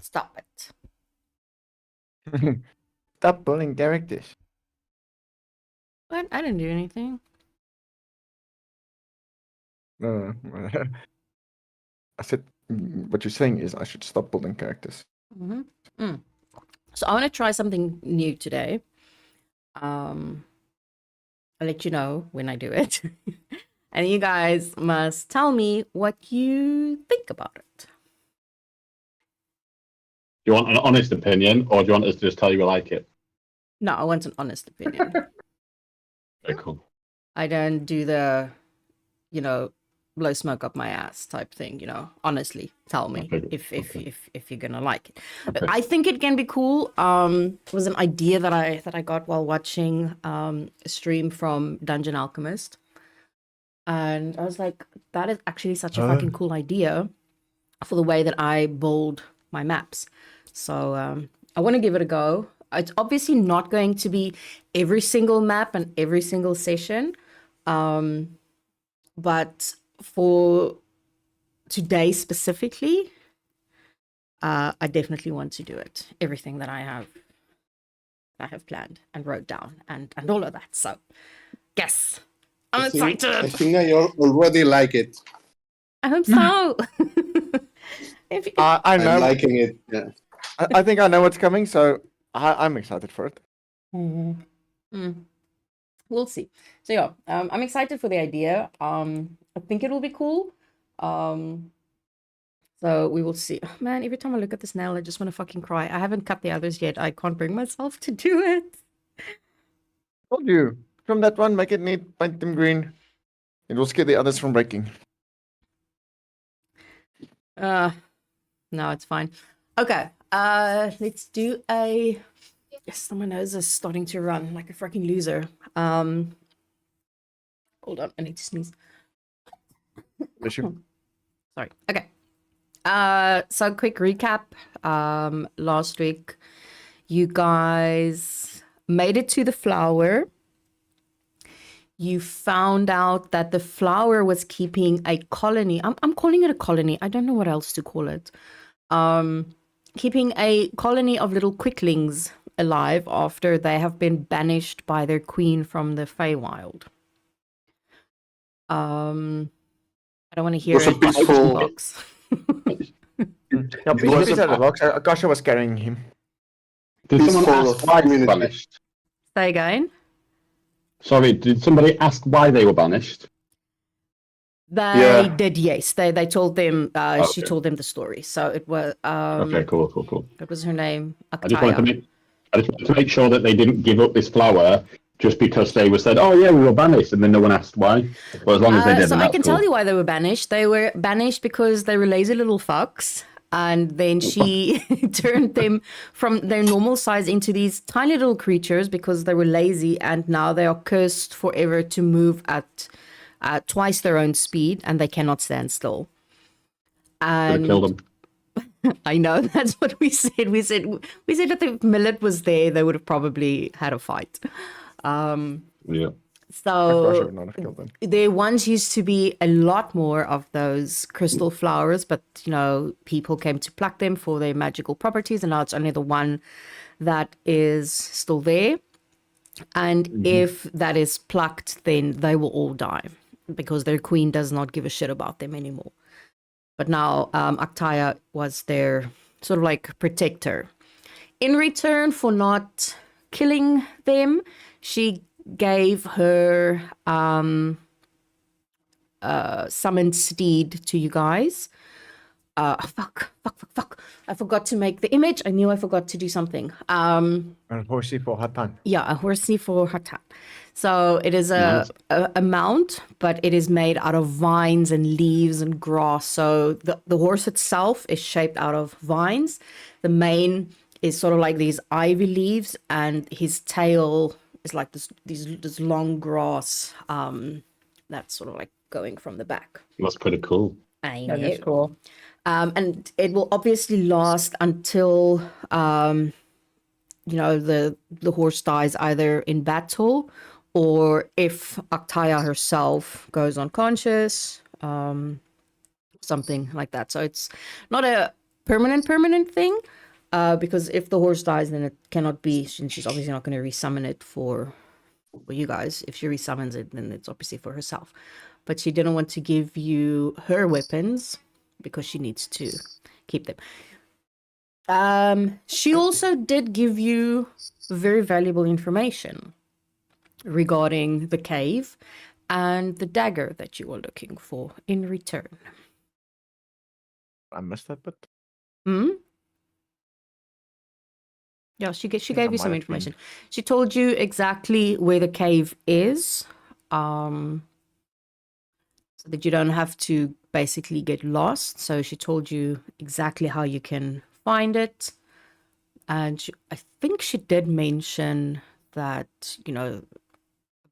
Stop it. Stop bullying characters. What? I didn't do anything. I said, what you're saying is I should stop bullying characters. So I want to try something new today. I'll let you know when I do it. And you guys must tell me what you think about it. Do you want an honest opinion, or do you want us to just tell you we like it? No, I want an honest opinion. Very cool. I don't do the, blow smoke up my ass type thing. Honestly, tell me if you're gonna like it. Okay. I think it can be cool. It was an idea that I got while watching a stream from Dungeon Alchemist, and I was like, that is actually such a fucking cool idea for the way that I build my maps. So I want to give it a go. It's obviously not going to be every single map and every single session, but for today specifically, I definitely want to do it. Everything that I have planned and wrote down and all of that. So, yes, I'm excited. I think I already like it. I hope so. I know. I'm liking it. Yeah. I think I know what's coming, so I'm excited for it. We'll see. So yeah, I'm excited for the idea. I think it will be cool. So we will see. Oh, man, every time I look at this nail, I just want to fucking cry. I haven't cut the others yet. I can't bring myself to do it. Told you. From that one, make it neat, paint them green. It will scare the others from breaking. No, it's fine. Okay, let's do a... Yes, my nose is starting to run like a freaking loser. Hold on, I need to sneeze. Issue. Sorry. Okay. So quick recap. Last week, you guys made it to the flower. You found out that the flower was keeping a colony. I'm calling it a colony. I don't know what else to call it. Keeping a colony of little quicklings alive after they have been banished by their queen from the Feywild. I don't want to hear Was a it in peaceful- the box. No, It was he's out of the box. Akasha was carrying him. Did someone Peaceful ask why they were community. banished? Say again. Sorry, did somebody ask why they were banished? They Yeah. did, yes. They told them. She Okay. told them the story. So it was. Okay, cool. What was her name? I just wanted Aktaya. to make sure that they didn't give up this flower just because they were said, "Oh yeah, we were banished," and then no one asked why. But as long as they did, So then I that's can cool. tell you why they were banished. They were banished because they were lazy little fucks. And then she turned them from their normal size into these tiny little creatures because they were lazy. And now they are cursed forever to move at twice their own speed, and they cannot stand still. Could've And killed them. I know, that's what we said. We said that if Millet was there, they would have probably had a fight. Yeah. Akasha So would not have killed them. there once used to be a lot more of those crystal flowers, but people came to pluck them for their magical properties, and now it's only the one that is still there. And if that is plucked, then they will all die because their queen does not give a shit about them anymore. But now Aktaya was their sort of like protector. In return for not killing them, she gave her summoned steed to you guys. Fuck. I forgot to make the image. I knew I forgot to do something. And horsey for Hatan. Yeah, a horsey for Hatan. So it is a mount, but it is made out of vines and leaves and grass. So the horse itself is shaped out of vines. The mane is sort of like these ivy leaves, and his tail is like this long grass that's sort of like going from the back. That's pretty cool. I know. That is cool. And it will obviously last until the horse dies either in battle or if Aktaya herself goes unconscious, something like that. So it's not a permanent thing. Because if the horse dies, then it cannot be. She's obviously not going to resummon it for you guys. If she resummons it, then it's obviously for herself. But she didn't want to give you her weapons because she needs to keep them. She also did give you very valuable information regarding the cave and the dagger that you were looking for in return. I missed that bit. Hmm? Yeah, she think gave I you might some have information. She told you exactly where the cave is, so that you don't have to basically get lost. So she told you exactly how you can find it. And I think she did mention that,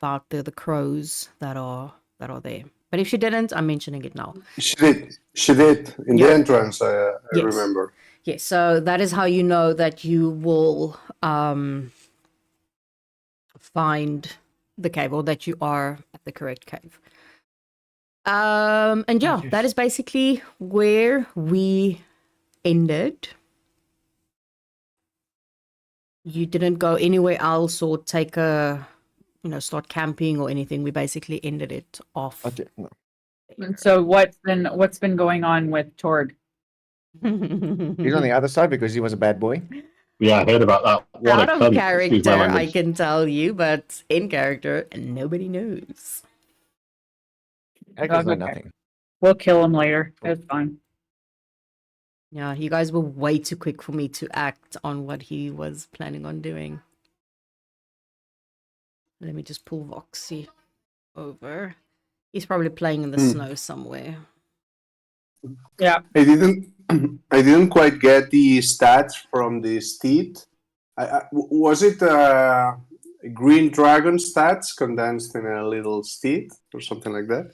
about the crows that are there. But if she didn't, I'm mentioning it now. She did. She did in the Yeah. entrance. I Yes. remember. Yes, so that is how you know that you will find the cave, or that you are at the correct cave. And yeah, that is basically where we ended. You didn't go anywhere else or take start camping or anything. We basically ended it off. Okay, no. And so what's been going on with Torg? He's on the other side because he was a bad boy. Yeah, I heard about that. What Out a of cunt, excuse my character, I language. can tell you, but in character, nobody knows. Characters know Okay. nothing. We'll kill him later. It's fine. Yeah, you guys were way too quick for me to act on what he was planning on doing. Let me just pull Voxy over. He's probably playing in the snow somewhere. Yeah. I didn't. I didn't quite get the stats from the steed. Was it green dragon stats condensed in a little steed or something like that?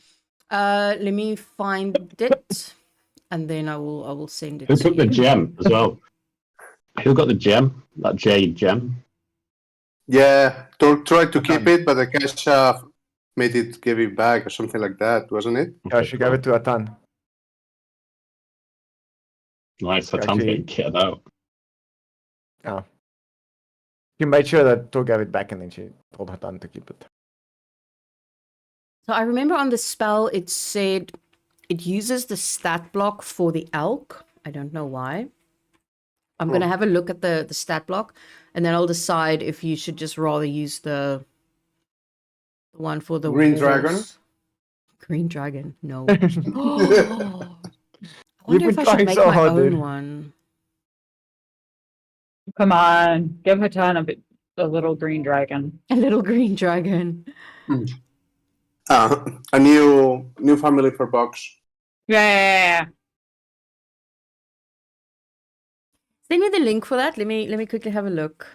Let me find it, and then I will send it Who to took the you. gem as well? Who got the gem? That jade gem? Yeah, Torque tried to keep Okay. it, but the cash made it give it back or something like that, wasn't it? Yeah, she gave it to Atan. Nice, so Yeah, Tom's she- getting kitted out. Oh. She made sure that Tor gave it back and then she told Atan to keep it. So I remember on the spell it said it uses the stat block for the elk. I don't know why. I'm gonna have a look at the stat block, and then I'll decide if you should just rather use the one for the Green dragon? wolves. Green dragon, no. I wonder been if I should trying make so my hard, own dude. one. Come on. Give Hatan a little green dragon. A little green dragon. A new family for Box. Yeah. Send me the link for that. Let me quickly have a look.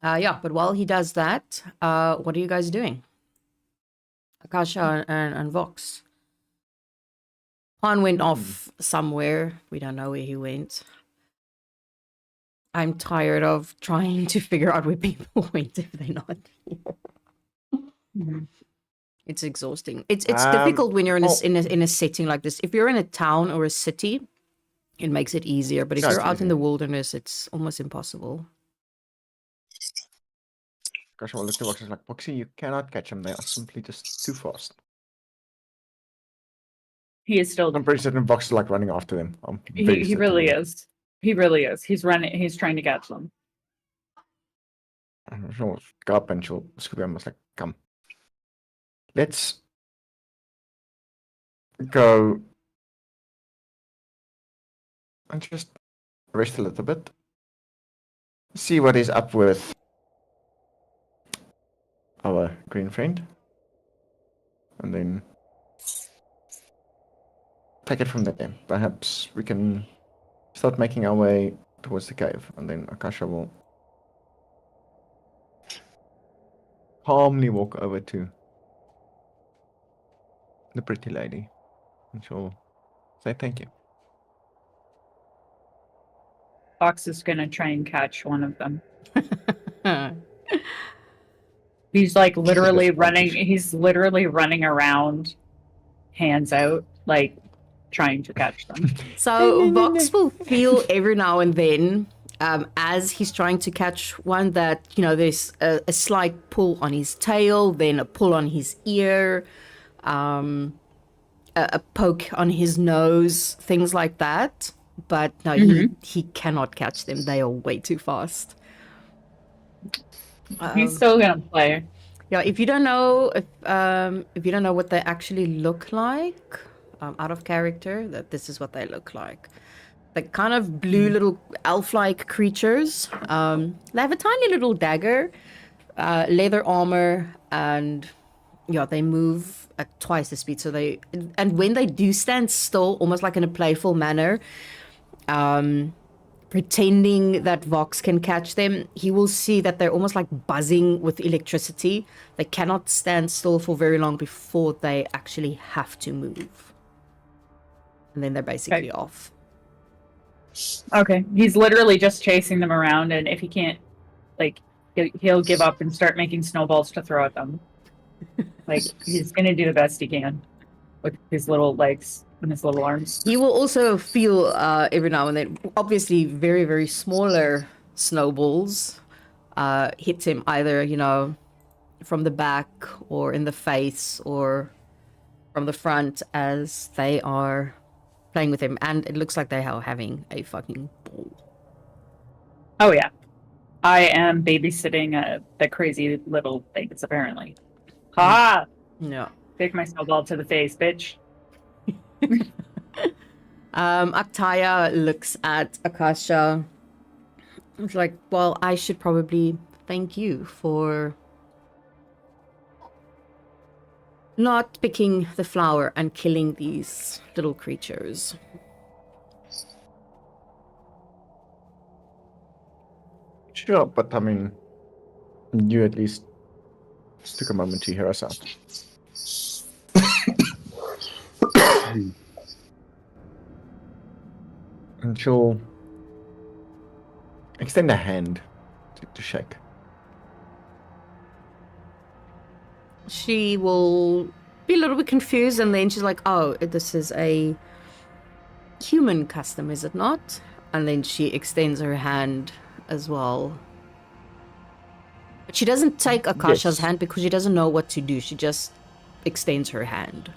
Yeah, but while he does that, what are you guys doing? Akasha and Vox. Han went off somewhere. We don't know where he went. I'm tired of trying to figure out where people went if they're not here. Mhm. It's exhausting. It's difficult when you're in a setting like this. If you're in a town or a city, it makes it easier. But if Yeah, you're it's out in easy. the wilderness, it's almost impossible. Gosh, I looked at Boxy like, Boxy, you cannot catch them. They are simply just too fast. He is still I'm pretty certain Box is like running after them. I'm very he certain really of it. is. He really is. He's running, he's trying to catch them. She'll go up and she'll scoop him. It's like, come. Let's go and just rest a little bit. See what is up with our green friend. And then take it from there. Perhaps we can start making our way towards the cave. And then Akasha will calmly walk over to the pretty lady. And she'll say thank you. Fox is gonna try and catch one of them. He's like literally Just running. punches. He's literally running around, hands out, like trying to catch them. So Vox will feel every now and then, as he's trying to catch one, that there's a slight pull on his tail, then a pull on his ear, a poke on his nose, things like that. But no, he cannot catch them. They are way too fast. He's still gonna play. Yeah, if you don't know what they actually look like, out of character, that this is what they look like. They're kind of blue little elf-like creatures. They have a tiny little dagger, leather armor, and yeah, they move at twice the speed. So and when they do stand still, almost like in a playful manner, pretending that Vox can catch them, he will see that they're almost like buzzing with electricity. They cannot stand still for very long before they actually have to move. And then they're basically off. Okay, he's literally just chasing them around, and if he can't, like, he'll give up and start making snowballs to throw at them. Like, he's gonna do the best he can with his little legs and his little arms. He will also feel every now and then, obviously very, very smaller snowballs hit him either, from the back or in the face or from the front as they are playing with him. And it looks like they are having a fucking ball. Oh yeah, I am babysitting the crazy little things apparently. Ha! Yeah. Take my snowball to the face, bitch. Aktaya looks at Akasha. It's like, well, I should probably thank you for not picking the flower and killing these little creatures. Sure, but I mean, you at least took a moment to hear us out. And she'll extend a hand to shake. She will be a little bit confused, and then she's like, oh, this is a human custom, is it not? And then she extends her hand as well. But she doesn't take Akasha's hand because she doesn't know what to do. She just extends her hand.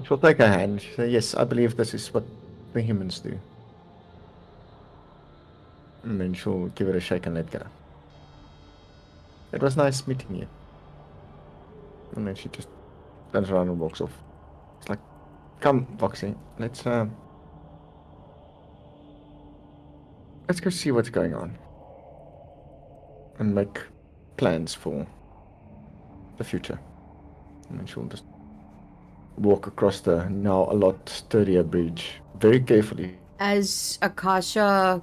She'll take her hand. She'll say, yes, I believe this is what the humans do. And then she'll give it a shake and let go. It was nice meeting you. And then she just turns around and walks off. It's like, come, Voxy, let's go see what's going on. And make plans for the future. And then she'll just walk across the now a lot sturdier bridge very carefully. As Akasha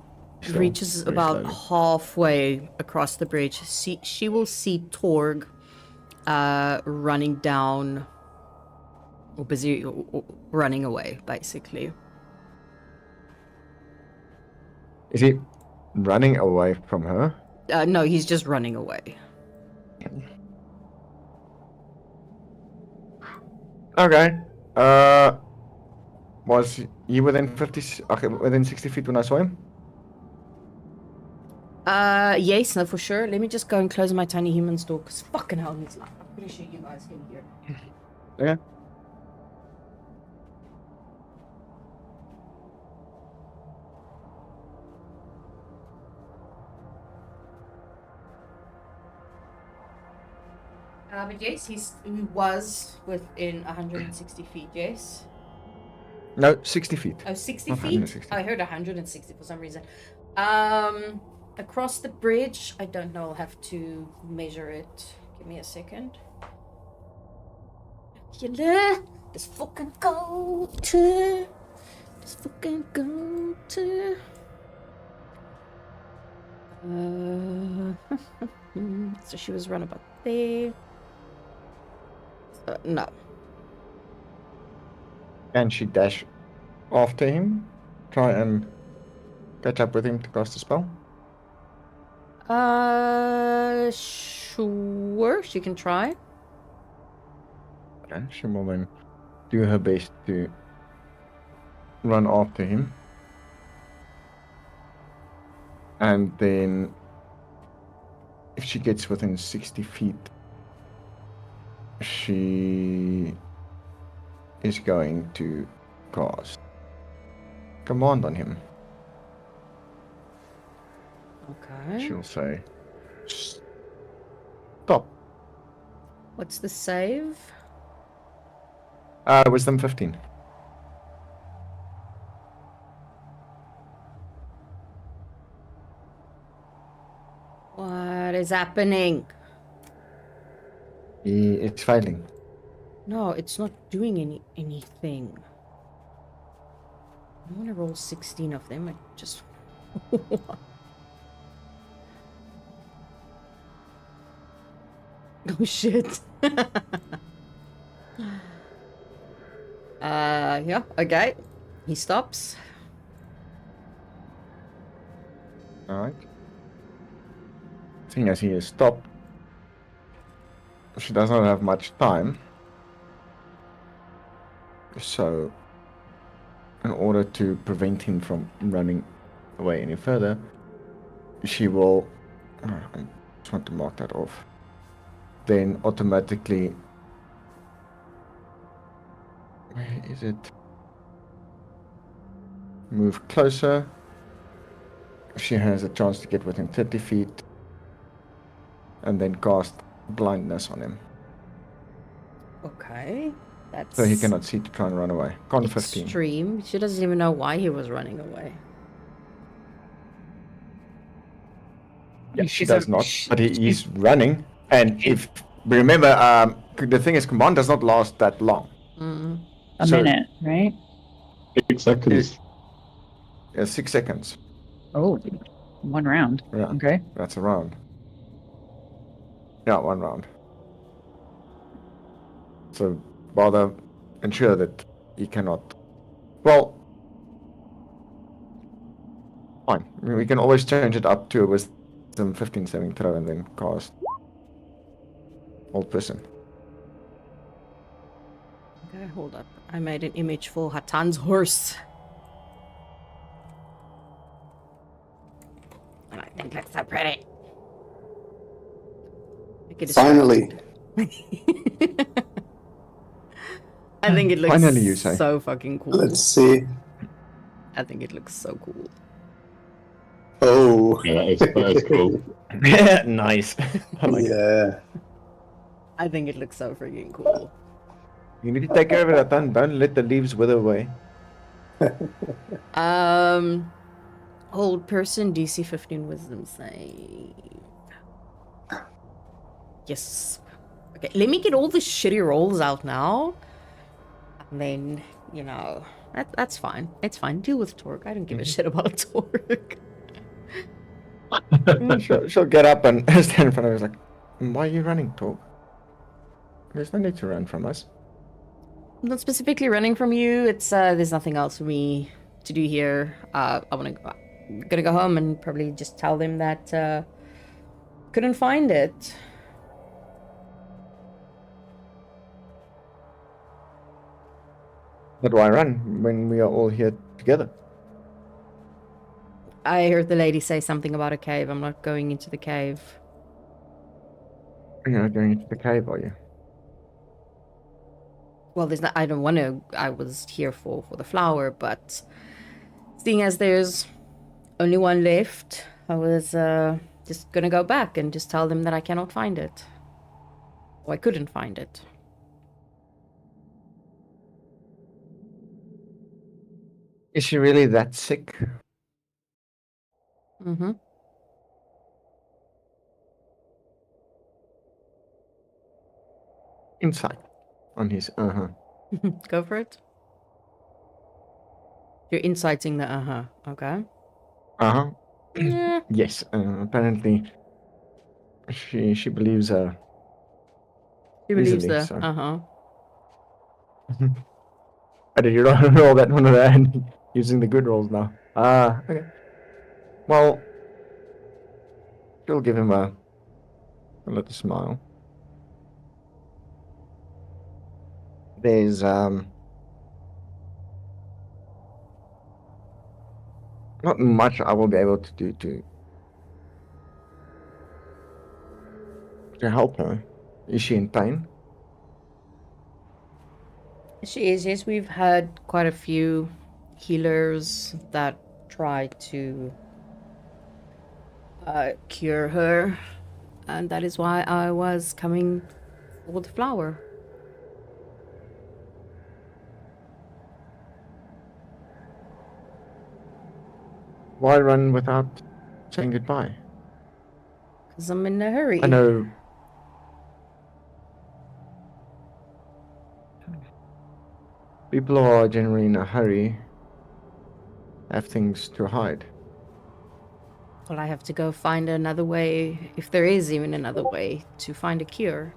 reaches very about slowly. halfway across the bridge, she will see Torg running down, or busy or running away, basically. Is he running away from her? No, he's just running away. Okay. Was he within 60 feet when I saw him? Yes, no, for sure. Let me just go and close my tiny human's door, because fucking hell, he's like, I'm pretty sure you guys can hear. Okay. But yes, he was within 160 feet, yes. No, 60 feet. Oh, 60 Not feet? 160. I heard 160 for some reason. Across the bridge, I don't know, I'll have to measure it. Give me a second. Let's fucking go to... Let's fucking go to... so she was run about there. No. Can she dash after him? Try and catch up with him to cast a spell? Sure, she can try. Okay, she will then do her best to run after him. And then if she gets within 60 feet, she is going to cast command on him. Okay. She'll say, stop. What's the save? Wisdom 15. What is happening? It's failing. No, it's not doing anything. I want to roll 16 of them. I just... Oh, shit. Yeah, okay. He stops. Alright. Seeing as he is stopped, she does not have much time. So, in order to prevent him from running away any further, she will... I just want to mark that off. Then automatically... Where is it? Move closer. She has a chance to get within 30 feet. And then cast blindness on him. Okay. That's So he cannot see to try and run away. Con 15. extreme. She doesn't even know why he was running away. Yeah, she She's does a- not. she- But he's running. And if... Remember, the thing is, command does not last that long. Mm. A So- minute, right? 6 seconds. 6 seconds. Oh, 1 round. Yeah, Okay. that's a round. Yeah, 1 round. So rather ensure that he cannot. Well, fine. I mean, we can always change it up to a wisdom 15 saving throw and then cast old person. Okay, hold up. I made an image for Hatan's horse. And I think that's so pretty. Make it a Finally. I think it looks Finally, you say. so fucking cool. Let's see. I think it looks so cool. Oh, Yeah, that is cool. Nice. I like it. yeah. I think it looks so freaking cool. You need to take care of it, Atan. Don't let the leaves wither away. Old person, DC 15 wisdom save. Yes. Okay, let me get all the shitty rolls out now. And then, you know, that's fine. It's fine. Deal with Torque. I don't give a shit about Torque. She'll get up and stand in front of us like, why are you running, Torque? There's no need to run from us. I'm not specifically running from you. It's there's nothing else for me to do here. I'm gonna go home and probably just tell them that couldn't find it. But why run when we are all here together? I heard the lady say something about a cave. I'm not going into the cave. You're not going into the cave, are you? Well, there's not. I don't want to. I was here for the flower, but seeing as there's only one left, I was just gonna go back and just tell them that I cannot find it. Or I couldn't find it. Is she really that sick? Mm-hmm. Insight on his Go for it. You're inciting the okay. Yeah. Yes, apparently she believes her. She believes Easily, the so. Oh, did you roll that one of the end using the good rolls now? Okay. Well, still give him a little smile. There's not much I will be able to do to help her. Is she in pain? She is, yes. We've had quite a few healers that try to cure her, and that is why I was coming for the flower. Why run without saying goodbye? Because I'm in a hurry. I know. People who are generally in a hurry have things to hide. Well, I have to go find another way, if there is even another way, to find a cure.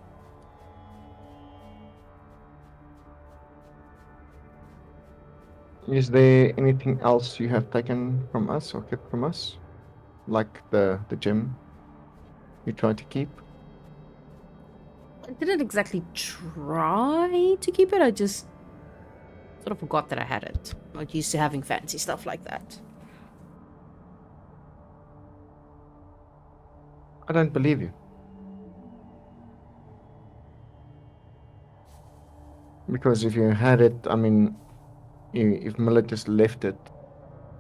Is there anything else you have taken from us or kept from us? Like the gem you tried to keep? I didn't exactly try to keep it, I just sort of forgot that I had it. Not used to having fancy stuff like that. I don't believe you. Because if you had it, I mean, if Millet just left it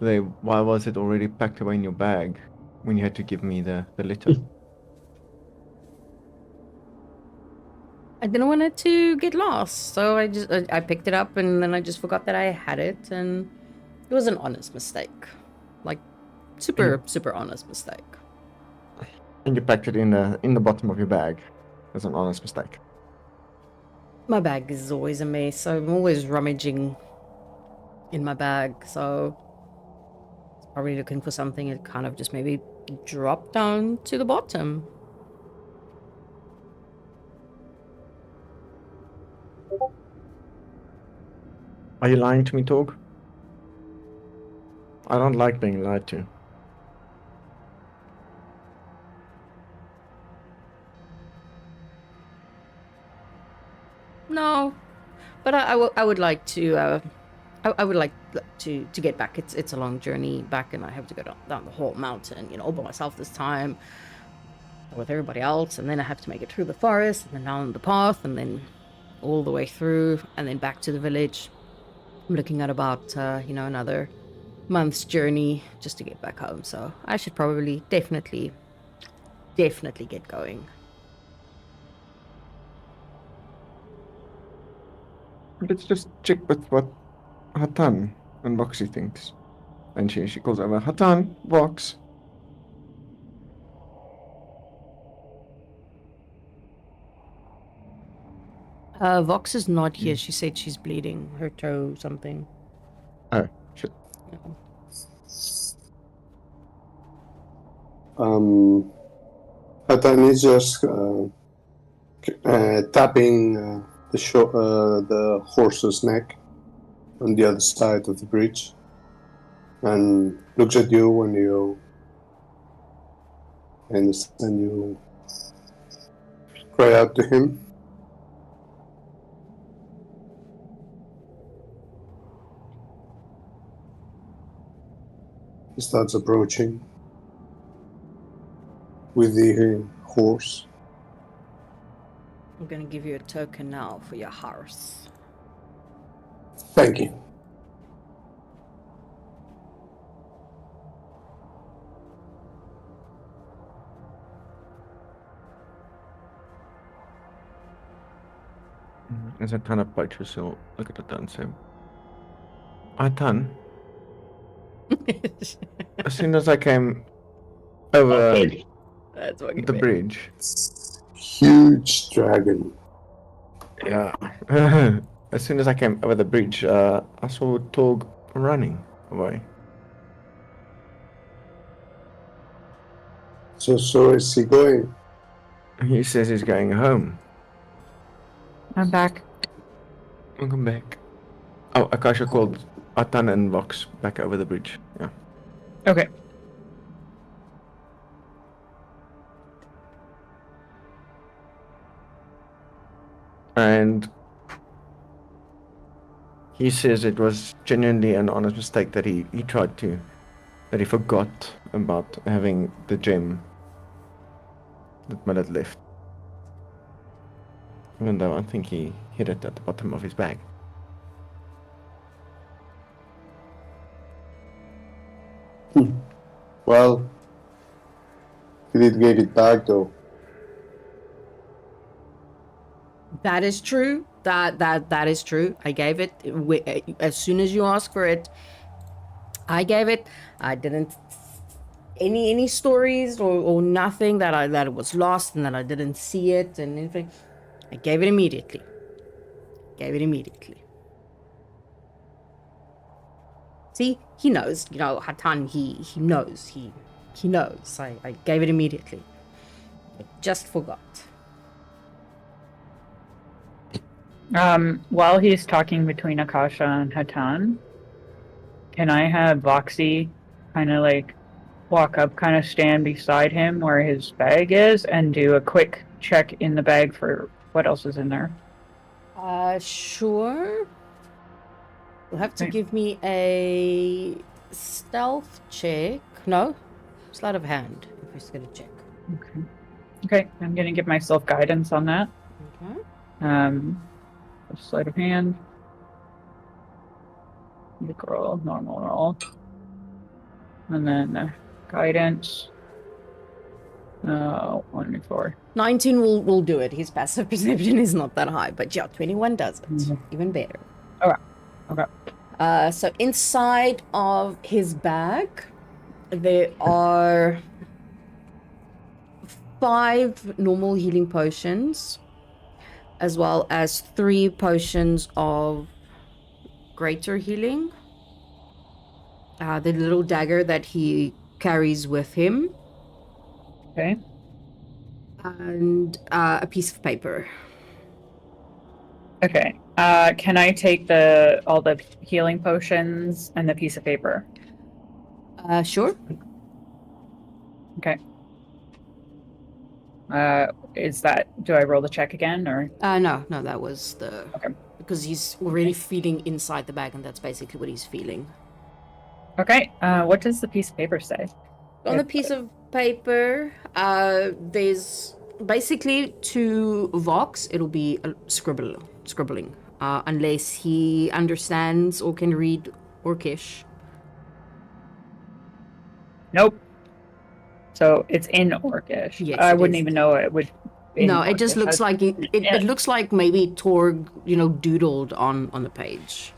there, why was it already packed away in your bag when you had to give me the letter? I didn't want it to get lost, so I picked it up and then I just forgot that I had it, and it was an honest mistake. Like, super honest mistake. And you packed it in the bottom of your bag. That's an honest mistake. My bag is always a mess, so I'm always rummaging in my bag, so probably looking for something that kind of just maybe dropped down to the bottom. Are you lying to me, Torg? I don't like being lied to. No, but I would like to. I would like to get back. It's a long journey back, and I have to go down the whole mountain, all by myself this time, with everybody else, and then I have to make it through the forest, and then down the path, and then all the way through, and then back to the village. I'm looking at about another month's journey just to get back home. So I should probably definitely get going. Let's just check with what Hatan and Voxy thinks. And she calls over, Hatan, Vox. Vox is not here. She said she's bleeding her toe, something. Oh, shit. Hatan is just tapping the horse's neck on the other side of the bridge, and looks at you when you understand you cry out to him. He starts approaching with the horse. I'm gonna give you a token now for your horse. Thank you. As I turn up by Trisel, look at Hatan and say, Hatan, as soon as I came over Big. That's fucking the big. bridge, Huge dragon. yeah, as soon as I came over the bridge, I saw Torg running away. So is he going? He says he's going home. I'm back. Welcome back. Oh, Akasha called Hatan and Vox back over the bridge. Yeah. Okay. And he says it was genuinely an honest mistake that he forgot about having the gem that Millet left. Even though I think he hid it at the bottom of his bag. Well, he did give it back though. That is true. That is true. I gave it as soon as you asked for it. I gave it. I didn't any stories or nothing that it was lost and that I didn't see it and anything. I gave it immediately. See, he knows. You know, Hatan. He knows. He knows. I gave it immediately. I just forgot. While he's talking between Akasha and Hatan, can I have Voxy kind of like walk up, kind of stand beside him where his bag is, and do a quick check in the bag for what else is in there? Sure. You'll have to Okay. give me a stealth check. No, sleight of hand. I'm just gonna check. Okay, I'm gonna give myself guidance on that. Okay. Sleight of hand. Big roll, normal roll. And then guidance. 1d4. 19 will do it. His passive perception is not that high, but yeah, 21 does it. Mhm. Even better. Okay. So inside of his bag, there are 5 normal healing potions, as well as 3 potions of greater healing. The little dagger that he carries with him, Okay. and a piece of paper. Okay. Can I take all the healing potions and the piece of paper? Sure. Okay. Do I roll the check again, or? No, that was the... Okay. Because he's already feeling inside the bag, and that's basically what he's feeling. Okay. What does the piece of paper say? On the piece of paper, there's basically to Vox, it'll be scribbling, unless he understands or can read Orcish. Nope. So it's in Orcish. Yes, I it wouldn't is. even know it would. in No, it just Orcish. looks like Yeah. it looks like maybe Torg, doodled on the page.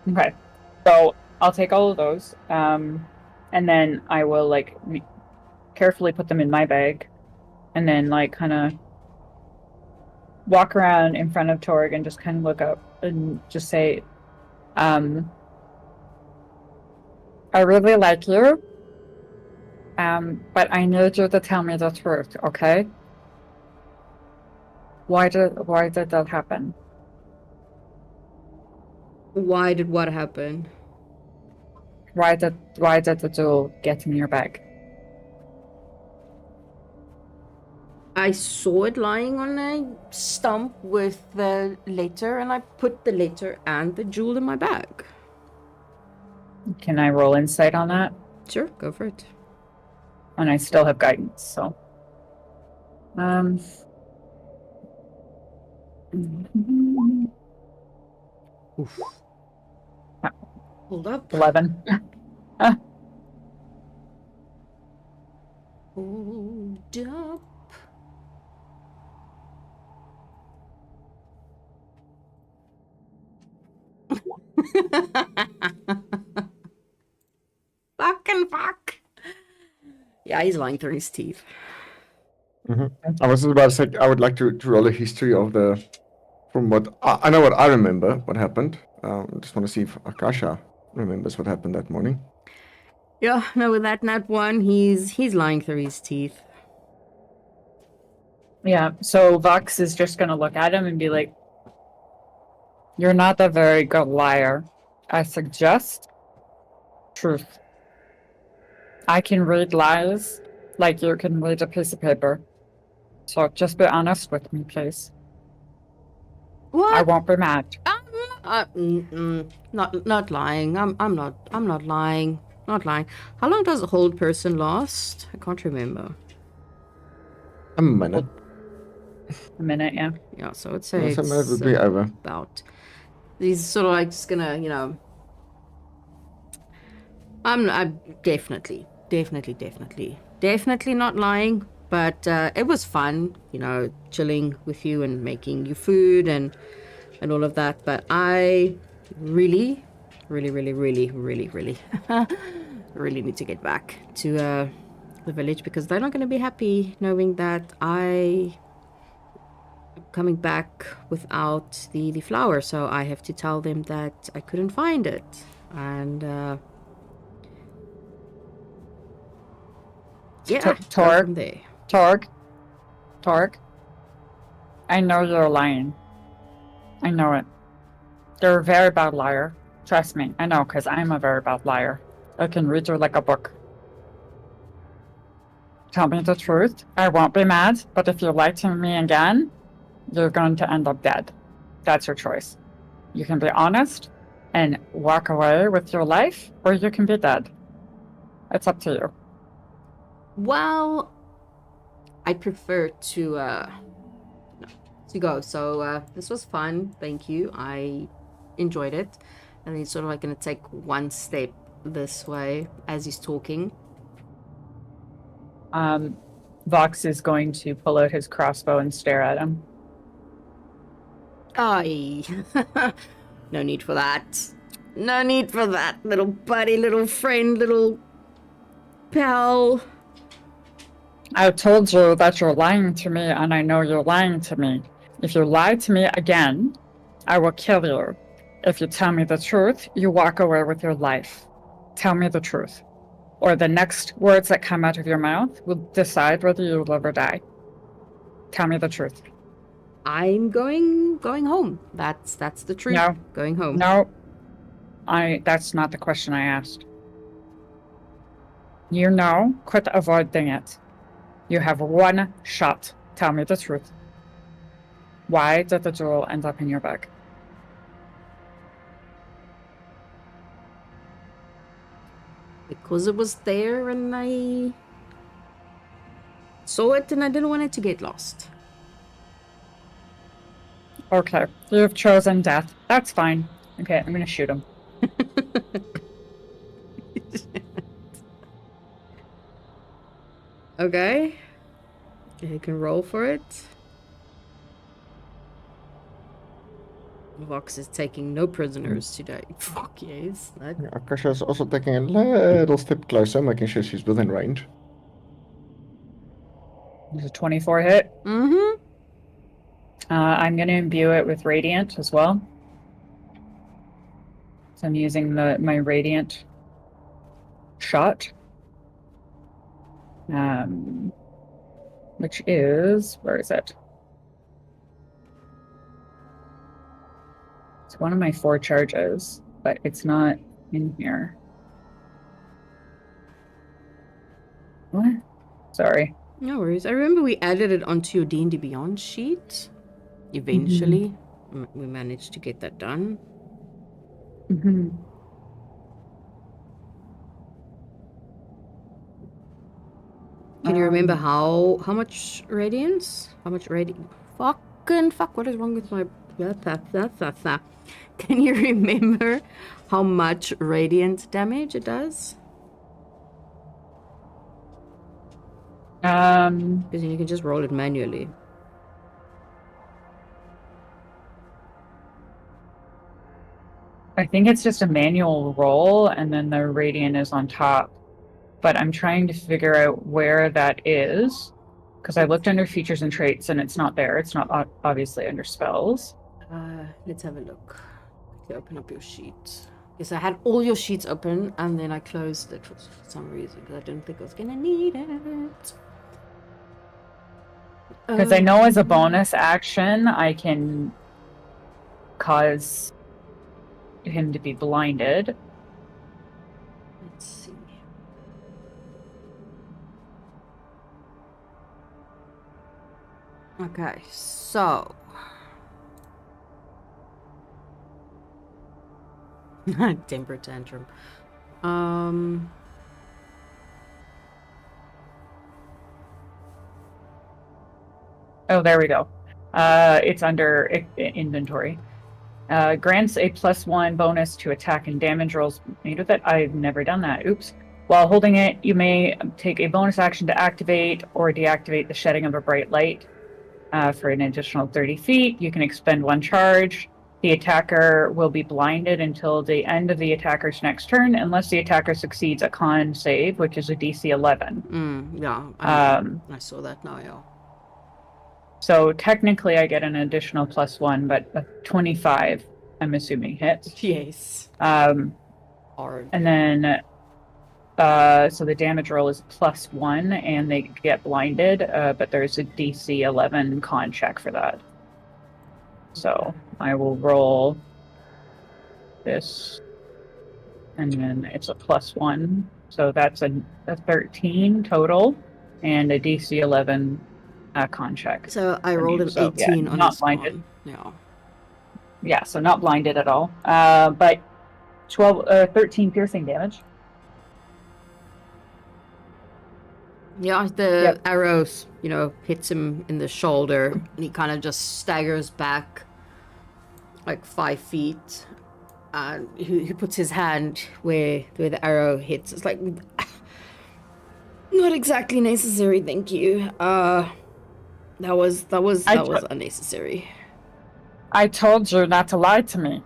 Okay. So I'll take all of those, and then I will carefully put them in my bag, and then kind of walk around in front of Torg and just kind of look up and just say, I really like you, but I need you to tell me the truth, okay? Why did that happen? Why did what happen? Why did the jewel get in your bag? I saw it lying on a stump with the letter, and I put the letter and the jewel in my bag. Can I roll insight on that? Sure, go for it. And I still have guidance, so. Oof. Hold up. 11. Hold up. Fuck. Yeah, he's lying through his teeth. I was just about to say, I would like to roll a history of from what I know what I remember what happened. Just want to see if Akasha remembers what happened that morning. Yeah, no, with that nat 1, he's lying through his teeth. Yeah, so Vox is just gonna look at him and be like, "You're not a very good liar. I suggest truth. I can read lies like you can read a piece of paper. So just be honest with me, please." What? I won't be mad. Not lying. I'm not lying. Not lying. How long does a hold person last? I can't remember. A minute. A minute, yeah. Yeah, so I'd say Yes, a minute it's would be over. about. He's sort of like just gonna, I'm definitely not lying. But it was fun, chilling with you and making you food and all of that. But I really, really, really, really, really, really, really need to get back to the village because they're not going to be happy knowing that I am coming back without the flower. So I have to tell them that I couldn't find it. And yeah, go from there. Torg. I know you're lying. I know it. You're a very bad liar. Trust me, I know, because I'm a very bad liar. I can read you like a book. Tell me the truth. I won't be mad, but if you lie to me again, you're going to end up dead. That's your choice. You can be honest and walk away with your life, or you can be dead. It's up to you. Well, I prefer to go. So this was fun. Thank you. I enjoyed it. And he's sort of like going to take one step this way as he's talking. Vox is going to pull out his crossbow and stare at him. Aye. No need for that. No need for that, little buddy, little friend, little pal. I told you that you're lying to me, and I know you're lying to me. If you lie to me again, I will kill you. If you tell me the truth, you walk away with your life. Tell me the truth, or the next words that come out of your mouth will decide whether you live or die. Tell me the truth. I'm going home. That's the truth. No. Going home. No, that's not the question I asked. You know, quit avoiding it. You have one shot. Tell me the truth. Why did the jewel end up in your bag? Because it was there and I saw it and I didn't want it to get lost. Okay, you've chosen death. That's fine. Okay, I'm gonna shoot him. Okay. You can roll for it. Vox is taking no prisoners today. Fuck yes. Akasha is also taking a little step closer, making sure she's within range. There's a 24 hit. Mm-hmm. I'm gonna imbue it with radiant as well. So I'm using my radiant shot. Which is, where is it? It's one of my 4 charges, but it's not in here. What? Sorry. No worries. I remember we added it onto your D&D Beyond sheet. Eventually, we managed to get that done. Mm-hmm. Can you remember how much radiance? How much radiant? Fucking fuck! What is wrong with my? Can you remember how much radiant damage it does? Because you can just roll it manually. I think it's just a manual roll, and then the radiant is on top. But I'm trying to figure out where that is, because I looked under features and traits, and it's not there. It's not obviously under spells. Let's have a look. Quickly open up your sheet. Yes, I had all your sheets open, and then I closed it for some reason, because I didn't think I was gonna need it. Because I know as a bonus action, I can cause him to be blinded. Let's see. Okay, so Temper tantrum. Oh, there we go. It's under inventory. Grants a +1 bonus to attack and damage rolls made with it. I've never done that. Oops. While holding it, you may take a bonus action to activate or deactivate the shedding of a bright light for an additional 30 feet. You can expend 1 charge. The attacker will be blinded until the end of the attacker's next turn, unless the attacker succeeds a con save, which is a DC 11. Yeah, I saw that now, yeah. So technically, I get an additional +1, but a 25, I'm assuming, hits. Yes. And then, so the damage roll is +1, and they get blinded, but there's a DC 11 con check for that. So I will roll this, and then it's a +1. So that's a 13 total, and a DC 11 con check. So I rolled an 18 on not this blinded. one. Yeah. Yeah, so not blinded at all. But 13 piercing damage. Yeah, the arrows, hits him in the shoulder, and he kind of just staggers back like 5 feet. And he puts his hand where the arrow hits. It's like, not exactly necessary, thank you. That was unnecessary. I told you not to lie to me.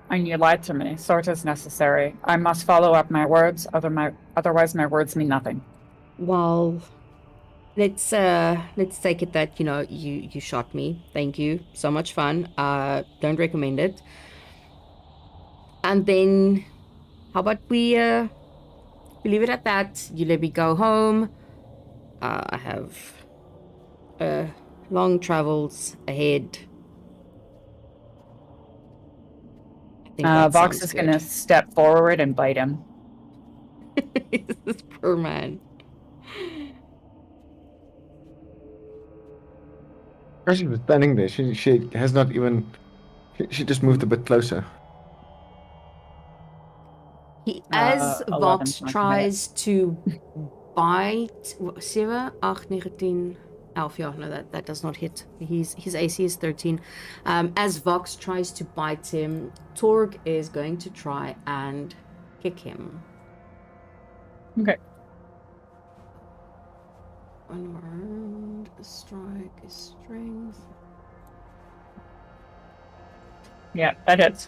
And you lied to me, so it is necessary. I must follow up my words, otherwise my words mean nothing. Well, let's take it that, you shot me. Thank you. So much fun. Don't recommend it. And then how about we leave it at that? You let me go home. I have long travels ahead. Vox is going to step forward and bite him. This poor man. As she was standing there, she has not even... She just moved a bit closer. As 11 Vox points tries to bite... 7, 8, 19... 11, yeah, no, that does not hit. His AC is 13. As Vox tries to bite him, Torg is going to try and kick him. Okay. Unarmed strike is strength. Yeah, that hits.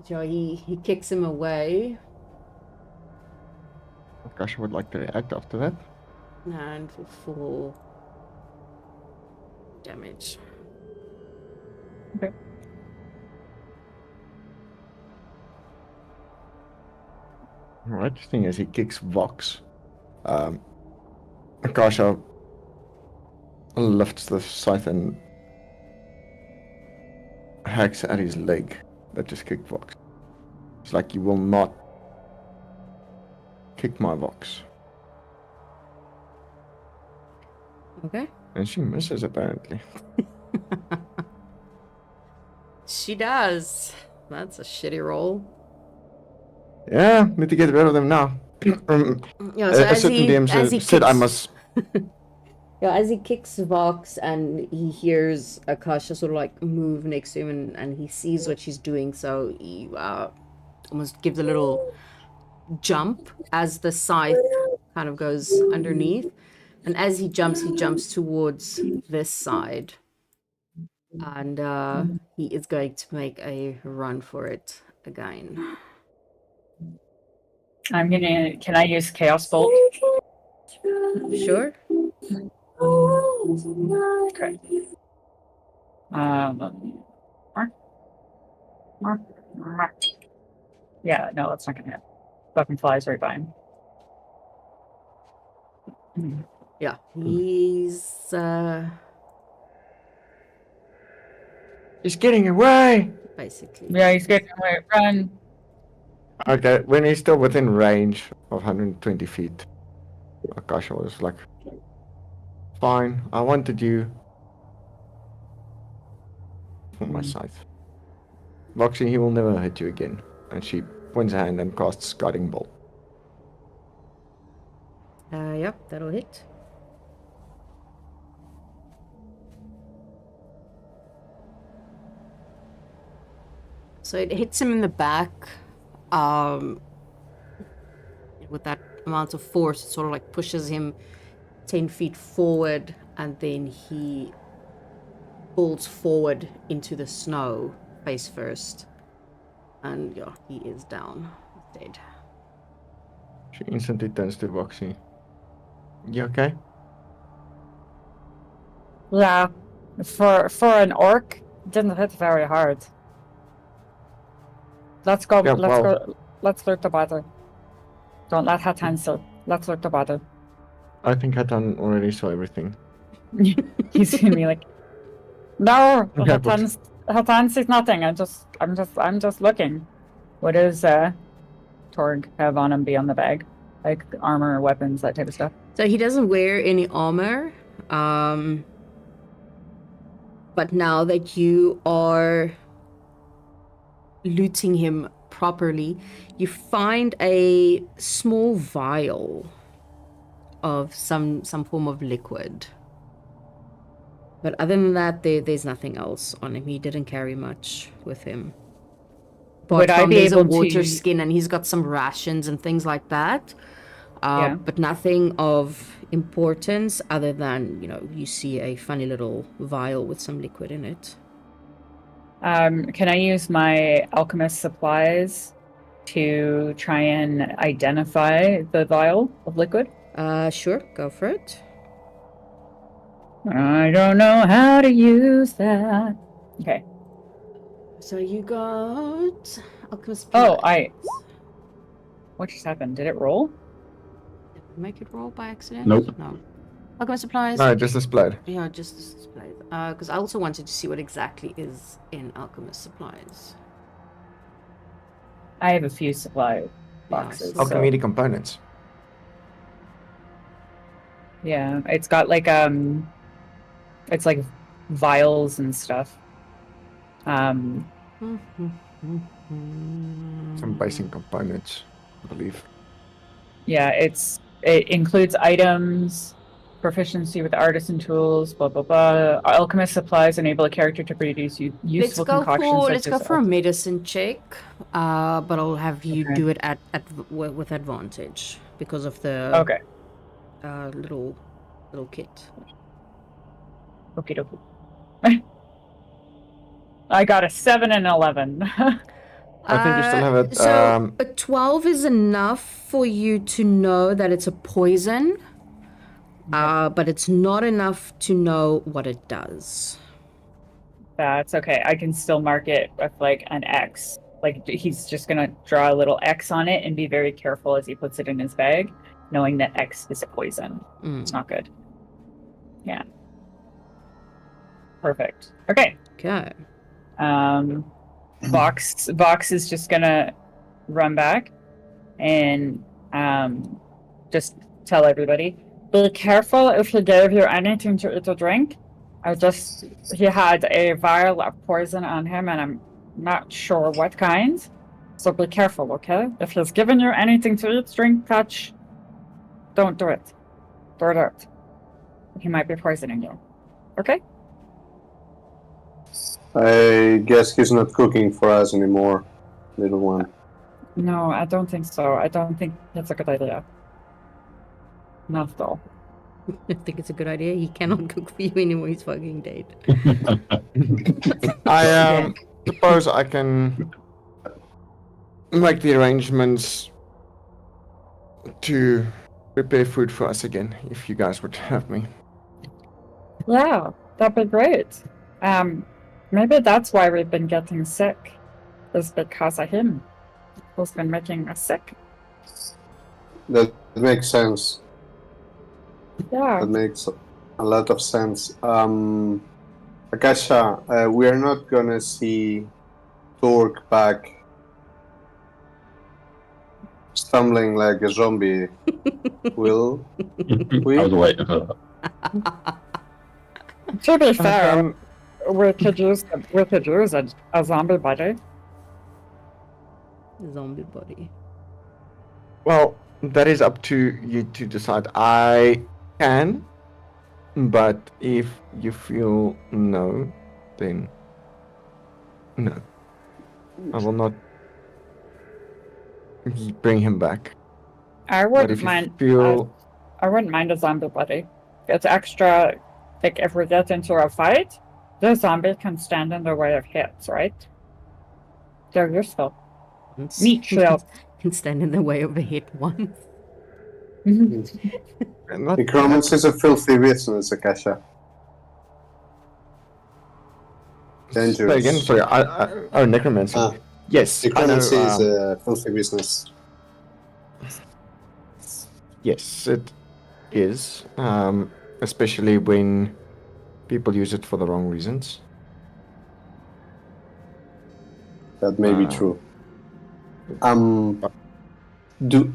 So he kicks him away. Gosh, I would like to react after that. And for full damage. Okay. Alright, the thing is, he kicks Vox. Akasha lifts the scythe and hacks at his leg that just kicked Vox. It's like, you will not kick my Vox. Okay. And she misses, apparently. She does. That's a shitty roll. Yeah, need to get rid of them now. Yeah, so A certain DM said I must... Yeah, as he kicks Vox and he hears Akasha sort of like move next to him and he sees what she's doing, so he almost gives a little jump as the scythe kind of goes underneath. And as he jumps towards this side. And he is going to make a run for it again. Can I use Chaos Bolt? Sure. Okay. Yeah, no, that's not gonna hit. Fucking flies right by him. Yeah, he's He's getting away! basically. Yeah, he's getting away. Run. Okay, when he's still within range of 120 feet, Akasha was like, Fine. I wanted you for my side. Voxy, he will never hit you again. And she points her hand and casts Guiding Bolt. Yep, that'll hit. So it hits him in the back. With that amount of force, it sort of like pushes him 10 feet forward, and then he falls forward into the snow face first. And yeah, he is down. He's dead. She instantly turns to Voxy. You okay? Yeah, for an orc, it didn't hit very hard. Let's go. Yeah, let's well- go. Let's loot the battle. Don't let Hatan still. Let's loot the battle. I think Hatan already saw everything. He's gonna be like, no, Yeah, but- Hatan sees nothing. I'm just looking. What does Torg have on him beyond the bag? Like armor, weapons, that type of stuff. So he doesn't wear any armor. But now that you are looting him properly, you find a small vial of some form of liquid. But other than that, there's nothing else on him. He didn't carry much with him. Would I be there's able a water to- skin, and he's got some rations and things like that. Yeah. But nothing of importance other than, you see a funny little vial with some liquid in it. Can I use my alchemist supplies to try and identify the vial of liquid? Sure, go for it. I don't know how to use that. Okay. So you got Alchemist Oh, supplies. What just happened? Did it roll? Did we make it roll by accident? Nope. No. Alchemist supplies. No, just displayed. Yeah, just the supplies. Because I also wanted to see what exactly is in Alchemist supplies. I have a few supply boxes. so- Alchemy components. Yeah, it's got like it's like vials and stuff. Some basic components, I believe. Yeah, it includes items, proficiency with artisan tools, blah blah blah. Alchemist supplies enable a character to produce useful concoctions. Let's go for a medicine check. But I'll have you Okay. do it with advantage because of the Okay. little kit. Okie dokie. I got a 7 and 11. I think you still have it. So a 12 is enough for you to know that it's a poison, but it's not enough to know what it does. That's okay. I can still mark it with like an X. Like he's just gonna draw a little X on it and be very careful as he puts it in his bag, knowing that X is a poison. It's not good. Yeah. Perfect. Okay. Okay. Vox is just gonna run back and just tell everybody, be careful if he gave you anything to eat or drink. He had a vial of poison on him and I'm not sure what kind. So be careful, okay? If he's given you anything to eat, drink, touch, don't do it. Throw it out. He might be poisoning you. Okay? I guess he's not cooking for us anymore, little one. No, I don't think so. I don't think that's a good idea. Not at all. I think it's a good idea. He cannot cook for you anymore. He's fucking dead. I suppose I can make the arrangements to prepare food for us again, if you guys would have me. Yeah, that'd be great. Maybe that's why we've been getting sick. Is because of him. Who's been making us sick. That makes sense. Yeah. That makes a lot of sense. Akasha, we are not gonna see Torque back stumbling like a zombie, will we? I was waiting for that. To be fair, Um, we could use a zombie body. Zombie body. well, that is up to you to decide. I can, but if you feel no, then no. I will not bring him back. I But wouldn't if you mind. feel I wouldn't mind a zombie buddy. It's extra. Like if we get into a fight, the zombie can stand in the way of hits, right? They're useful. Meat shield. Can stand in the way of a hit once. not, Necromancy is a filthy business, Akasha. say again, Dangerous. sorry. Oh, necromancy. Yes, I know. Necromancy is a filthy business. Yes, it is. Especially when people use it for the wrong reasons. That may be true. Do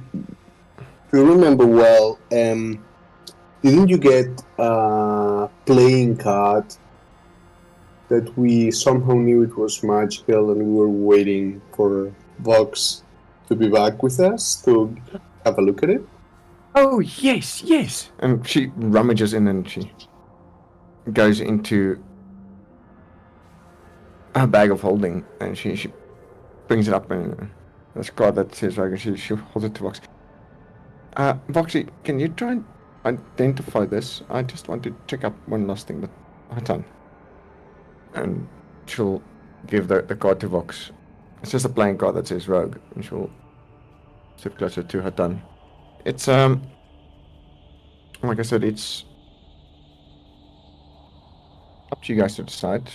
you remember well? Didn't you get a playing card that we somehow knew it was magical, and we were waiting for Vox to be back with us to have a look at it? Oh, yes, yes. And she rummages in and she goes into her bag of holding and she brings it up and this card that says like she holds it to Vox. Voxy, can you try and identify this? I just want to check up one last thing that I've done. And she'll give the card to Vox. It's just a playing card that says Rogue, and she'll sit closer to her done. It's like I said, it's up to you guys to decide.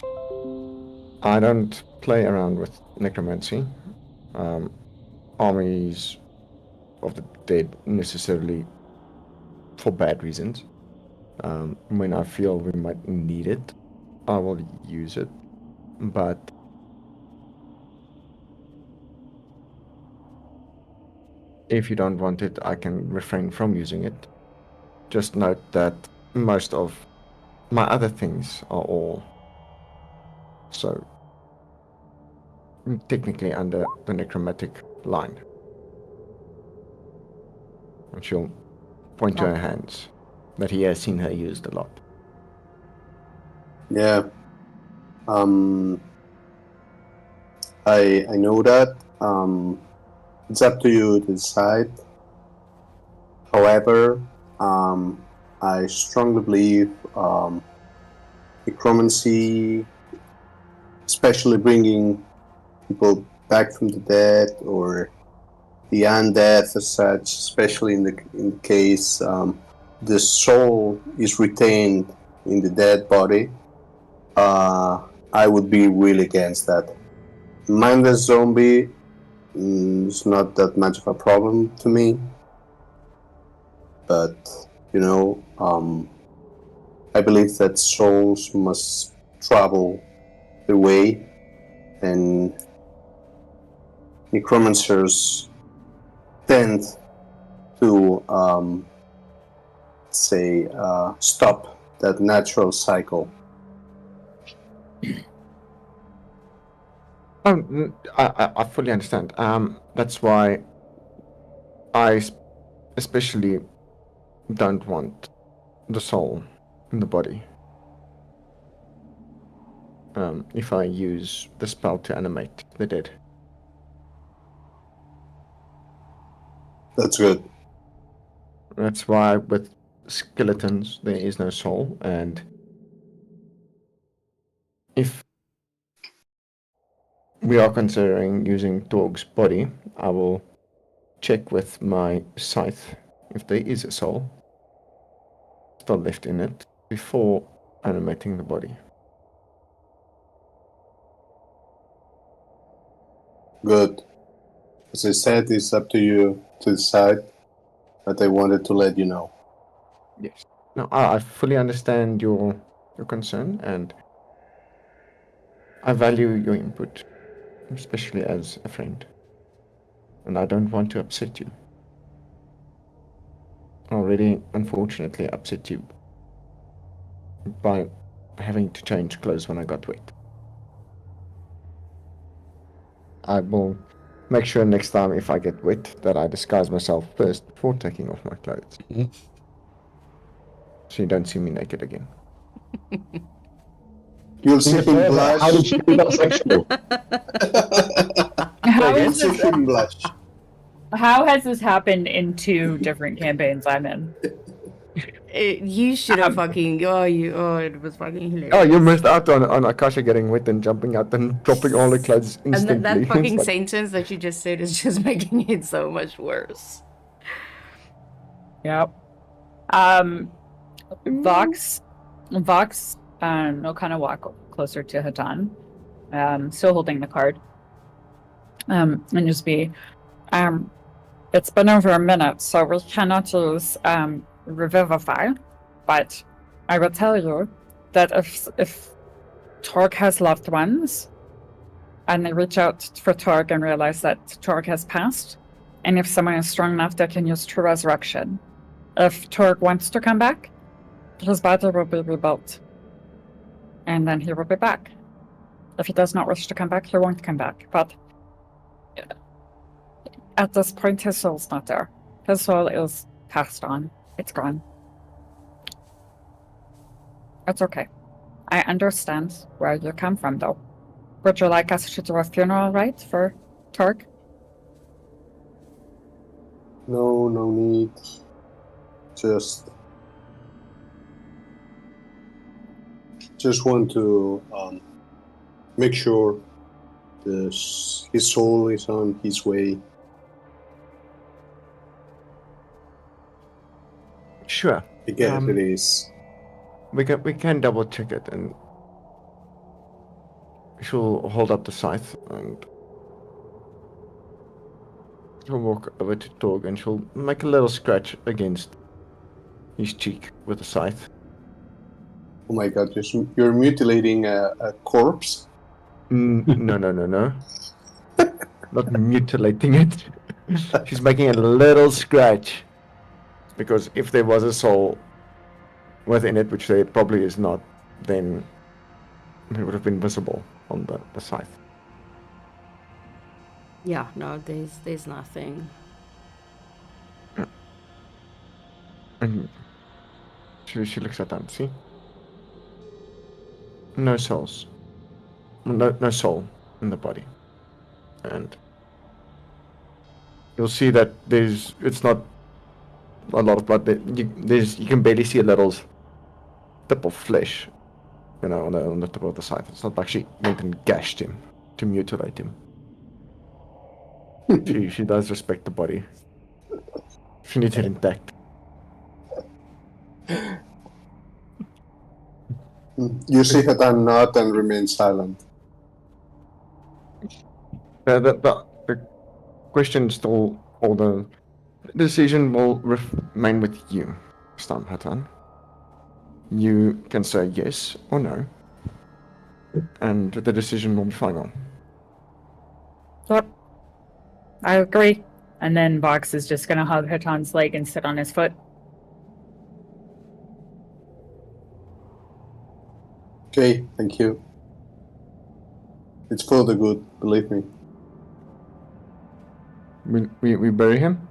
I don't play around with necromancy, armies of the dead necessarily for bad reasons. When I feel we might need it, I will use it, but if you don't want it, I can refrain from using it. Just note that most of my other things are all so technically under the necromantic line. And she'll point to her hands that he has seen her used a lot. Yeah. I know that. It's up to you to decide. However, I strongly believe necromancy, especially bringing people back from the dead or the undead as such, especially in the case the soul is retained in the dead body, I would be really against that. Mindless zombie is not that much of a problem to me, but I believe that souls must travel the way, and necromancers tend to stop that natural cycle. I fully understand. That's why I especially don't want the soul in the body. If I use the spell to animate the dead. That's good. That's why with skeletons there is no soul, and if we are considering using Torg's body, I will check with my scythe if there is a soul still left in it before animating the body. Good. As I said, it's up to you to decide, but I wanted to let you know. Yes. No, I fully understand your concern, and I value your input, especially as a friend. And I don't want to upset you. I already, unfortunately, upset you by having to change clothes when I got wet. I will make sure next time if I get wet that I disguise myself first before taking off my clothes. So you don't see me naked again. You'll see him blush. How did she do that sexual? How You'll is see this, him blush. how has this happened in 2 different campaigns I'm in? You should have fucking. It was fucking hilarious. Oh, you missed out on Akasha getting wet and jumping out and dropping all the clothes And instantly. that It's fucking like, sentence that you just said is just making it so much worse. Yep. Vox will kind of walk closer to Hatan, still holding the card, and just be, it's been over a minute, so we cannot use Revivify, but I will tell you that if Torg has loved ones, and they reach out for Torg and realize that Torg has passed, and if someone is strong enough, they can use True Resurrection. If Torg wants to come back, his body will be rebuilt. And then he will be back. If he does not wish to come back, he won't come back. But at this point, his soul's not there. His soul is passed on. It's gone. It's okay. I understand where you come from, though. Would you like us to do a funeral rite for Torg? No need. Just want to make sure his soul is on his way. sure. I guess it is. We can double check it, and she'll hold up the scythe and she'll walk over to Torg and she'll make a little scratch against his cheek with the scythe. Oh my god, you're mutilating a corpse? No. Not mutilating it. She's making a little scratch. Because if there was a soul within it, which there probably is not, then it would have been visible on the scythe. Yeah, no, there's nothing. And she looks at them, see? No souls. No soul in the body. And you'll see that it's not a lot of blood. You can barely see a little tip of flesh, on the tip of the scythe. It's not like she went and gashed him to mutilate him. She does respect the body. She needs it intact. You see Hatan nod and remain silent. The question still, or the decision will remain with you, Stam Hatan. You can say yes or no, and the decision will be final. Yep. I agree. And then Vox is just gonna hug Hatan's leg and sit on his foot. Okay, thank you. It's for the good, believe me. We bury him?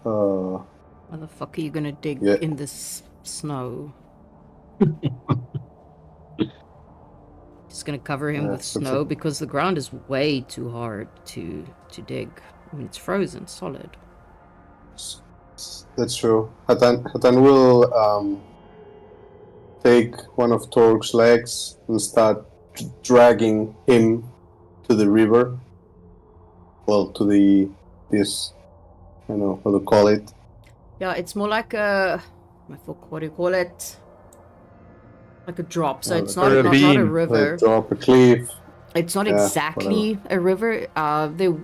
How the fuck are you gonna dig Yeah. in this snow? Just gonna cover him with that's snow it. because the ground is way too hard to dig. I mean, it's frozen solid. That's true. Hatan will take one of Torg's legs and start dragging him to the river. Well, to this, I don't know how to call it. Yeah, it's more like what do you call it? Like a drop. So it's not a a beam. river. Drop a cliff. It's not Yeah, exactly a river. There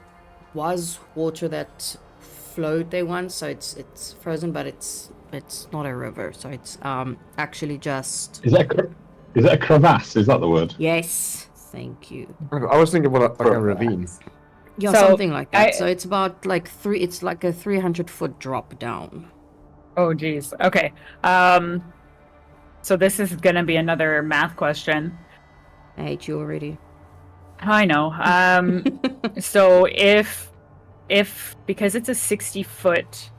was water that flowed there once, so it's frozen, but it's not a river. So it's actually just. Is that a crevasse? Is that the word? Yes, thank you. I was thinking about like a ravine. Yeah, So, something like that. I- So it's about like it's like a 300-foot drop down. Oh, geez. Okay. So this is gonna be another math question. I hate you already. I know. So if because it's a 60-foot,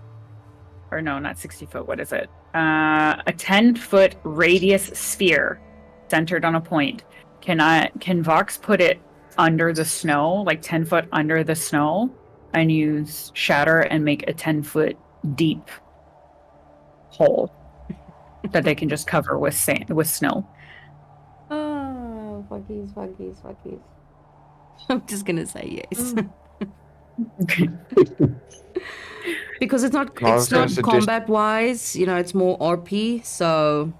or no, not 60-foot. What is it? A 10-foot radius sphere centered on a point. Can Vox put it under the snow, like 10 foot under the snow, and use shatter and make a 10-foot deep hole that they can just cover with snow? Oh, fuckies. I'm just gonna say yes. Because it's not I was gonna suggest- combat wise, it's more RP, so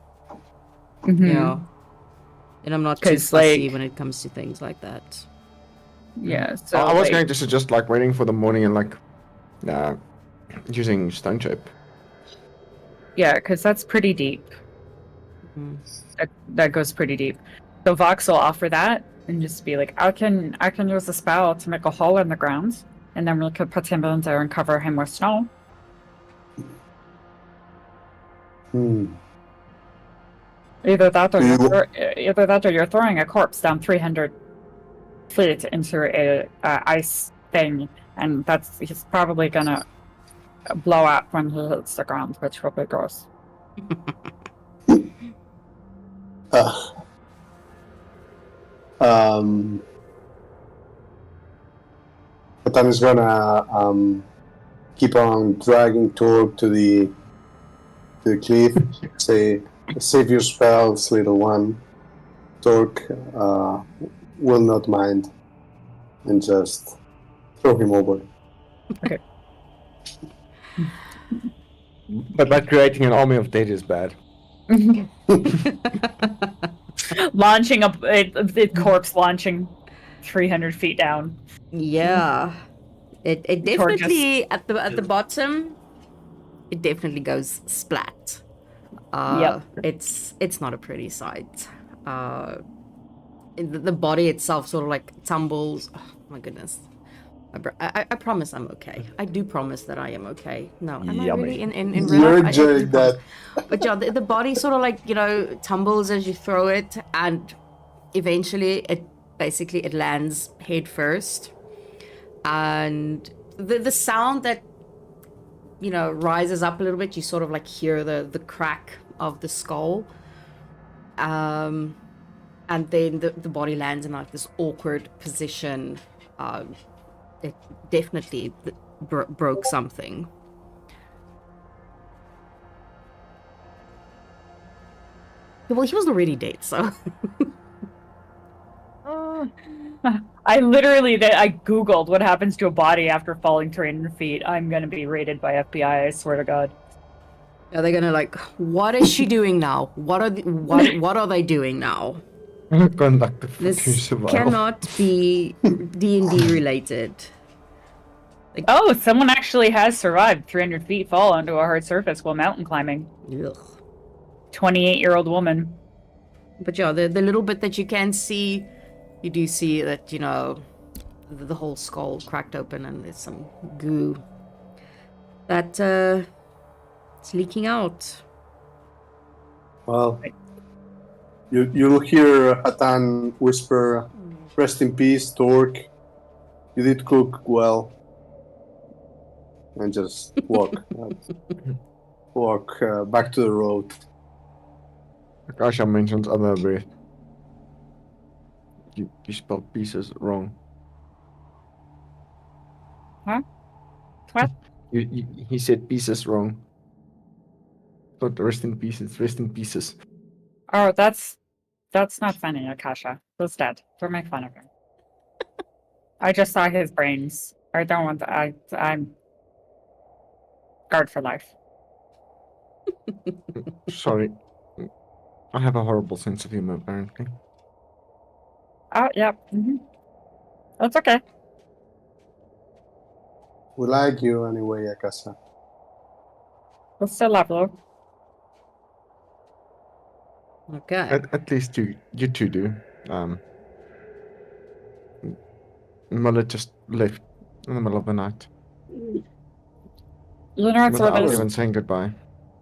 Mhm. and I'm not too 'Cause, fussy like- when it comes to things like that. Yeah. So I was like, going to suggest like waiting for the morning and like using stone shape. yeah, because that's pretty deep. Mhm. That goes pretty deep. So Vox will offer that and just be like, I can use a spell to make a hole in the ground, and then we could put him in there and cover him with snow. Either that, or you're throwing a corpse down 300 feet into a ice thing, and he's probably gonna blow up when he hits the ground, which will be gross. Patan is gonna keep on dragging Torg to the cliff. Say, save your spells, little one. Torg will not mind, and just throw him over. Okay. But like creating an army of dead is bad. Launching the corpse launching 300 feet down. Yeah. It Torg definitely at the bottom it definitely goes splat. Yep. It's not a pretty sight. The body itself sort of like tumbles. Oh my goodness. I promise I'm okay. I do promise that I am okay. No, am I really in real You're life? I do enjoying promise. that. But yeah, the body sort of like, tumbles as you throw it, and eventually it lands head first. And the sound that, rises up a little bit, you sort of like hear the crack of the skull. And then the body lands in like this awkward position. It definitely broke something. Well, he was already dead, so. I literally I googled what happens to a body after falling 300 feet. I'm gonna be raided by FBI. I swear to God. Are they gonna like? What is she doing now? What are they doing now? Conduct the fucking This survival. cannot be D&D related. Oh, someone actually has survived 300 feet fall onto a hard surface while mountain climbing. Ugh. 28-year-old woman. But yeah, the little bit that you can see, you do see that, the whole skull cracked open and there's some goo that it's leaking out. Well, you'll hear Hatan whisper, "Rest in peace, Torg. You did cook well." And just walk back to the road. Akasha mentions other bit. You spelled pieces wrong. Huh? What? He said pieces wrong. Not rest in pieces, rest in pieces. Oh, that's not funny, Akasha. He's dead. Don't make fun of him. I just saw his brains. I don't want to. I'm guard for life. Sorry. I have a horrible sense of humor, apparently. Oh, yep. That's okay. We like you anyway, Akasa. We'll still love you. Okay. At least you two do. Mullet just left in the middle of the night Lunar's without orders. even saying goodbye.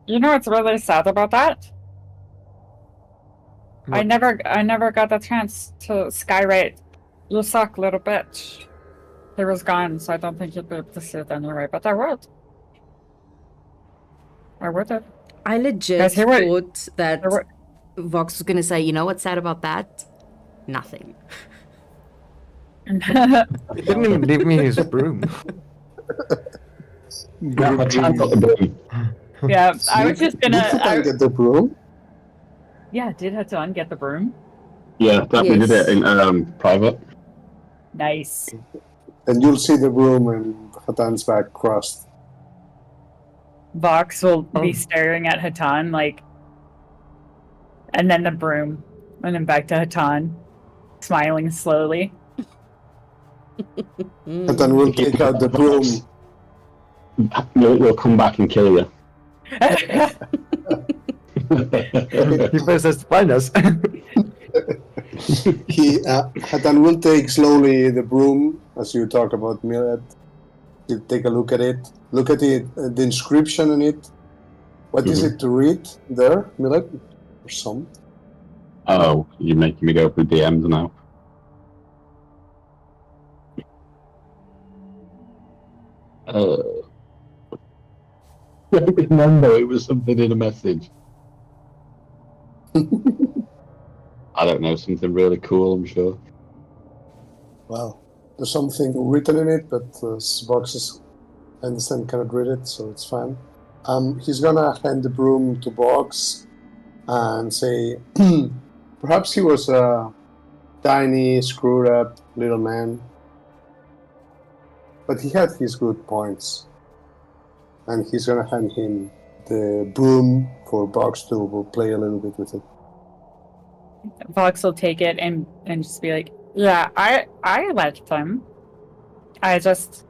You know what's really sad about that? I What? never got the chance to skywrite. You suck, little bitch. He was gone, so I don't think you'd be able to see it anyway. But I would. I would have. I legit Guys, here we- thought that There were. Vox was going to say, you know what's sad about that? Nothing. He didn't even leave me his broom. Yeah, but I got the broom. Yeah, I was just gonna. Did I get the broom? Yeah, did Hatan get the broom? Yeah, that we did Yes. it in private. Nice. And you'll see the broom and Hatan's back crossed. Vox will Oh. be staring at Hatan like, and then the broom, and then back to Hatan, smiling slowly. Hatan will take out the broom. We'll come back and kill you. He first has to find us. Hatan will take slowly the broom as you talk about Millet. He'll take a look at it. Look at it, the inscription on it. What is it to read there, Millet? Or some? Oh, you're making me go through DMs now. I don't remember. It was something in a message. I don't know, something really cool, I'm sure. Wow. There's something written in it, but Box I understand cannot read it, so it's fine. He's gonna hand the broom to Box and say, perhaps he was a tiny, screwed up little man, but he had his good points. And he's gonna hand him the broom for Box to play a little bit with it. Vox will take it and just be like, yeah, I liked him. I just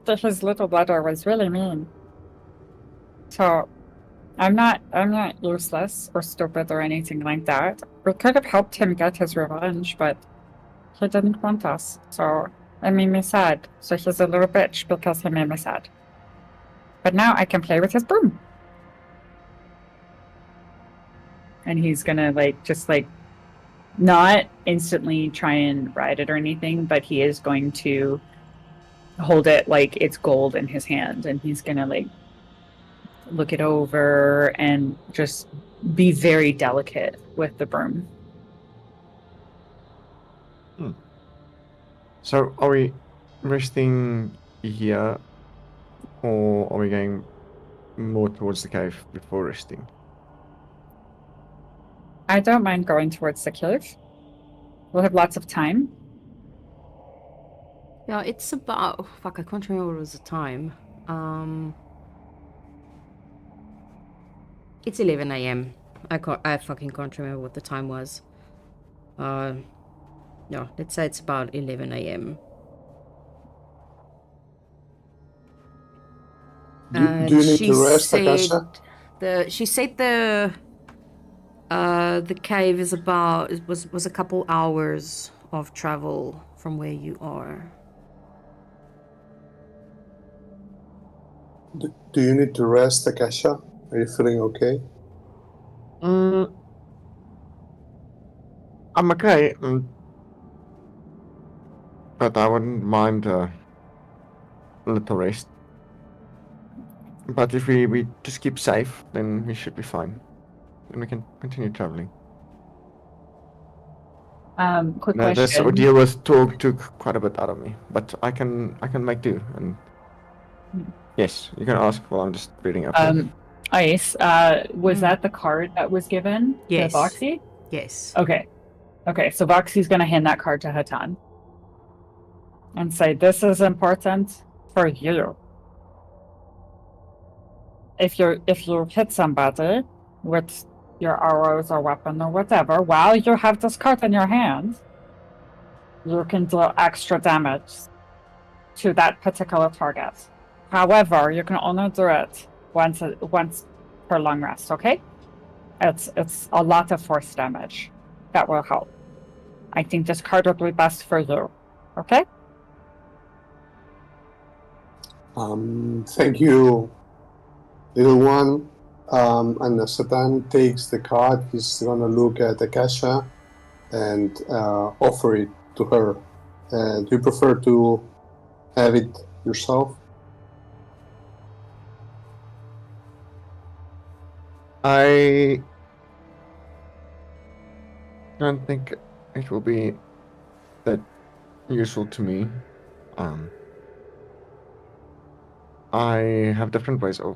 thought his little brother was really mean. So I'm not useless or stupid or anything like that. We could have helped him get his revenge, but he didn't want us. So it made me sad. So he's a little bitch because he made me sad. But now I can play with his broom. And he's gonna just not instantly try and ride it or anything, but he is going to hold it like it's gold in his hand, and he's gonna look it over and just be very delicate with the broom. So, are we resting here, or are we going more towards the cave before resting? I don't mind going towards the cave. We'll have lots of time. Yeah, it's about... Fuck, I can't remember what was the time. It's 11 a.m. I fucking can't remember what the time was. No, let's say it's about 11 a.m. Do you need to rest, Akasha? She said the cave is about was a couple hours of travel from where you are. Do you need to rest, Akasha? Are you feeling okay? I'm okay, but I wouldn't mind a little rest. But if we just keep safe, then we should be fine. Then we can continue traveling. Quick No, this question. ordeal with talk took quite a bit out of me, but I can make do. And yes, you can ask while I'm just reading up. Ice, was that the card that was given Yes. to Voxy? Yes. Okay, so Voxy's gonna hand that card to Hatan and say, this is important for you. If you hit somebody with your arrows or weapon or whatever, while you have this card in your hand, you can deal extra damage to that particular target. However, you can only do it once per long rest, okay? It's a lot of force damage. That will help. I think this card would be best for you. Okay? Thank you, little one. And as Satan takes the card, he's gonna look at Akasha and offer it to her. Do you prefer to have it yourself? I don't think it will be that useful to me. I have different ways of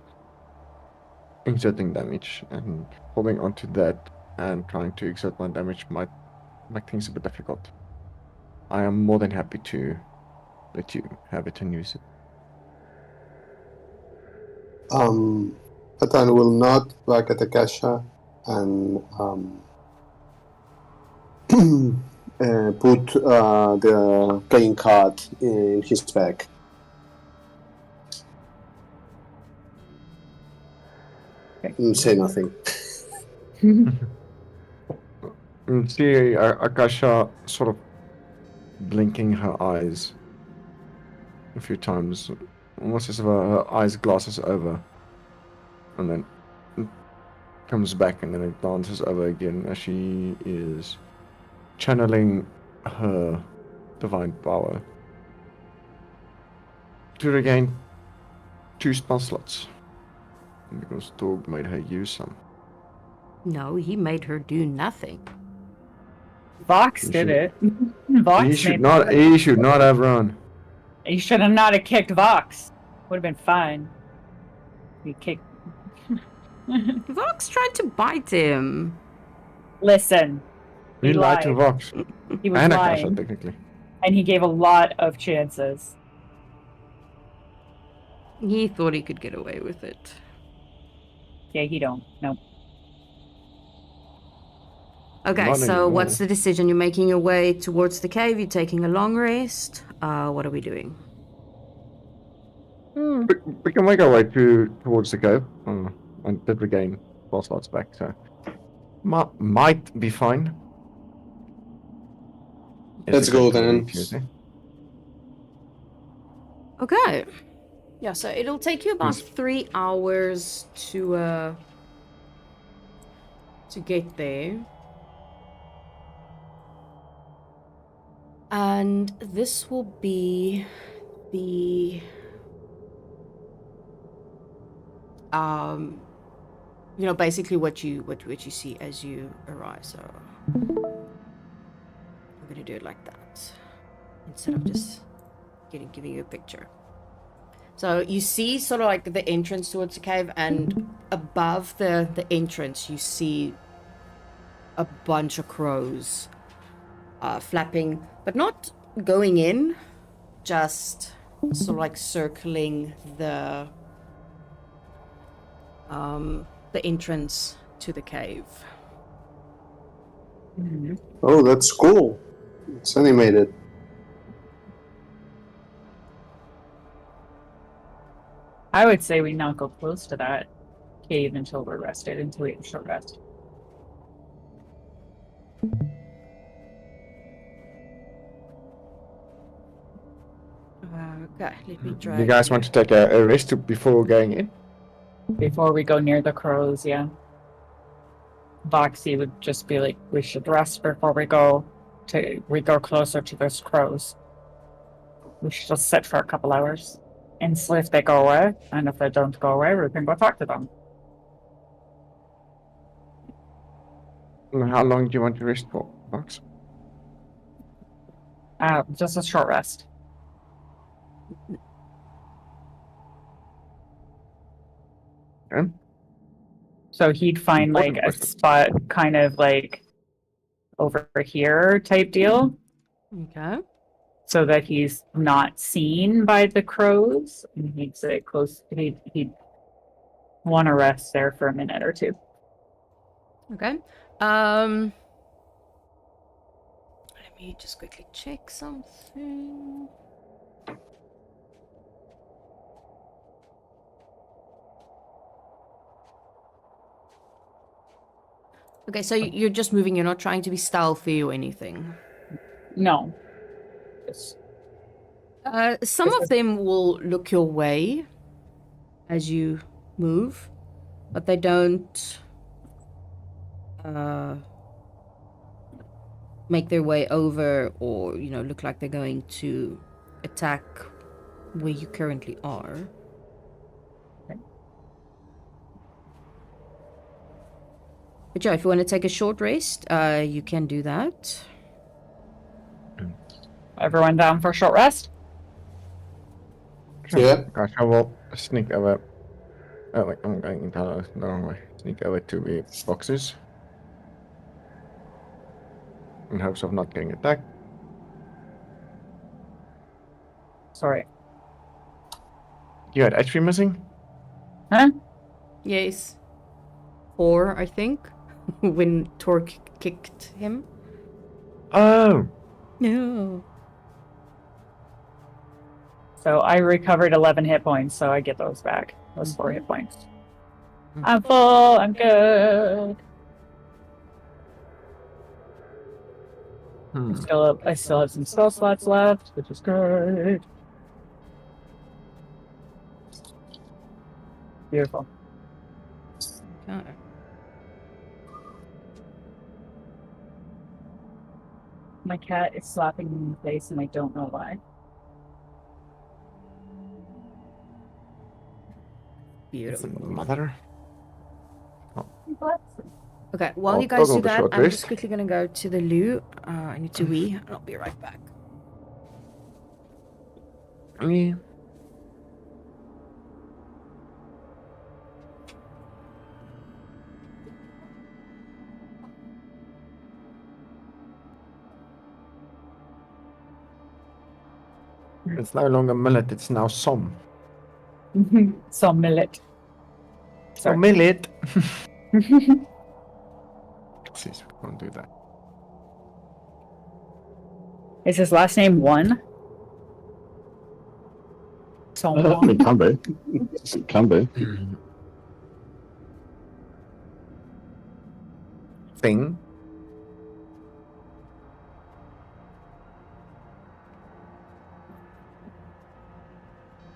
exerting damage, and holding onto that and trying to exert my damage might make things a bit difficult. I am more than happy to let you have it and use it. Satan will nod back at Akasha and put the playing card in his bag. And say nothing. You see Akasha sort of blinking her eyes a few times, almost as if her eyes glasses over, and then it comes back, and then it glances over again as she is channeling her divine power to regain 2 spell slots, because Torg made her use some. No, he made her do nothing. Vox You did should- it. Vox He should made not. the- He should not have run. You should have not have kicked Vox. Would have been fine. You kicked. Vox tried to bite him. Listen, He He lied to lied. Vox he was and Akasha, lying, technically. and he gave a lot of chances. He thought he could get away with it. Yeah, he don't. No. Okay, Not so anymore. what's the decision? You're making your way towards the cave, you're taking a long rest. What are we doing? We can make our way towards the cave. And did regain 12 slots back, so might be fine. Let's go then. Tuesday. Okay. Yeah, so it'll take you about Yes. 3 hours to get there. And this will be the basically what you see as you arrive. So I'm gonna do it like that instead of just giving you a picture. So you see sort of like the entrance towards the cave, and above the entrance you see a bunch of crows flapping, but not going in, just sort of like circling the entrance to the cave. Oh, that's cool. It's animated. I would say we not go close to that cave until we're rested, until we have a short rest. Okay, let me try. You guys want to take a rest before going in? Before we go near the crows, yeah. Voxy would just be like, we should rest before we go closer to those crows. We should just sit for a couple hours and see if they go away, and if they don't go away, we can go talk to them. How long do you want to rest for, Box? Just a short rest. Okay. So he'd find Important like a question. spot kind of like over here type deal, Okay. so that he's not seen by the crows, and he'd say close. He'd want to rest there for a minute or two. Okay. Let me just quickly check something. Okay, so you're just moving, you're not trying to be stealthy or anything. No. Just- Some of them will look your way as you move. but they don't make their way over or, look like they're going to attack where you currently are. But yeah, if you want to take a short rest, you can do that. Everyone down for a short rest? Sure. Yeah. Gosh, I will sneak over. Oh, wait, I'm going into the wrong way. Sneak over to the boxes. In hopes of not getting attacked. Sorry. You had HP missing? Huh? Yes. 4, I think, when Torque kicked him. Oh! No. So I recovered 11 hit points, so I get those back. Those 4 hit points. I'm full. I'm good. I still have some spell slots left, which is good. Beautiful. Okay. My cat is slapping me in the face, and I don't know why. Beautiful. Mother. Okay, while I'll you guys toggle do the that, short I'm rest. just quickly gonna go to the loo. I need to wee, and I'll be right back. Yeah. It's no longer millet, it's now som. Some millet. So Sorry. millet! Jeez, we can't do that. Is his last name One? Someone. It can be. It can be. Thing.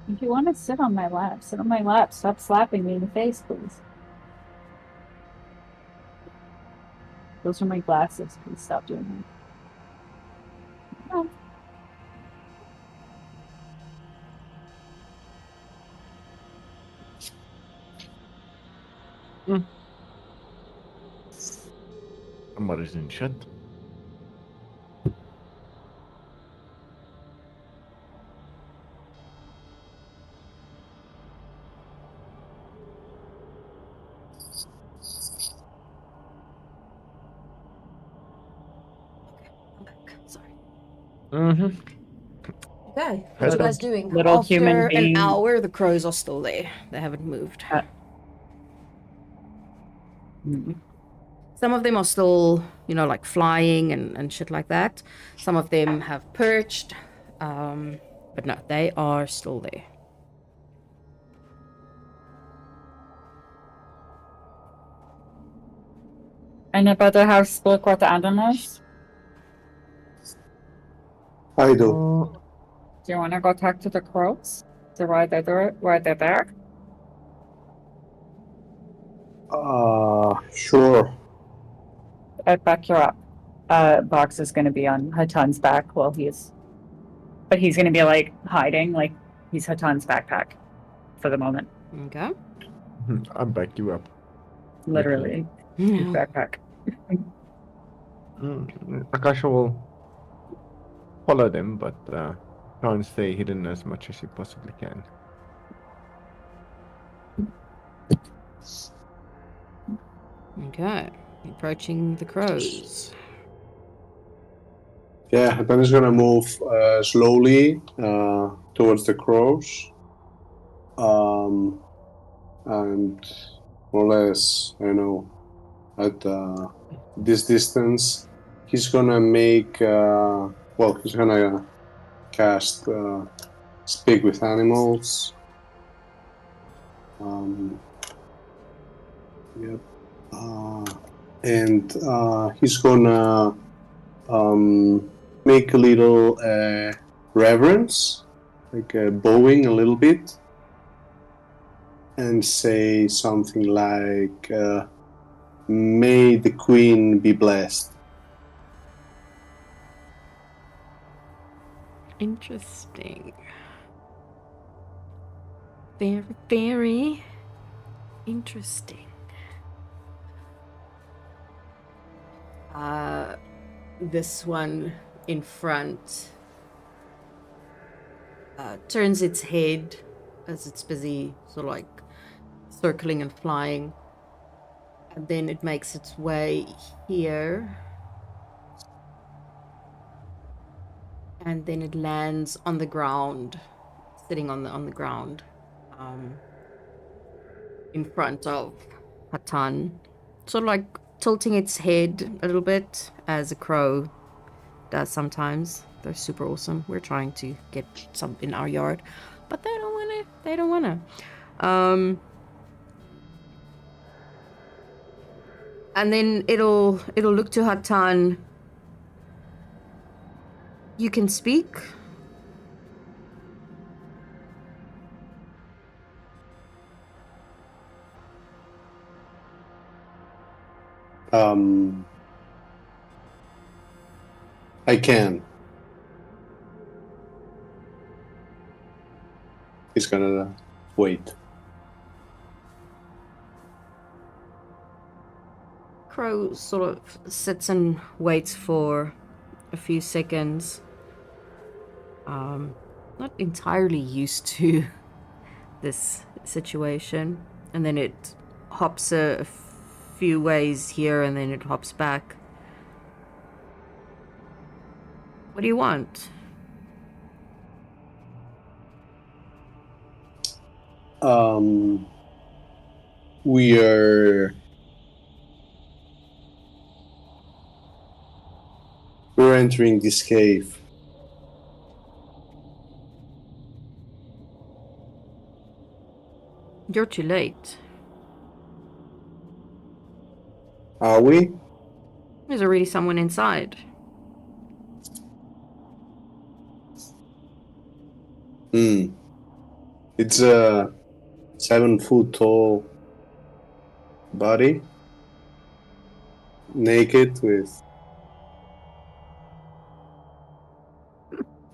If you want to sit on my lap, sit on my lap. Stop slapping me in the face, please. Those are my glasses. Please stop doing that. Oh. Somebody's in shit. I'm back. Sorry. Mm-hmm. Okay, what are you guys doing? Little After human an being. hour, the crows are still there. They haven't moved. Some of them are still, like flying and shit like that. Some of them have perched. But no, they are still there. Anybody have spoke with the animals? I do. Do you want to go talk to the crows? See why they're there? Sure. I'd back you up. Box is going to be on Hatan's back while but he's going to be like hiding, like he's Hatan's backpack for the moment. Okay. I'll back you up. Literally, his backpack. Akasha will follow them, but try and stay hidden as much as you possibly can. Okay. Approaching the crows. Yeah, then he's gonna move slowly towards the crows, and more or less, at this distance, he's gonna make. He's gonna cast Speak with Animals. Yep. And he's gonna make a little reverence, like bowing a little bit, and say something like, "May the queen be blessed." Interesting. Very, very interesting. This one in front turns its head as it's busy sort of like circling and flying. And then it makes its way here. And then it lands on the ground, sitting on the ground, in front of Hatan, sort of like tilting its head a little bit as a crow does sometimes. They're super awesome. We're trying to get some in our yard, but they don't want to. They don't want to. And then it'll look to Hatan. You can speak. I can. He's gonna wait. Crow sort of sits and waits for a few seconds. Not entirely used to this situation. And then it hops a few ways here and then it hops back. What do you want? We are. We're entering this cave. You're too late. Are we? There's already someone inside. It's a 7-foot tall body, naked with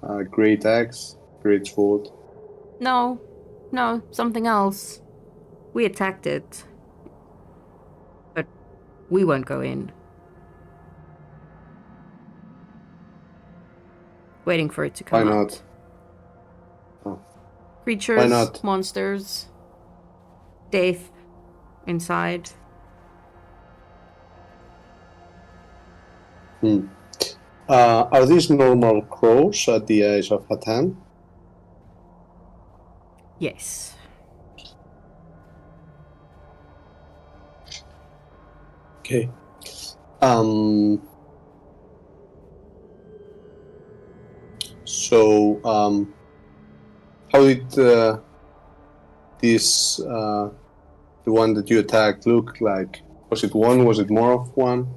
a great axe, great sword. No, something else. We attacked it. But we won't go in. Waiting for it to come Why out. not? Oh. Creatures, Why not? monsters, death inside. Are these normal crows at the eyes of Hatan? Yes. Okay. So, how did this the one that you attacked look like? Was it one? Was it more of one?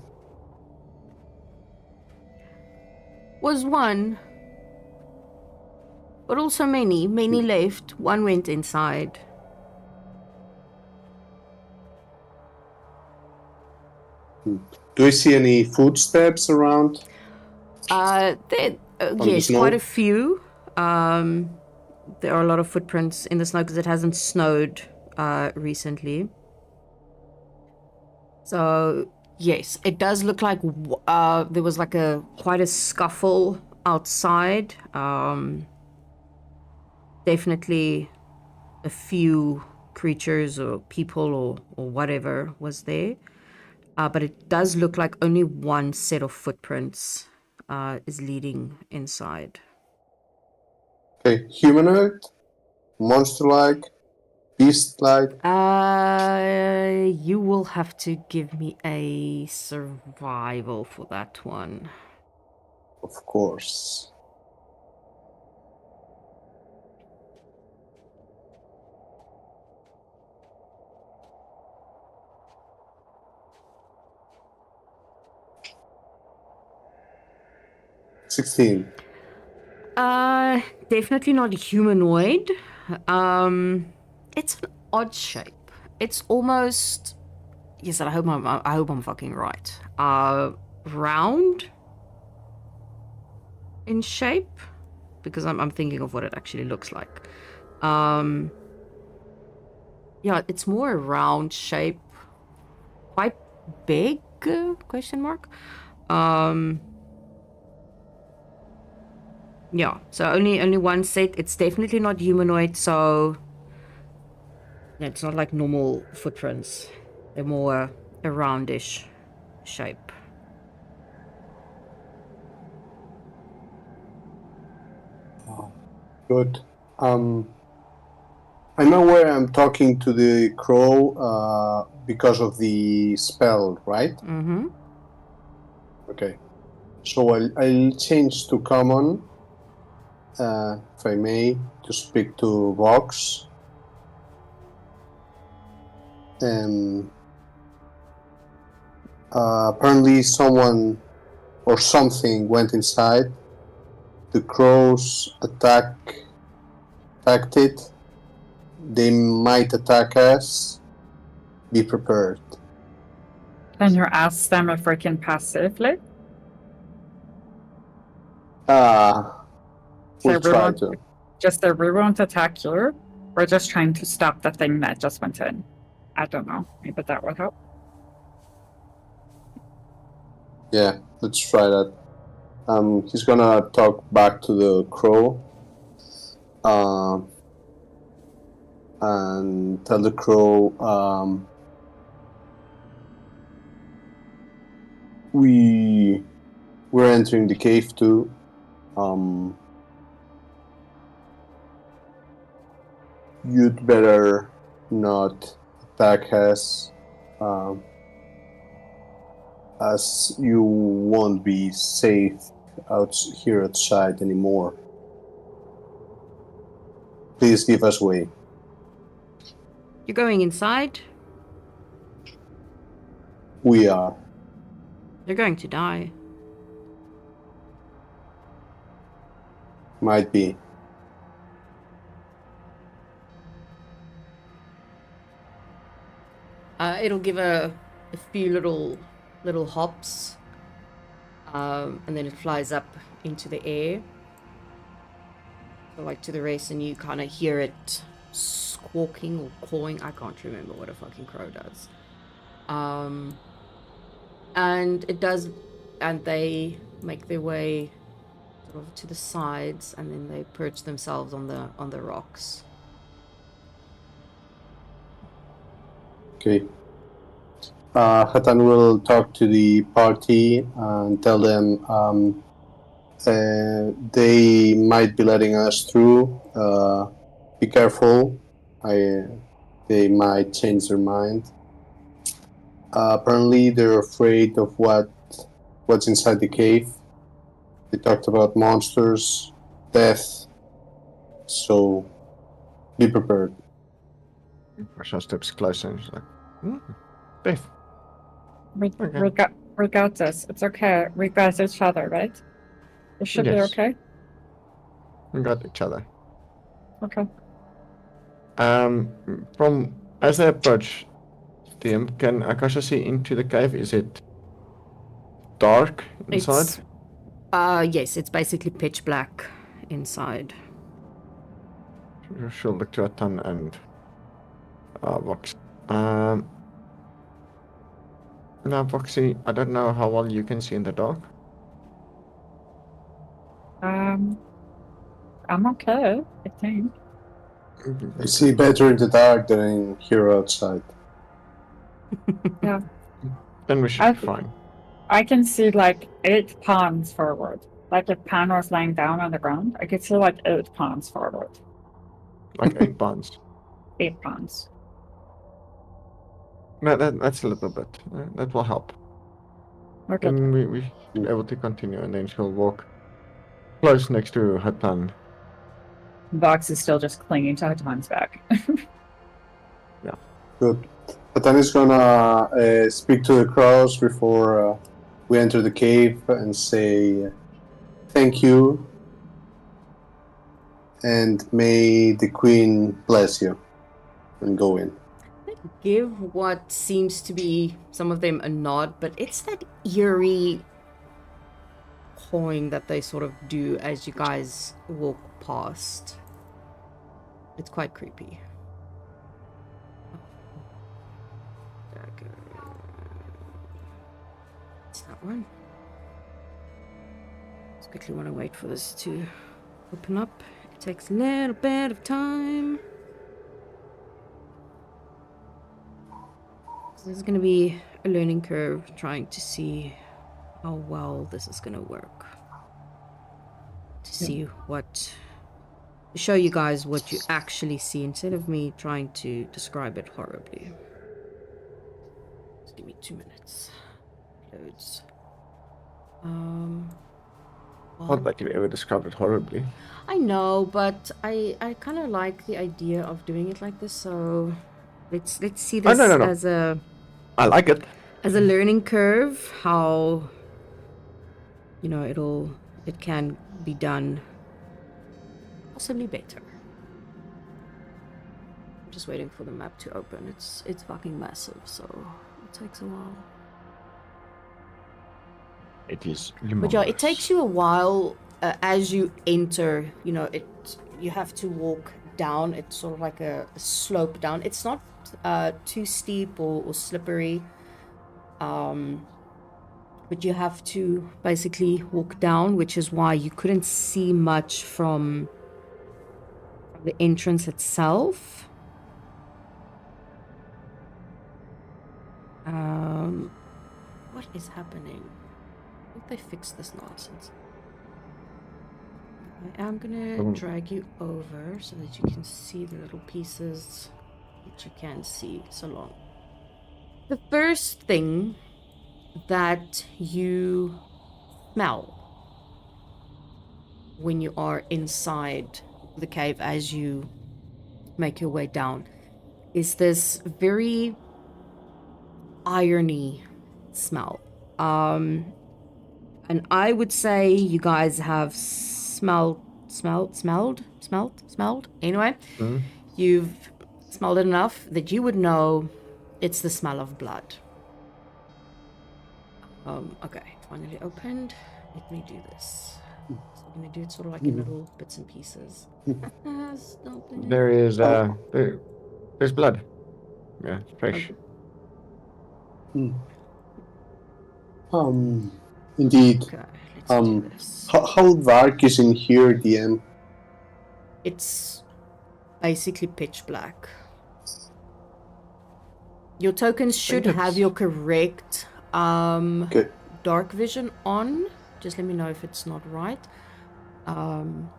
Was one. But also many. Many left. One went inside. Do I see any footsteps around? Yes, snow? quite a few. There are a lot of footprints in the snow because it hasn't snowed recently. So yes, it does look like there was like quite a scuffle outside. Definitely a few creatures or people or whatever was there. But it does look like only one set of footprints is leading inside. Okay, humanoid, monster-like, beast-like. You will have to give me a survival for that one. Of course. $16. Definitely not humanoid. It's an odd shape. It's almost, yes, I hope I'm fucking right. Round in shape, because I'm thinking of what it actually looks like. Yeah, it's more a round shape, quite big? Question mark. Yeah, so only one set. It's definitely not humanoid, so yeah, it's not like normal footprints. They're more a roundish shape. Good. I'm aware I'm talking to the crow because of the spell, right? Mm-hmm. Okay. So I'll change to common, if I may, to speak to Vox. Apparently someone or something went inside. The crows attacked it. They might attack us. Be prepared. Can you ask them if we can pass safely? We'll try to. Just that we won't attack you. We're just trying to stop the thing that just went in. I don't know. Maybe that would help. Yeah, let's try that. He's gonna talk back to the crow. And tell the crow we're entering the cave too. You'd better not attack us, as you won't be safe out here outside anymore. Please give us way. You're going inside. We are. You're going to die. Might be. It'll give a few little hops, and then it flies up into the air, so like to the rest, and you kind of hear it squawking or cawing. I can't remember what a fucking crow does. And it does, and they make their way sort of to the sides, and then they perch themselves on the rocks. Okay. Hatan will talk to the party and tell them they might be letting us through. Be careful. They might change their mind. Apparently, they're afraid of what's inside the cave. They talked about monsters, death. So, be prepared. Russia steps closer and she's like, death. We Okay. got this. It's okay. We got each other, right? It should be Yes. okay. We got each other. Okay. From as they approach, Tim, can Akasha see into the cave? Is it dark inside? Yes, it's basically pitch black inside. She'll look to Atan and Vox. Now, Voxy, I don't know how well you can see in the dark. I'm okay, I think. I see better in the dark than in here outside. Yeah. Then we should be fine. I can see like 8 pawns forward. Like if Pan was lying down on the ground, I could see like 8 pawns forward. Like 8 bonds. 8 pawns. No, that's a little bit. That will help. Okay. Then we should be able to continue, and then she'll walk close next to Hatan. Vox is still just clinging to Hatan's back. Yeah. Good. Hatan is gonna speak to the crows before we enter the cave and say thank you, and may the queen bless you. and go in. Give what seems to be some of them a nod, but it's that eerie cawing that they sort of do as you guys walk past. It's quite creepy. It's that one. Just quickly want to wait for this to open up. It takes a little bit of time. So this is going to be a learning curve, trying to see how well this is going to work. To see what... To show you guys what you actually see instead of me trying to describe it horribly. Just give me 2 minutes. Loads. Not that you ever described it horribly. I know, but I kind of like the idea of doing it like this, so let's see this no. as a I like it. learning curve, how you know it can be done possibly better. I'm just waiting for the map to open. It's fucking massive, so it takes a while. It is But yeah, it takes you a while as you enter. You know, you have to walk down. It's sort of like a slope down. It's not too steep or slippery. But you have to basically walk down, which is why you couldn't see much from the entrance itself. What is happening? I think they fixed this nonsense. I am gonna drag you over so that you can see the little pieces that you can see so long. The first thing that you smell when you are inside the cave as you make your way down is this very irony smell. And I would say you guys have smelled. Anyway, you've smelled it enough that you would know it's the smell of blood. Okay, finally opened. Let me do this. So I'm gonna do it sort of like in little bits and pieces. Stop it. There is there's blood. Yeah, fresh. Indeed. Okay, let's do this. How dark is in here, DM? It's basically pitch black. Your tokens should have your correct Okay. dark vision on. Just let me know if it's not right. I'm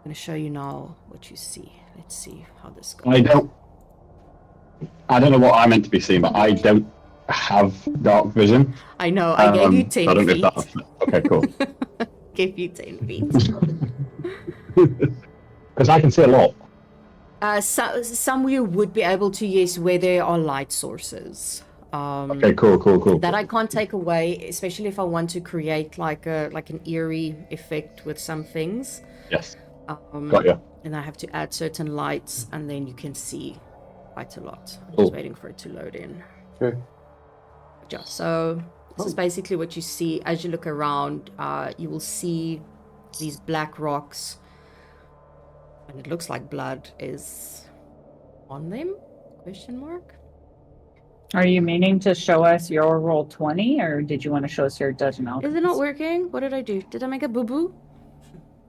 going to show you now what you see. Let's see how this goes. I don't know what I meant to be seeing, but I don't have dark vision. I know, I gave you 10 I don't feet. know if that's... Okay, cool. Gave you 10 feet. Because I can see a lot. Some you would be able to, yes, where there are light sources. Okay, cool. That I can't take away, especially if I want to create like an eerie effect with some things. Yes. Got you. And I have to add certain lights, and then you can see quite a lot. I'm Cool. just waiting for it to load in. Okay. Yeah, so this is basically what you see as you look around. You will see these black rocks, and it looks like blood is on them? Question mark. Are you meaning to show us your roll 20, or did you want to show us your Dungeon Is Alchemist? it not working? What did I do? Did I make a boo-boo?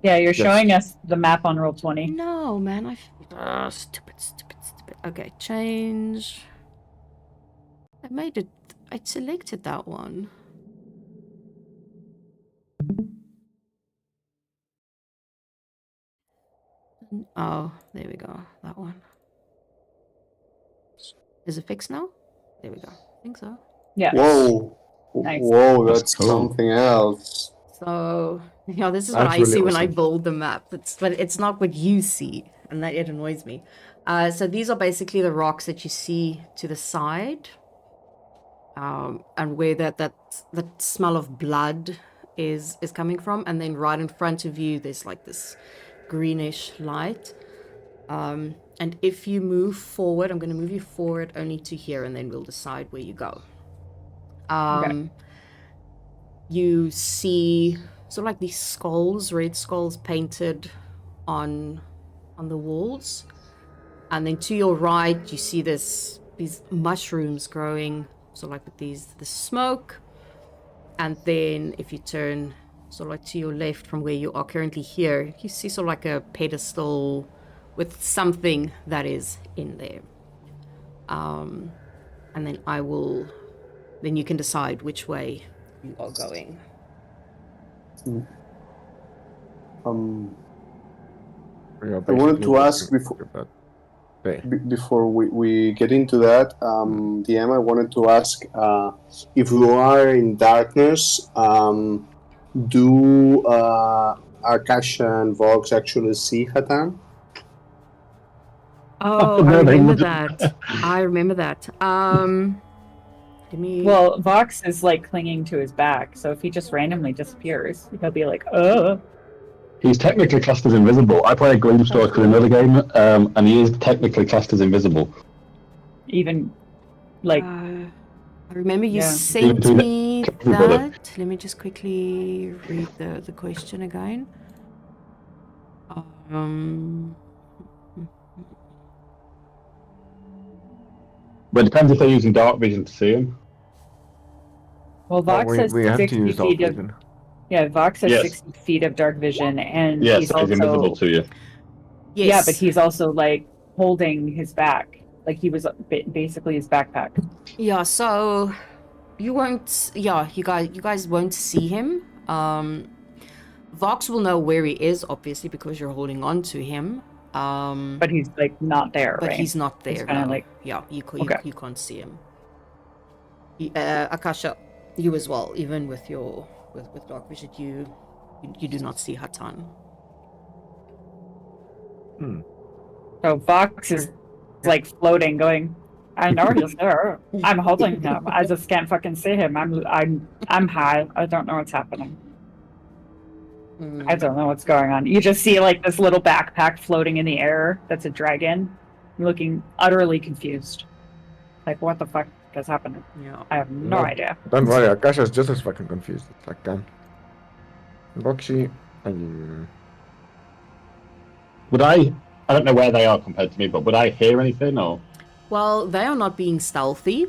Yeah, you're showing us the map on roll 20. No, man. Stupid. Okay, change. I made it. I selected that one. Oh, there we go. That one. Is it fixed now? There we go. I think so. Yeah. Whoa. Nice. Whoa, that's Cool. something else. So, yeah, this is what That's I really see when I awesome. build the map. But it's not what you see, and that it annoys me. So these are basically the rocks that you see to the side, and where that smell of blood is coming from, and then right in front of you, there's like this greenish light. And if you move forward, I'm going to move you forward only to here, and then we'll decide where you go. You see sort of like these skulls, red skulls painted on the walls. And then to your right, you see these mushrooms growing, sort of like with the smoke. And then if you turn sort of like to your left from where you are currently here, you see sort of like a pedestal with something that is in there. And then then you can decide which way you are going. We are I wanted to basically ask talking about there. before we get into that, DM, I wanted to ask if we are in darkness, do Akasha and Vox actually see Hatan? Oh, No, I they remember wouldn't. that. I remember that. Let me. Well, Vox is like clinging to his back, so if he just randomly disappears, he'll be like, He's technically classed as invisible. I play a Grimstalker in another game, and he is technically classed as invisible. even like, I remember you Yeah. sent Even to me everybody. that. Let me just quickly read the question again. But it depends if they're using dark vision to see him. well, Vox has We have to 60 use dark feet of vision. Vox has Yes. 60 feet of dark vision, and Yes, he's he's also invisible to you. Yes. yeah, but he's also like holding his back, like he was basically his backpack. Yeah, so you won't. Yeah, you guys won't see him. Vox will know where he is, obviously, because you're holding on to him. But he's like not there, But right? he's not there. He's kinda No. like- Yeah, you Okay. can't see him. Akasha, you as well. Even with your with dark vision, you do not see Hatan. So Vox is like floating, going, I know he's there. I'm holding him. I just can't fucking see him. I'm high. I don't know what's happening. I don't know what's going on. You just see like this little backpack floating in the air that's a dragon, looking utterly confused. Like, what the fuck is happening? Yeah. I have no idea. Don't worry, Akasha's just as fucking confused. It's like, Boxy, are you... Would I don't know where they are compared to me, but would I hear anything or? Well, they are not being stealthy.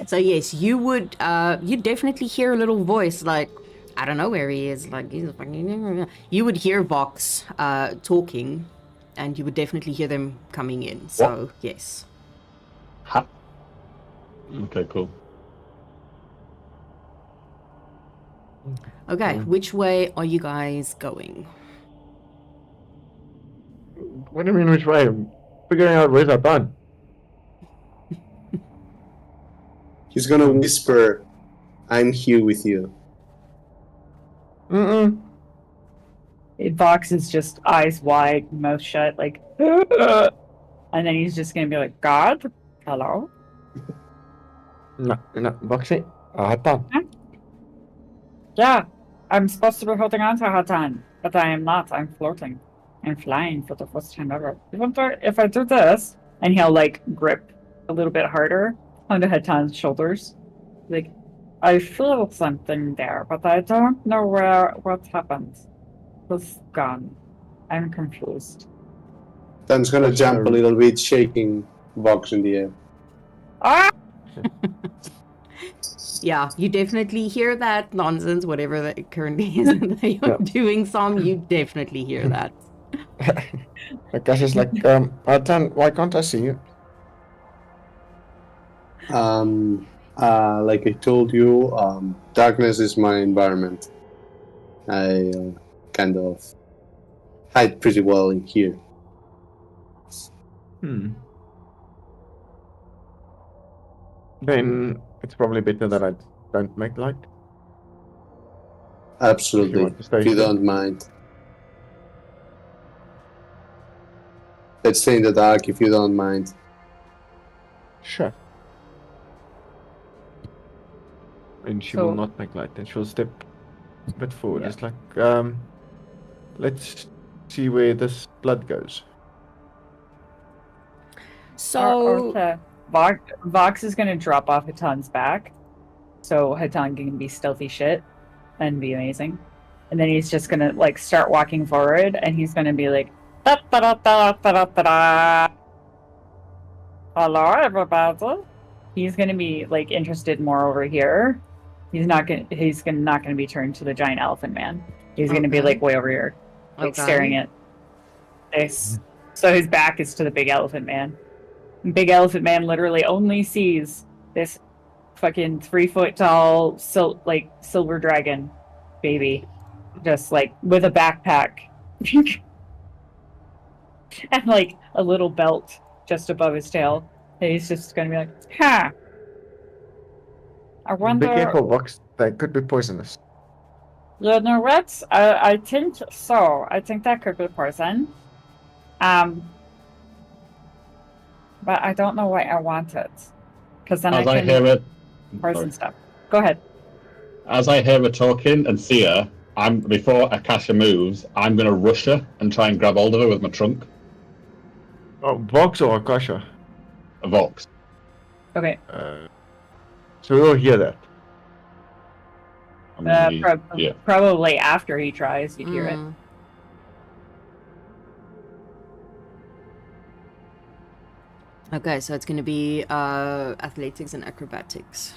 So yes, you would. You definitely hear a little voice like, I don't know where he is. Like you would hear Vox talking, and you would definitely hear them coming in. So yes. Ha. Okay, cool. Okay, which way are you guys going? What do you mean which way? I'm figuring out where's Hatan. He's gonna whisper, I'm here with you. Vox is just eyes wide, mouth shut, like, and then he's just gonna be like, God, hello? No, Boxy, Hatan. Yeah, I'm supposed to be holding on to Hatan, but I am not. I'm floating. I'm flying for the first time ever. If I do this, and he'll like grip a little bit harder onto Hatan's shoulders, like, I feel something there, but I don't know what happened. It was gone. I'm confused. Dan's gonna jump a little bit, shaking Vox in the air. Ah! Yeah, you definitely hear that nonsense, whatever that currently is that you're doing, Sam. You definitely hear that. Akasha's like, Hatan, why can't I see you? Like I told you, darkness is my environment. I kind of hide pretty well in here. Then it's probably better that I don't make light. Absolutely, want to stay if you here. don't mind. Let's stay in the dark if you don't mind. Sure. And she So- will not make light, and she'll step a bit forward. Yeah. It's like, let's see where this blood goes. So Vox is going to drop off Hatan's back, so Hatan can be stealthy shit and be amazing. And then he's just going to like start walking forward, and he's going to be like, da, da, da, da, da, da, da. Hello, everybody. He's going to be like interested more over here. He's not going to be turned to the giant elephant man. He's going to be like way over here, like staring at this. So his back is to the big elephant man. Big elephant man literally only sees this fucking 3 foot tall silver dragon baby, just like with a backpack and like a little belt just above his tail. And he's just gonna be like, "Ha! I wonder." Be careful, Vox. They could be poisonous. You know what? I think so. I think that could be poison. But I don't know why I want it. Because then As I I can hear it, poison stuff. Go ahead. as I hear her talking and see her, before Akasha moves, I'm gonna rush her and try and grab hold of her with my trunk. Oh, Vox or Akasha? A Vox. Okay. So we'll hear that. Yeah. Probably after he tries, you'd hear it. Okay, so it's going to be athletics and acrobatics.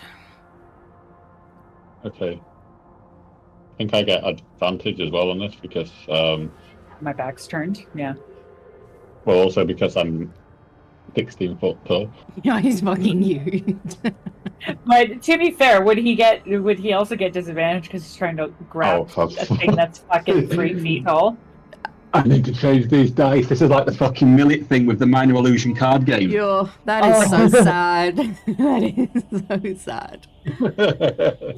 Okay. I think I get advantage as well on this because, My back's turned. Yeah. well, also because I'm 16 foot tall. Yeah, he's fucking you. But to be fair, would he also get disadvantage because he's trying to grab Oh, a thing that's fucking 3 feet tall? I need to change these dice. This is like the fucking Millet thing with the minor illusion card game. Yo, that is so sad. That is so sad.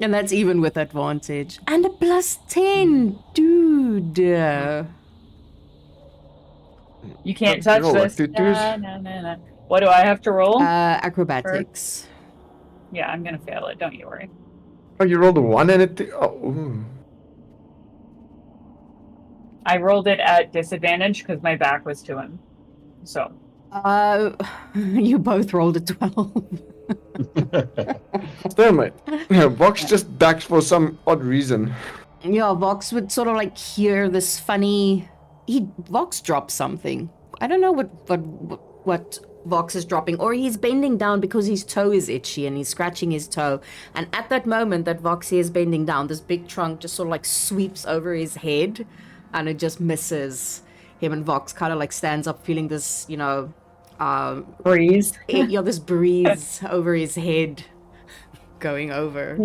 And that's even with advantage. And a +10, dude. You can't touch roll this. like 2 twos. No. What do I have to roll? Acrobatics. Yeah, I'm gonna fail it. Don't you worry. Oh, you rolled a 1 and it. Ooh. I rolled it at disadvantage because my back was to him. So. You both rolled a 12. Still, mate. Vox just ducked for some odd reason. Yeah, Vox would sort of like hear this funny. Vox drops something. I don't know what Vox is dropping, or he's bending down because his toe is itchy and he's scratching his toe. And at that moment that Vox is bending down, this big trunk just sort of like sweeps over his head, and it just misses him. And Vox kind of like stands up, feeling this, Breeze. this breeze over his head, going over.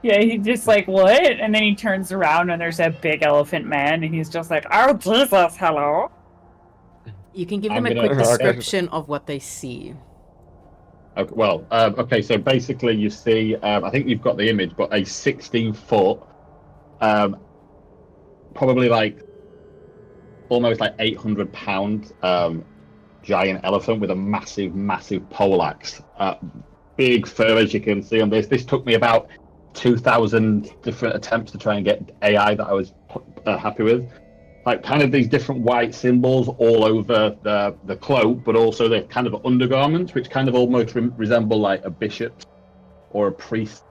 Yeah, he's just like, what? And then he turns around and there's a big elephant man and he's just like, oh, Jesus, hello. You can give them a I'm gonna- quick description of what they see. Okay, well, okay, so basically you see, I think you've got the image, but a 16-foot, probably like, almost like 800-pound giant elephant with a massive, massive poleaxe. Big fur, as you can see on this. This took me about 2,000 different attempts to try and get AI that I was happy with. Like kind of these different white symbols all over the cloak, but also the kind of undergarments, which kind of almost resemble like a bishop's or a priest's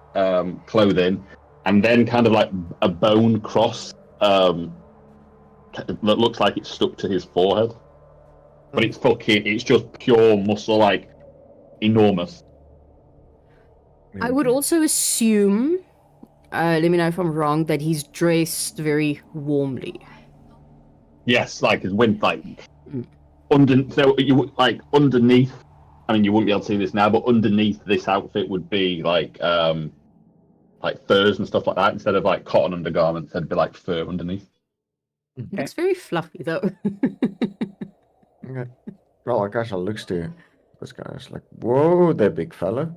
clothing, and then kind of like a bone cross that looks like it's stuck to his forehead. But it's just pure muscle, like enormous. I would also assume, let me know if I'm wrong, that he's dressed very warmly. Yes, like his wind, like underneath. I mean, you wouldn't be able to see this now, but underneath this outfit would be like furs and stuff like that. Instead of like cotton undergarments, there'd be like fur underneath. It's very fluffy though. Okay. Well, Akasha looks to this guy. It's like, whoa, there, big fella.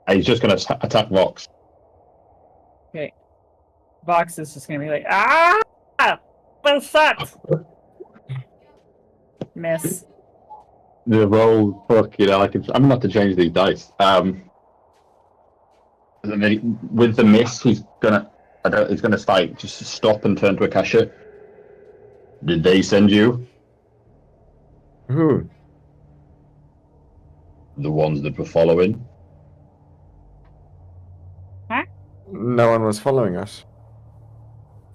And he's just going to attack Vox. Okay. Vox is just going to be like, ah! What's that? Miss. The roll, fuck, you know, I'm going to have to change these dice. And then with the miss, he's going to I don't. He's going to like just stop and turn to Akasha. Did they send you? Who? The ones that were following? No one was following us.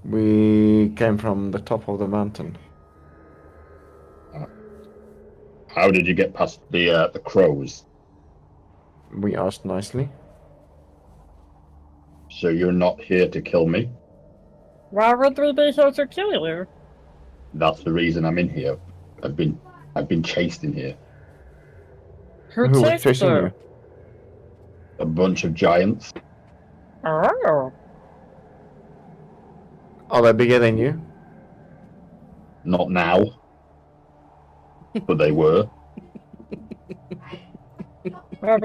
We came from the top of the mountain. How did you get past the crows? We asked nicely. So you're not here to kill me? Why would we be here to kill you? That's the reason I'm in here. I've been chased in here. Who Who was chased chasing you? you? A bunch of giants. Oh. Are they bigger than you? Not now. But they were. Well,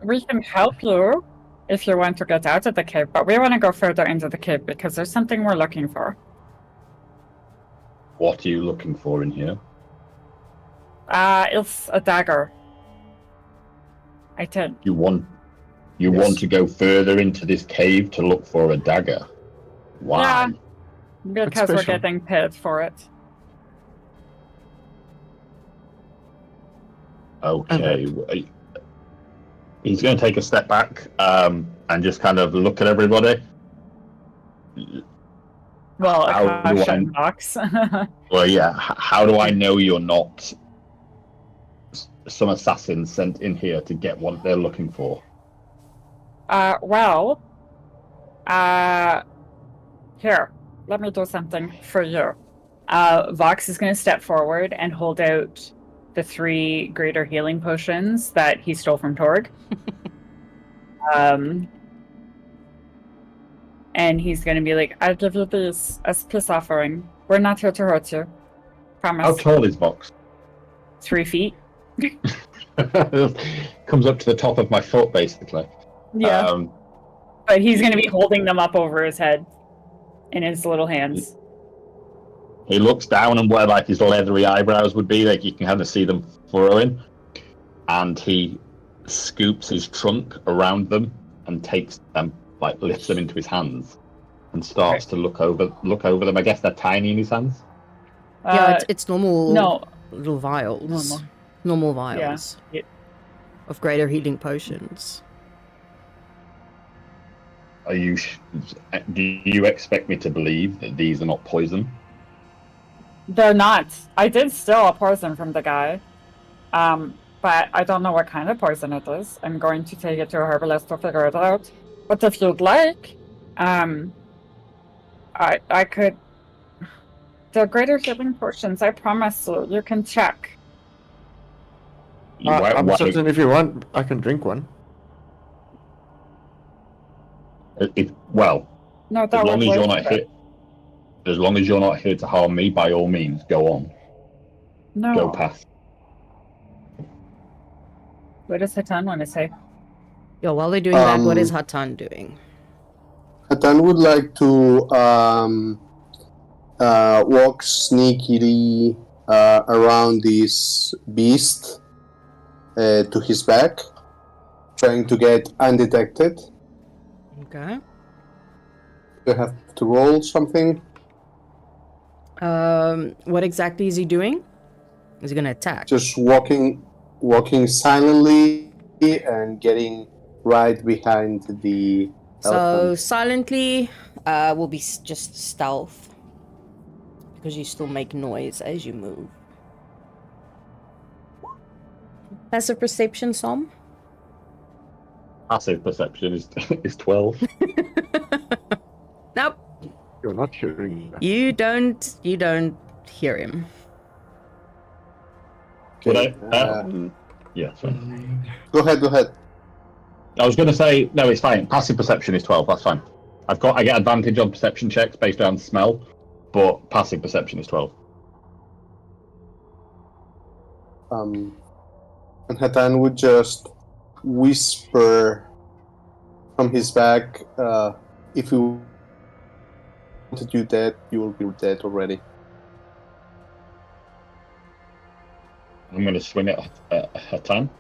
we can help you if you want to get out of the cave, but we want to go further into the cave because there's something we're looking for. What are you looking for in here? It's a dagger. I did. You want Yes. to go further into this cave to look for a dagger. Why? Yeah. Because we're special. getting paid for it. Okay. He's going to take a step back and just kind of look at everybody. Well, How a do I- shut box. Well, yeah. How do I know you're not some assassin sent in here to get what they're looking for? Here, let me do something for you. Vox is going to step forward and hold out the 3 greater healing potions that he stole from Torg. And he's going to be like, I'll give you these as peace offering. We're not here to hurt you. Promise. How tall is Vox? 3 feet. Comes up to the top of my foot, basically. Yeah. But he's going to be holding them up over his head in his little hands. He looks down and where like his leathery eyebrows would be, like you can kind of see them furrowing, and he scoops his trunk around them and takes them, like lifts them into his hands, and starts to look over them. I guess they're tiny in his hands. Yeah, it's normal No. little vials. Normal. Normal vials Yeah. of greater healing potions. Are you? Do you expect me to believe that these are not poison? They're not. I did steal a poison from the guy. But I don't know what kind of poison it is. I'm going to take it to a herbalist to figure it out. But if you'd like, I could. The greater healing potions, I promise you, you can check. I'm certain if you want, I can drink one. Well, No, as that long was as you're not worth here, it. as long as you're not here to harm me, by all means, go on, No. go past. What does Hatan want to say? Yeah, while they're doing that, what is Hatan doing? Hatan would like to walk sneakily around this beast to his back, trying to get undetected. Okay. You have to roll something. What exactly is he doing? Is he gonna attack? Just walking silently and getting right behind the So elephant. silently, will be just stealth, because you still make noise as you move. Passive perception, Som. Passive perception is 12. Nope, You're not hearing that. you don't hear him. Would Okay, I? Yeah, sorry. go ahead. I was going to say no. It's fine. Passive perception is 12. That's fine. I get advantage on perception checks based on smell, but passive perception is 12. And Hatan would just whisper from his back, if you wanted you dead, you will be dead already. I'm going to swing it at Hatan.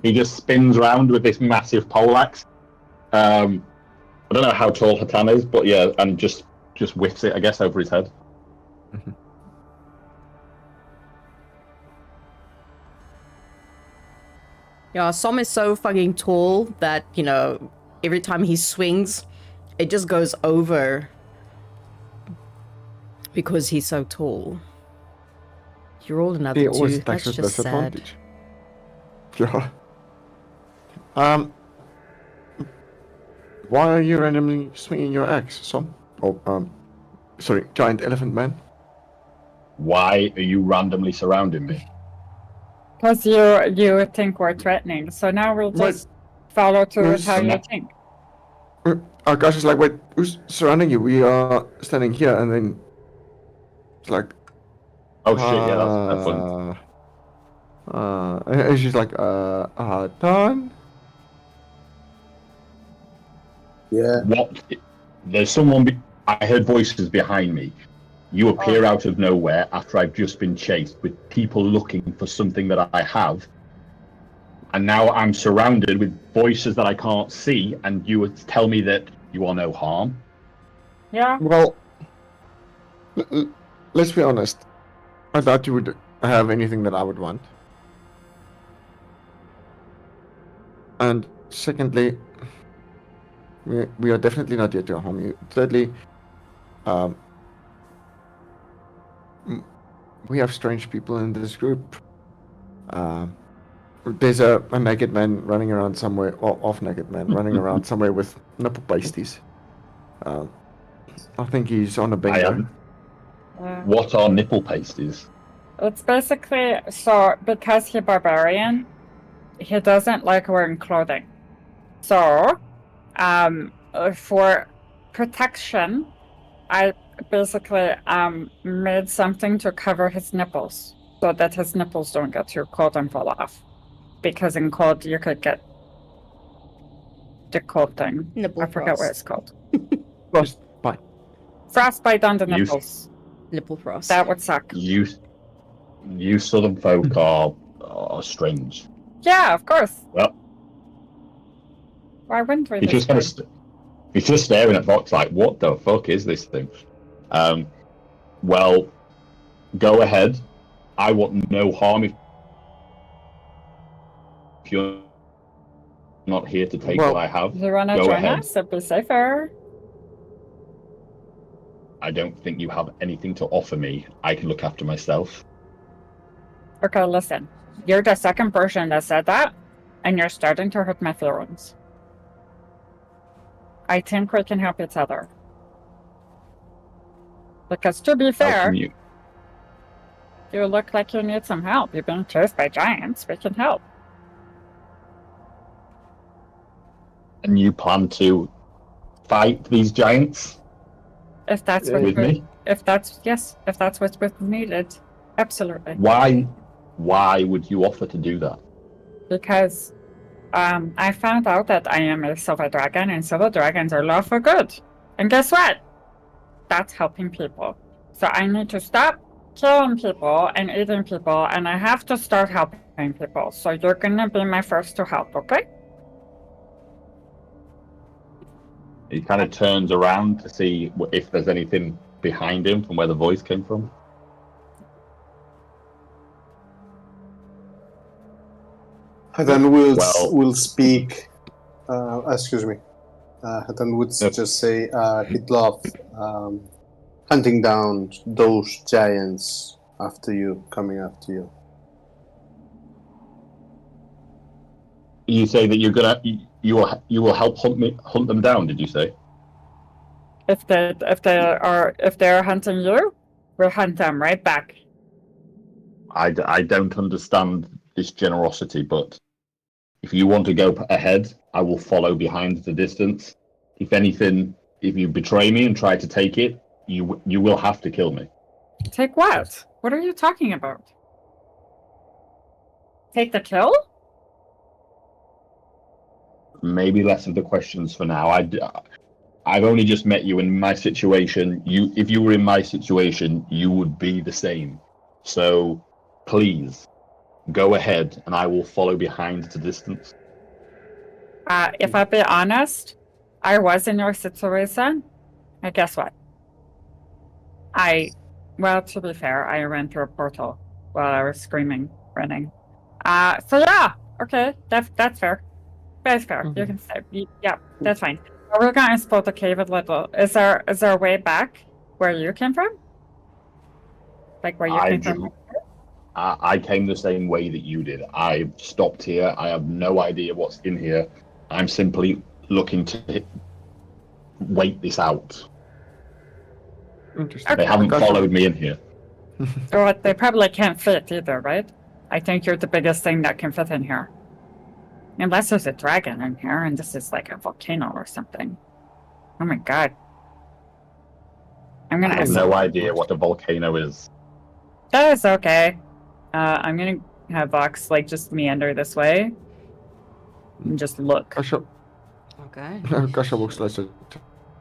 he just spins around with this massive poleaxe. I don't know how tall Hatan is, but yeah, and just whiffs it, I guess, over his head. Yeah, Som is so fucking tall that, you know, every time he swings, it just goes over because he's so tall. You rolled another He always two. attacks That's with just sad. disadvantage. Yeah. Why are you randomly swinging your axe, Som? Oh, sorry, giant elephant man. Why are you randomly surrounding me? Because you think we're threatening, so now we'll just follow through with how you think. Akash is like, wait, who's surrounding you? We are standing here, and then it's like, Oh shit! Yeah, that's fun. and she's like, done. Yeah. What? There's someone. I heard voices behind me. You appear out of nowhere after I've just been chased with people looking for something that I have. And now I'm surrounded with voices that I can't see, and you would tell me that you are no harm. Yeah. Well, let's be honest. I thought you would have anything that I would want. And secondly, we are definitely not here to harm you. Thirdly, we have strange people in this group. There's a naked man running around somewhere, or off-naked man running around somewhere with nipple pasties. I think he's on a bingo. What are nipple pasties? It's basically, so because he's barbarian, he doesn't like wearing clothing. So, for protection, I basically made something to cover his nipples so that his nipples don't get too cold and fall off. Because in cold, you could get the cold thing. Nipple I forget what frost. it's called. Frostbite. Frostbite on the nipples. Nipple frost. That would suck. You southern folk are strange. Yeah, of course. Well, why wouldn't we? he's just staring at Vox like, what the fuck is this thing? Well, go ahead. I want no harm if you're not here to take what I have. You want to join us? It'd be safer. I don't think you have anything to offer me. I can look after myself. Okay, listen. You're the second person that said that, and you're starting to hurt my feelings. I think we can help each other. Because to be fair, you look like you need some help. You've been chased by giants. We can help. And you plan to fight these giants? If that's what with me? If that's what's needed, absolutely. Why would you offer to do that? Because I found out that I am a silver dragon, and silver dragons are law for good. And guess what? That's helping people. So I need to stop killing people and eating people, and I have to start helping people. So you're gonna be my first to help, okay? He kind of turns around to see if there's anything behind him from where the voice came from. Then we'll speak. Excuse me. Then would just say he'd love hunting down those giants coming after you. You say that you will help hunt them down. Did you say? If they're hunting you, we'll hunt them right back. I don't understand this generosity, but if you want to go ahead, I will follow behind the distance. If anything, if you betray me and try to take it, you will have to kill me. Take what? What are you talking about? Take the kill? Maybe less of the questions for now. I've only just met you in my situation. If you were in my situation, you would be the same. So, please, go ahead, and I will follow behind at a distance. If I be honest, I was in your situation, and guess what? Well, to be fair, I ran through a portal while I was screaming, running. So yeah, okay, that's fair. That's fair. You can say, yeah, that's fine. We're gonna explore the cave a little. Is there a way back where you came from? Like where you I came from? do. I came the same way that you did. I stopped here. I have no idea what's in here. I'm simply looking to wait this out. Interesting. They haven't Gotcha. followed me in here. Or they probably can't fit either, right? I think you're the biggest thing that can fit in here. Unless there's a dragon in here and this is like a volcano or something. Oh my god. I'm I gonna have no idea what a volcano is. That is okay. I'm gonna have Vox like just meander this way and just look. Kasha, Okay. Kasha walks closer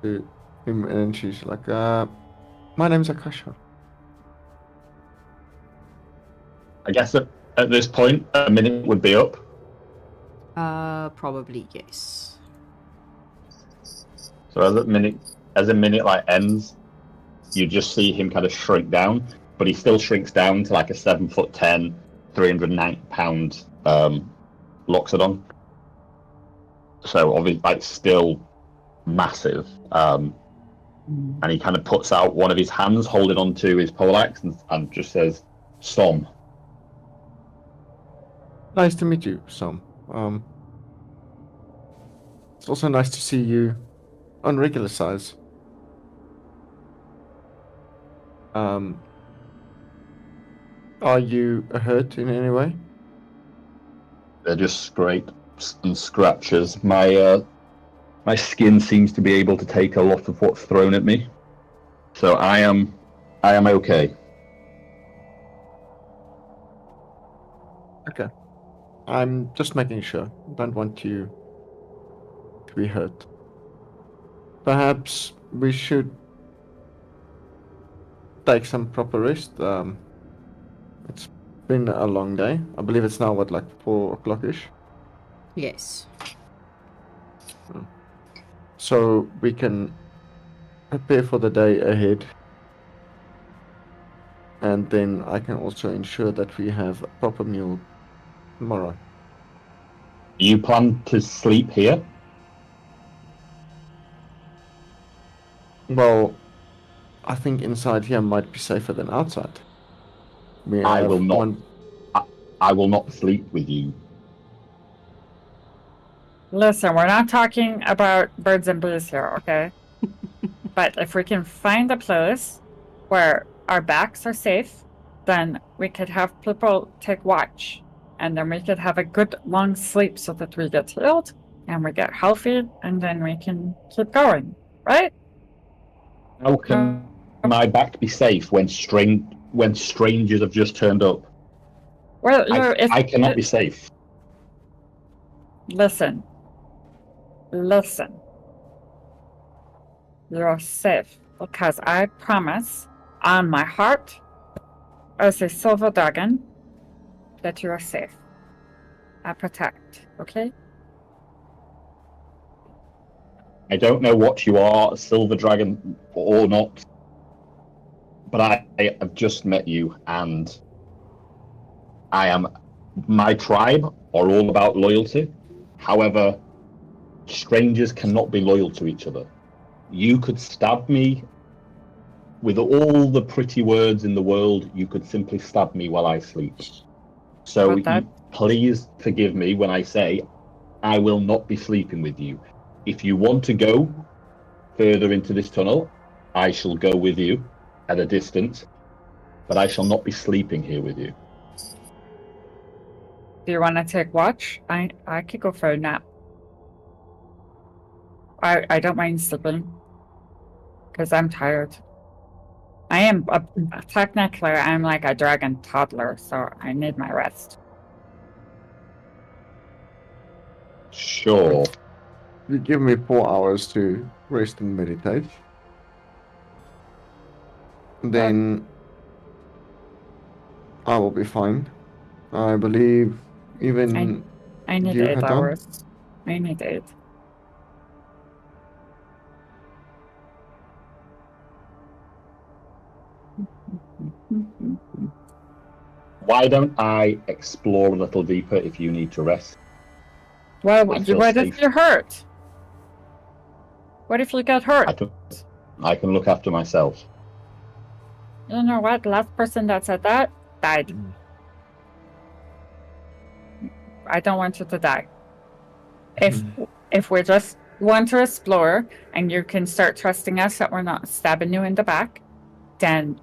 to him and she's like, my name's Akasha. I guess at this point, a minute would be up. Probably yes. So as a minute like ends, you just see him kind of shrink down, but he still shrinks down to like a 7'10", 390-pound Loxodon. So obviously, like still massive. And he kind of puts out one of his hands, holding onto his poleaxe, and just says, "Som." Nice to meet you, Sam. It's also nice to see you on regular size. Are you hurt in any way? They're just scrapes and scratches. My skin seems to be able to take a lot of what's thrown at me, so I am okay. Okay. I'm just making sure. Don't want you to be hurt. Perhaps we should take some proper rest. It's been a long day. I believe it's now what, like 4 o'clock-ish? Yes. So we can prepare for the day ahead. And then I can also ensure that we have a proper meal tomorrow. You plan to sleep here? Well, I think inside here might be safer than outside. I will not. I will not sleep with you. Listen, we're not talking about birds and bees here, okay? But if we can find a place where our backs are safe, then we could have people take watch. And then we could have a good long sleep so that we get healed and we get healthy and then we can keep going, right? How can my back be safe when strangers have just turned up? Well, I cannot be safe. Listen. You're safe because I promise on my heart as a silver dragon that you are safe. I protect, okay? I don't know what you are, a silver dragon or not, but I have just met you, and my tribe are all about loyalty. However, strangers cannot be loyal to each other. You could stab me with all the pretty words in the world. You could simply stab me while I sleep. So please forgive me when I say I will not be sleeping with you. If you want to go further into this tunnel, I shall go with you at a distance, but I shall not be sleeping here with you. Do you want to take watch? I could go for a nap. I don't mind sleeping because I'm tired. I am technically I'm like a dragon toddler, so I need my rest. Sure. You give me 4 hours to rest and meditate. Then I will be fine. I believe even I need you 8 had done. hours. I need 8. Why don't I explore a little deeper if you need to rest? Well, I feel what if safe. you're hurt? What if you get hurt? I can look after myself. You know what? Last person that said that died. I don't want you to die. If we just want to explore and you can start trusting us that we're not stabbing you in the back, then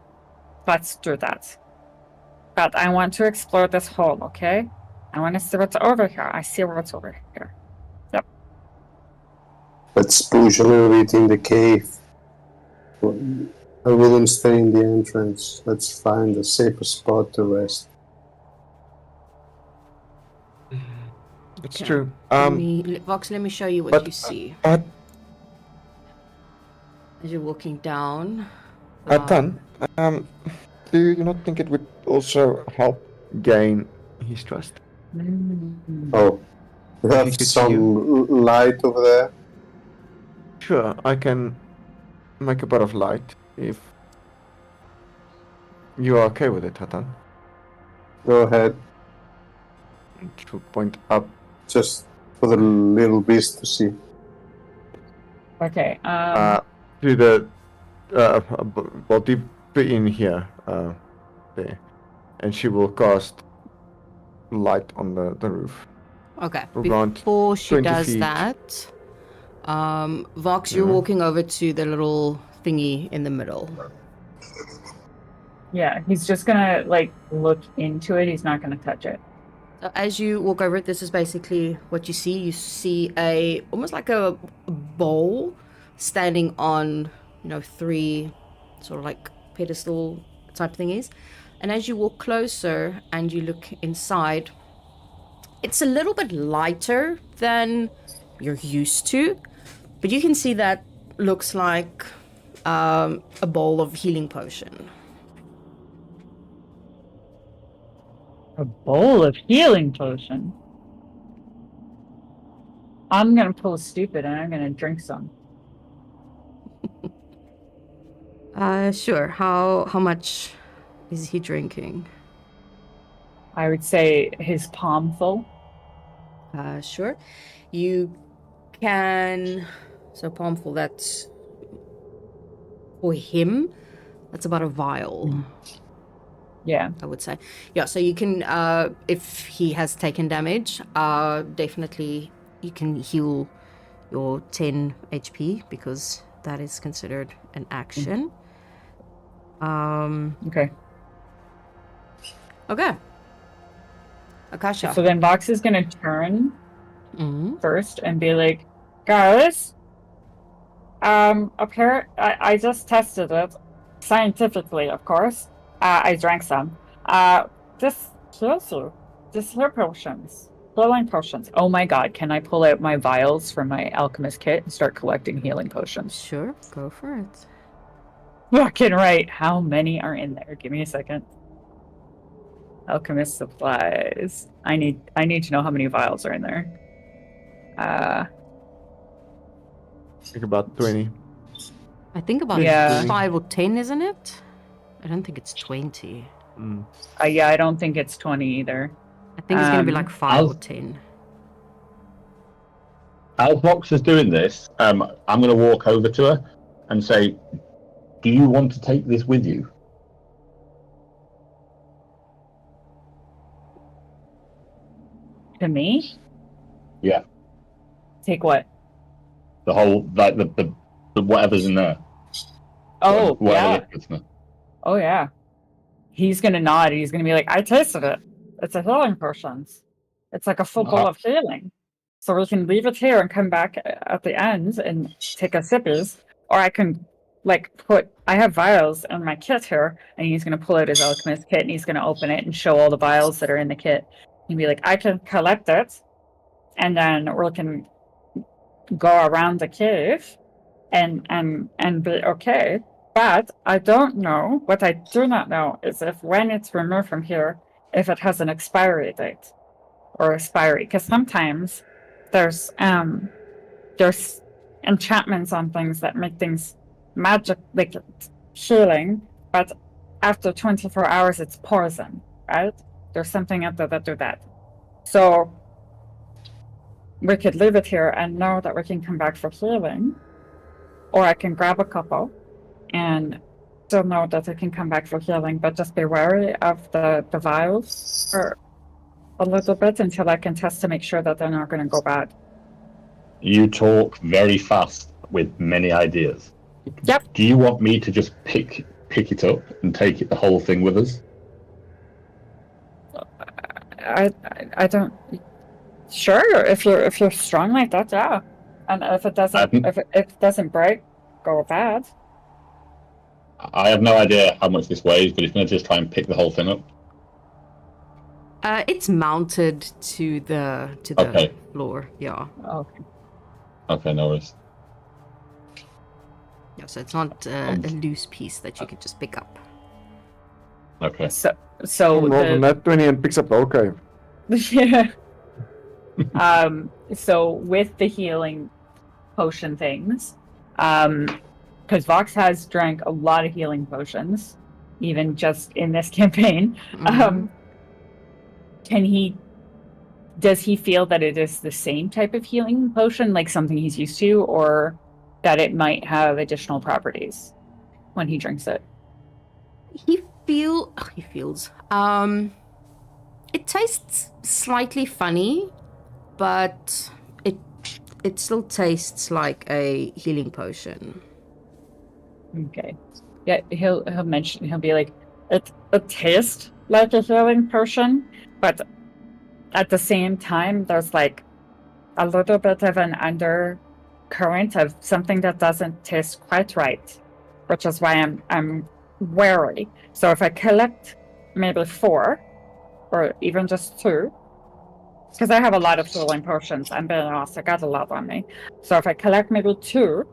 let's do that. But I want to explore this hole, okay? I want to see what's over here. I see what's over here. Yep. Let's push a little bit in the cave. I wouldn't stay in the entrance. Let's find a safer spot to rest. It's Okay. true. Vox, let me show you what but- you see But as you're walking down. Tan, do you not think it would also help gain his trust? Oh, you If have he could see some light over there? Sure, I can make a bit of light if you are okay with it, Hatan. Go ahead. To point up. Just for the little beast to see. Okay. To the well, deep in here, there, and she will cast light on the roof. Okay. Around Before she 20 does feet. that, Vox, you're walking over to the little thingy in the middle. Yeah, he's just gonna like look into it. He's not gonna touch it. So as you walk over it, this is basically what you see. You see almost like a bowl standing on, 3 sort of like pedestal type thingies. And as you walk closer and you look inside, it's a little bit lighter than you're used to, but you can see that looks like a bowl of healing potion. A bowl of healing potion. I'm gonna pull stupid and I'm gonna drink some. Sure. How much is he drinking? I would say his palm full. Sure. You can. So palmful, that's for him. That's about a vial, Yeah. I would say. Yeah, so you can, if he has taken damage, definitely you can heal your 10 HP because that is considered an action. Okay. Okay. Akasha. So then Vox is gonna turn Mhm. first and be like, guys, I just tested it scientifically, of course. I drank some. This kills you. This healing potions. Oh my god, can I pull out my vials from my alchemist kit and start collecting healing potions? Sure, go for it. Fucking right. How many are in there? Give me a second. Alchemist supplies. I need to know how many vials are in there. I think about 20. I think about Yeah. 5 or 10, isn't it? I don't think it's 20. Yeah, I don't think it's 20 either. I think it's going to be like 5 or I'll- 10. As Vox is doing this, I'm going to walk over to her and say, "Do you want to take this with you?" To me? Yeah, Take what? the whole like the whatever's in there. Oh, whatever yeah. liquid's in there. Oh, yeah. He's going to nod. And he's going to be like, I tasted it. It's a healing potions. It's like a full bowl of healing. So we can leave it here and come back at the end and take a sippies. Or I can, like, I have vials in my kit here. And he's going to pull out his alchemist kit and he's going to open it and show all the vials that are in the kit. And be like, I can collect it. And then we can go around the cave and be okay. But I don't know. What I do not know is if when it's removed from here, if it has an expiry date or expiry, because sometimes there's enchantments on things that make things magic, like healing, but after 24 hours it's poison, right? There's something out there that do that. So we could leave it here and know that we can come back for healing, or I can grab a couple and still know that I can come back for healing, but just be wary of the vials for a little bit until I can test to make sure that they're not going to go bad. You talk very fast with many ideas. Yep. Do you want me to just pick it up and take it the whole thing with us? I don't. Sure, if you're strong like that, yeah. And if it doesn't if it doesn't break, go bad. I have no idea how much this weighs, but it's going to just try and pick the whole thing up. It's mounted to the Okay. floor. Yeah. Okay. Okay, no worries. Yeah. So it's not a loose piece that you could just pick up. Okay. So Roll the net 20 and picks up the okay. yeah. So with the healing potion things, because Vox has drank a lot of healing potions, even just in this campaign. Mhm. Does he feel that it is the same type of healing potion, like something he's used to, or that it might have additional properties when he drinks it? He feels. It tastes slightly funny, but it still tastes like a healing potion. Okay. Yeah, he'll be like, it tastes like a healing potion, but at the same time there's like a little bit of an undercurrent of something that doesn't taste quite right, which is why I'm wary. So if I collect maybe 4 or even just 2, because I have a lot of healing potions, I'm being honest, I got a lot on me. So if I collect maybe 2,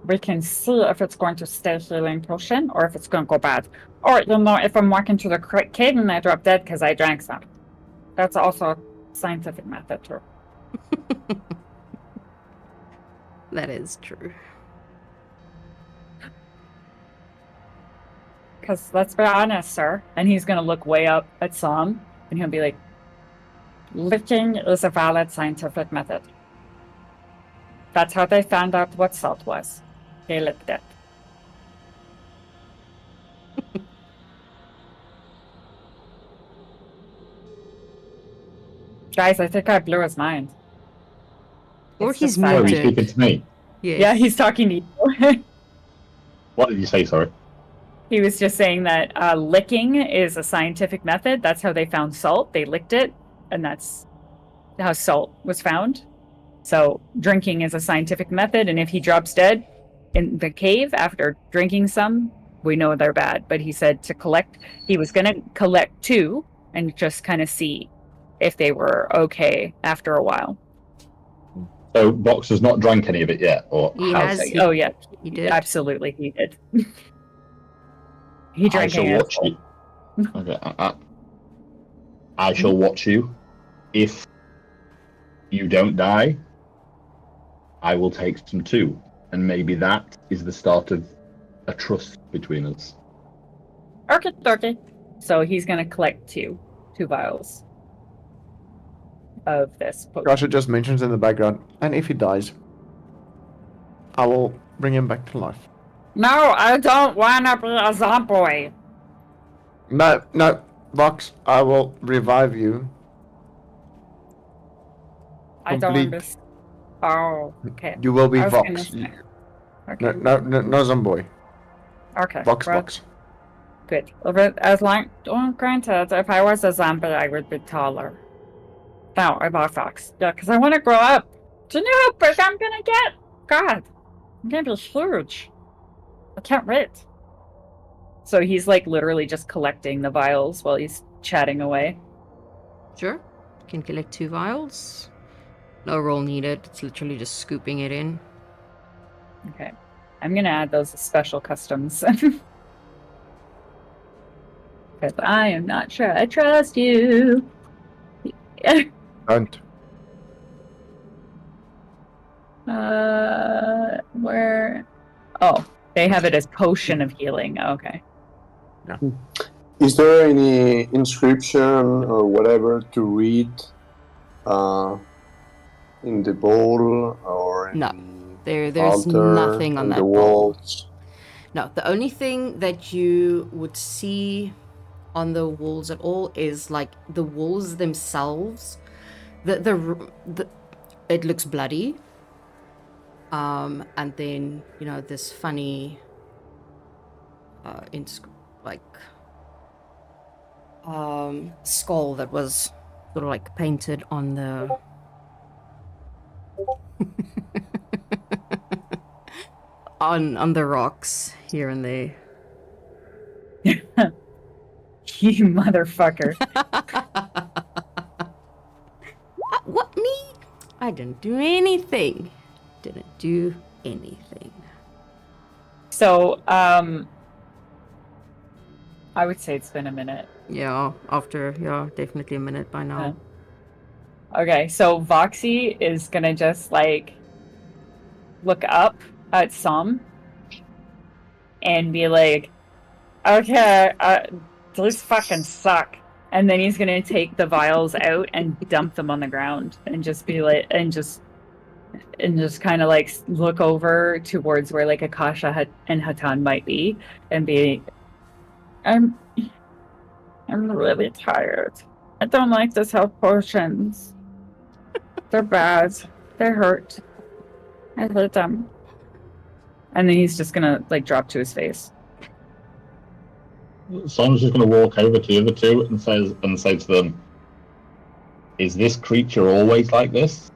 we can see if it's going to stay healing potion or if it's going to go bad. Or, if I'm walking to the cave and I drop dead because I drank some. That's also a scientific method, too. That is true. Because let's be honest, sir. And he's going to look way up at Sam and he'll be like, licking is a valid scientific method. That's how they found out what salt was. They licked it. Guys, I think I blew his mind. Or It's he's just silent. Are you muted. speaking to me? Yes. Yeah, he's talking to you. What did you say, sorry? He was just saying that licking is a scientific method. That's how they found salt. They licked it, and that's how salt was found. So drinking is a scientific method, and if he drops dead in the cave after drinking some, we know they're bad. But he said he was going to collect 2 and just kind of see if they were okay after a while. So Vox has not drank any of it yet, or He has has. he? Oh yeah, He did. absolutely, he did. He I drank shall a watch handful. you. Okay, I shall watch you. If you don't die, I will take some too, and maybe that is the start of a trust between us. Okay. So he's going to collect 2 vials of this potion. Kasha just mentions in the background, and if he dies, I will bring him back to life. No, I don't want to be a zombie. No, Vox, I will revive you. I don't Complete. understand. Oh, okay. You will be I was Vox. gonna say- Okay. No Zomboy. Okay. Vox, well, Vox. Good. As long, granted, if I was a zombie, I would be taller. No, I'm not Fox. Yeah, because I want to grow up. Do you know how big I'm gonna get? God, I'm gonna be huge. I can't wait. So he's like literally just collecting the vials while he's chatting away. Sure. You can collect 2 vials. No roll needed. It's literally just scooping it in. Okay. I'm gonna add those as special customs. Because Because I am not sure I trust you. Don't. Where? Oh, they have it as potion of healing. Okay. Is there any inscription or whatever to read in the bowl or in No, the there's altar, nothing on in the that bowl. walls? No, the only thing that you would see on the walls at all is like the walls themselves. The it looks bloody. And then this funny, like skull that was sort of like painted on the on the rocks here and there. You motherfucker. What, me? I didn't do anything. Didn't do anything. So, I would say it's been a minute. Yeah, definitely a minute by now. Okay, so Voxy is gonna just like look up at Som and be like, okay, these fucking suck. And then he's gonna take the vials out and dump them on the ground and just be like, and just kind of like look over towards where like Akasha and Hatan might be and be, I'm really tired. I don't like this health potions. They're bad. They hurt. I hurt them. And then he's just gonna like drop to his face. Someone's just going to walk over to the other two and say to them, "Is this creature always like this?"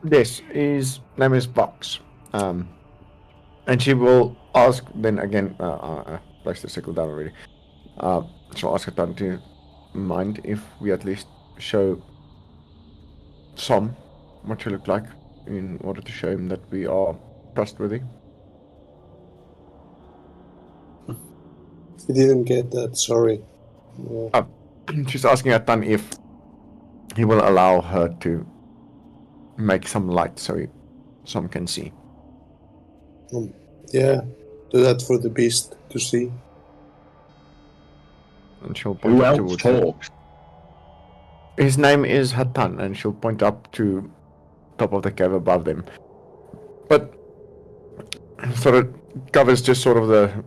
This is name is Vox. And she will ask then again. Place the sickle down already. She'll ask Hatan to mind if we at least show some what you look like in order to show him that we are trustworthy. I didn't get that, sorry. Yeah. She's asking Hatan if he will allow her to make some light so some can see. Yeah, do that for the beast to see. And she'll point Who up else towards him. talks? His name is Hatan, and she'll point up to top of the cave above them. But sort of covers just sort of the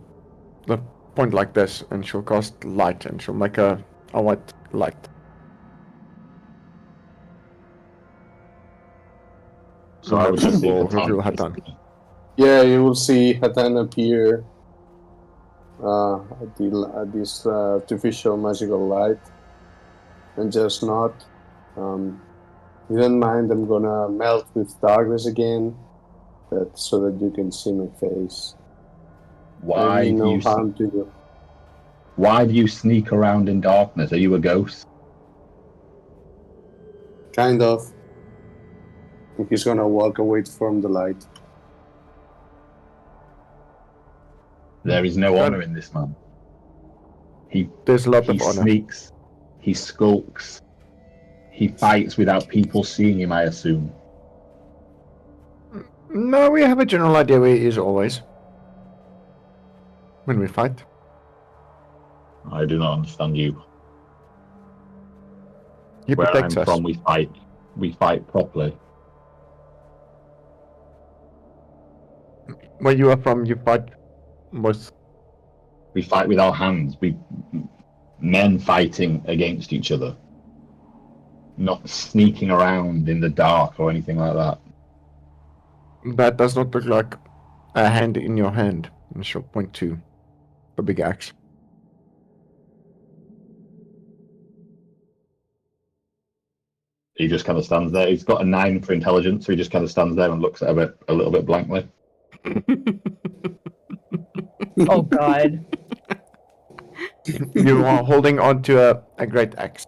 point like this, and she'll cast light, and she'll make a white light. So I would just see Will Hatan. reveal Hatan. Yeah, you will see Hatan appear at this artificial magical light and just nod. You don't mind, I'm gonna melt with darkness again, so that you can see my face. Why I mean do no you harm to you. Why do you sneak around in darkness? Are you a ghost? Kind of. And he's gonna walk away from the light. There is no honor in this man. There's a lot He of honor. sneaks. He skulks. He fights without people seeing him, I assume. No, we have a general idea where he is always. When we fight. I do not understand you. He Where I'm protects us. from, we fight. We fight properly. Where you are from, you fight with... We fight with our hands. Men fighting against each other. Not sneaking around in the dark or anything like that. That does not look like a hand in your hand. And she'll point to the big axe. He just kind of stands there. He's got a 9 for intelligence, so he just kind of stands there and looks at it a little bit blankly. Oh God. You are holding on to a great axe.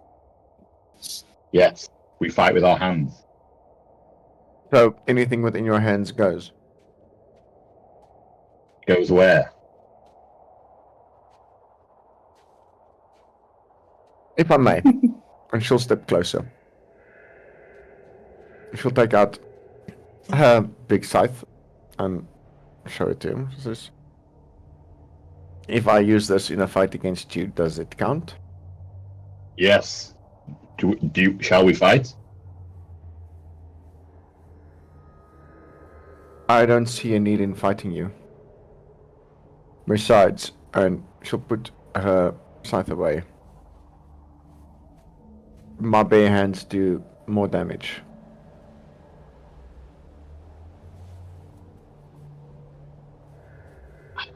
Yes, we fight with our hands. So anything within your hands goes. Goes where? If I may. And she'll step closer. She'll take out her big scythe and show it to him. She says, if I use this in a fight against you, does it count? Yes. Shall we fight? I don't see a need in fighting you. Besides, and she'll put her scythe away. My bare hands do more damage.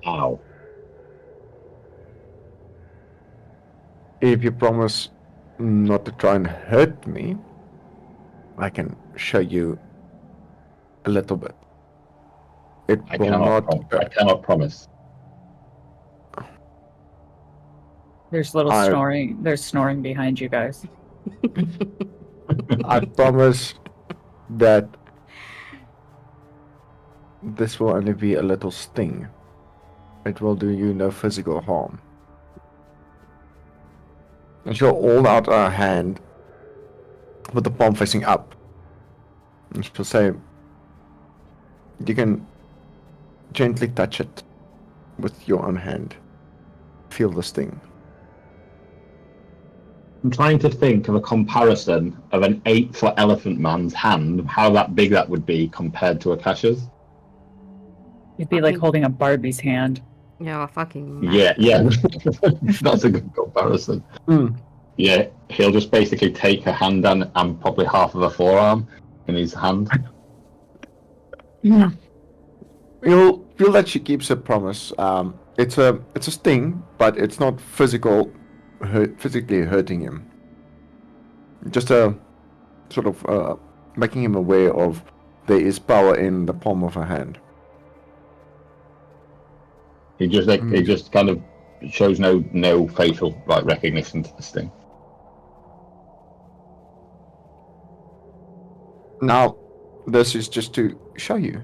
Ow. If you promise not to try and hurt me, I can show you a little bit. It I will not. cannot promise. There's little I- snoring. There's snoring behind you guys. I promise that this will only be a little sting. It will do you no physical harm. And she'll hold out her hand with the palm facing up. And she'll say, you can gently touch it with your own hand. Feel the sting. I'm trying to think of a comparison of an 8-foot elephant man's hand, how that big that would be compared to Akasha's. It'd be like holding a Barbie's hand. Yeah, fucking. Yeah. That's a good comparison. Mm. Yeah, he'll just basically take her hand and probably half of her forearm in his hand. Yeah. You'll feel that she keeps her promise. It's a sting, but it's not physically hurting him. Just a sort of making him aware of there is power in the palm of her hand. He just kind of shows no facial recognition to this thing. Now, this is just to show you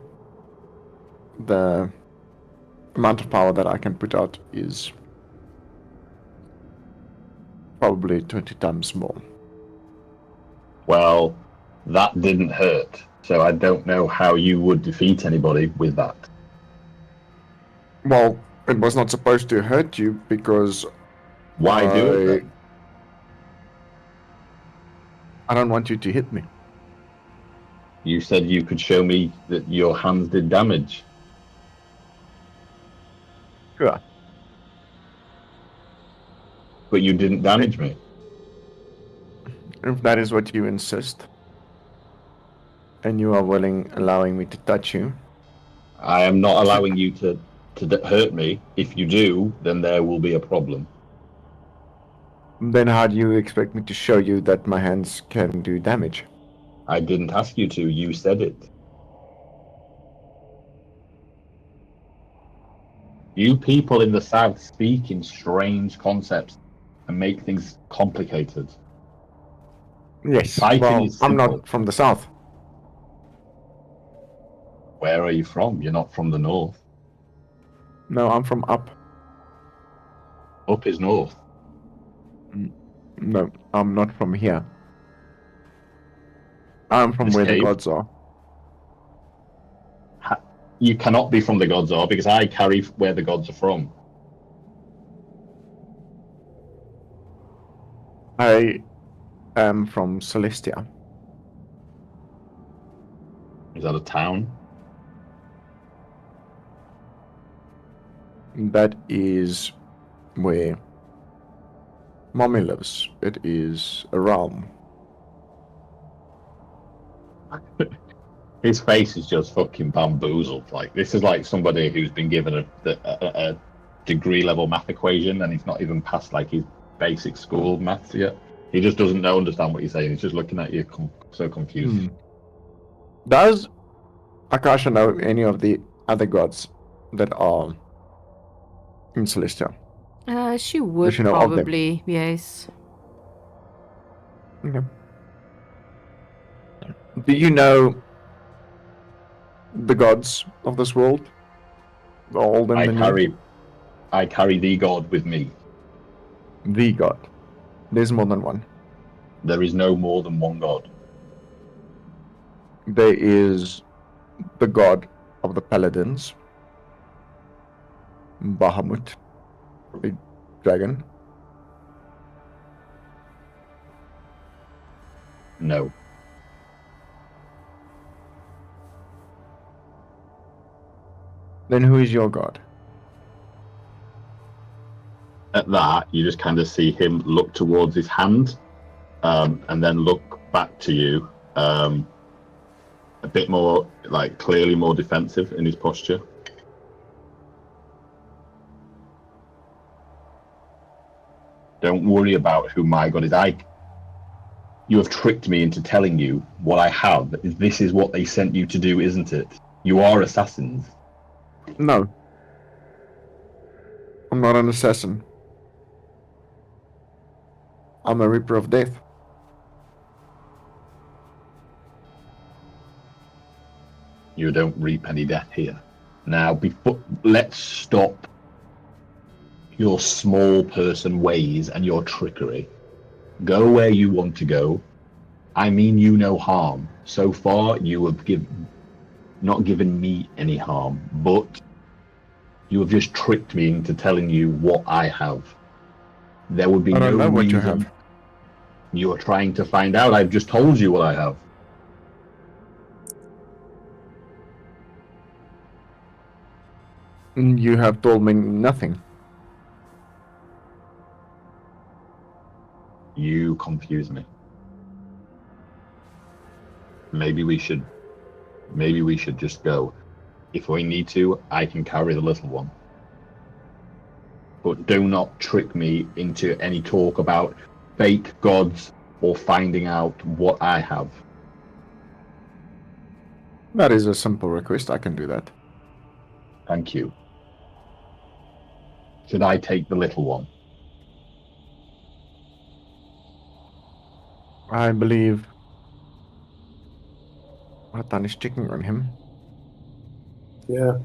the amount of power that I can put out is probably 20 times more. Well, that didn't hurt, so I don't know how you would defeat anybody with that. Well, it was not supposed to hurt you because Why do it then? I don't want you to hit me. You said you could show me that your hands did damage. Sure. But you didn't damage me. If that is what you insist, and you are allowing me to touch you, I am not allowing you to hurt me. If you do, then there will be a problem. then how do you expect me to show you that my hands can do damage? I didn't ask you to. You said it. You people in the South speak in strange concepts and make things complicated. Yes, Fighting well, is I'm simple. not from the south. Where are you from? You're not from the north. No, I'm from up. Up is north. No, I'm not from here. I'm from This where the cave? gods are. You cannot be from the gods are because I carry where the gods are from. I am from Celestia. Is that a town? That is where Mommy lives. It is a realm. His face is just fucking bamboozled. Like, this is like somebody who's been given a degree level math equation and he's not even passed like his basic school maths yet. He just doesn't understand what you're saying. He's just looking at you so confused. Does Akasha know any of the other gods that are in Celestia? She would you know of them? probably, yes. Okay. Do you know the gods of this world? The old and the new? I carry the god with me. The god. There's more than one. There is no more than one god. There is the god of the paladins, Bahamut, a dragon. No. Then who is your god? At that, you just kind of see him look towards his hand, and then look back to you, a bit more, like, clearly more defensive in his posture. Don't worry about who my god is. You have tricked me into telling you what I have. This is what they sent you to do, isn't it? You are assassins. No. I'm not an assassin. I'm a Reaper of Death. You don't reap any death here. Now, let's stop your small person ways and your trickery. Go where you want to go. I mean you no harm. So far, you have not given me any harm, but you have just tricked me into telling you what I have. There would be I don't no know what reason. you have. You are trying to find out. I've just told you what I have. You have told me nothing. You confuse me. Maybe we should just go. If we need to, I can carry the little one. But do not trick me into any talk about fake gods or finding out what I have. That is a simple request. I can do that. Thank you. Should I take the little one? I believe Ratan is checking on him. Yeah.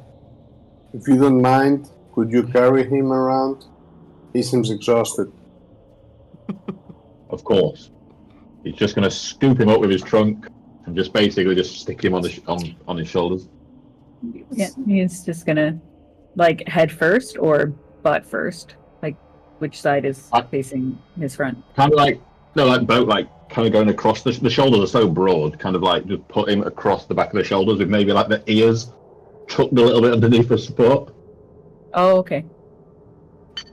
If you don't mind, could you carry him around? He seems exhausted. Of course. He's just going to scoop him up with his trunk and just basically just stick him on his shoulders. Yeah, he's just gonna like head first or butt first. Like which side is facing his front? Kind of like boat, like kind of going across the shoulders are so broad. Kind of like just put him across the back of the shoulders with maybe like the ears tucked a little bit underneath for support. Oh, okay.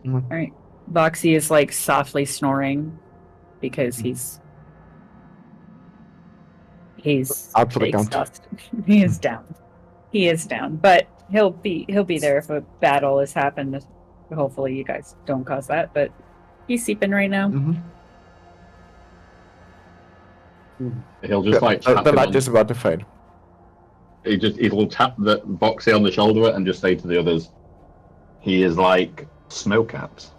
Mm. All right. Voxy is like softly snoring because he's Out for the count. exhausted. He is down. He is down, but he'll be there if a battle has happened. Hopefully, you guys don't cause that. But he's sleeping right now. Mm-hmm. He'll just The light is about to fade. He'll tap the Voxy on the shoulder and just say to the others, "He is like Snowcat."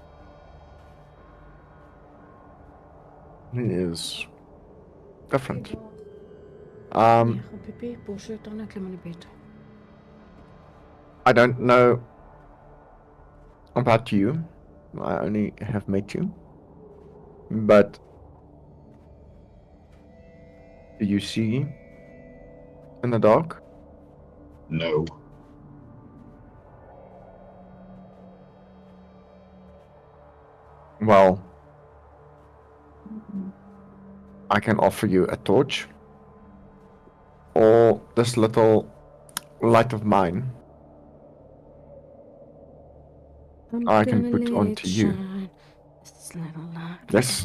He is different. I don't know about you. I only have met you. But do you see in the dark? No. Well, I can offer you a torch or this little light of mine. I can put onto you. Yes.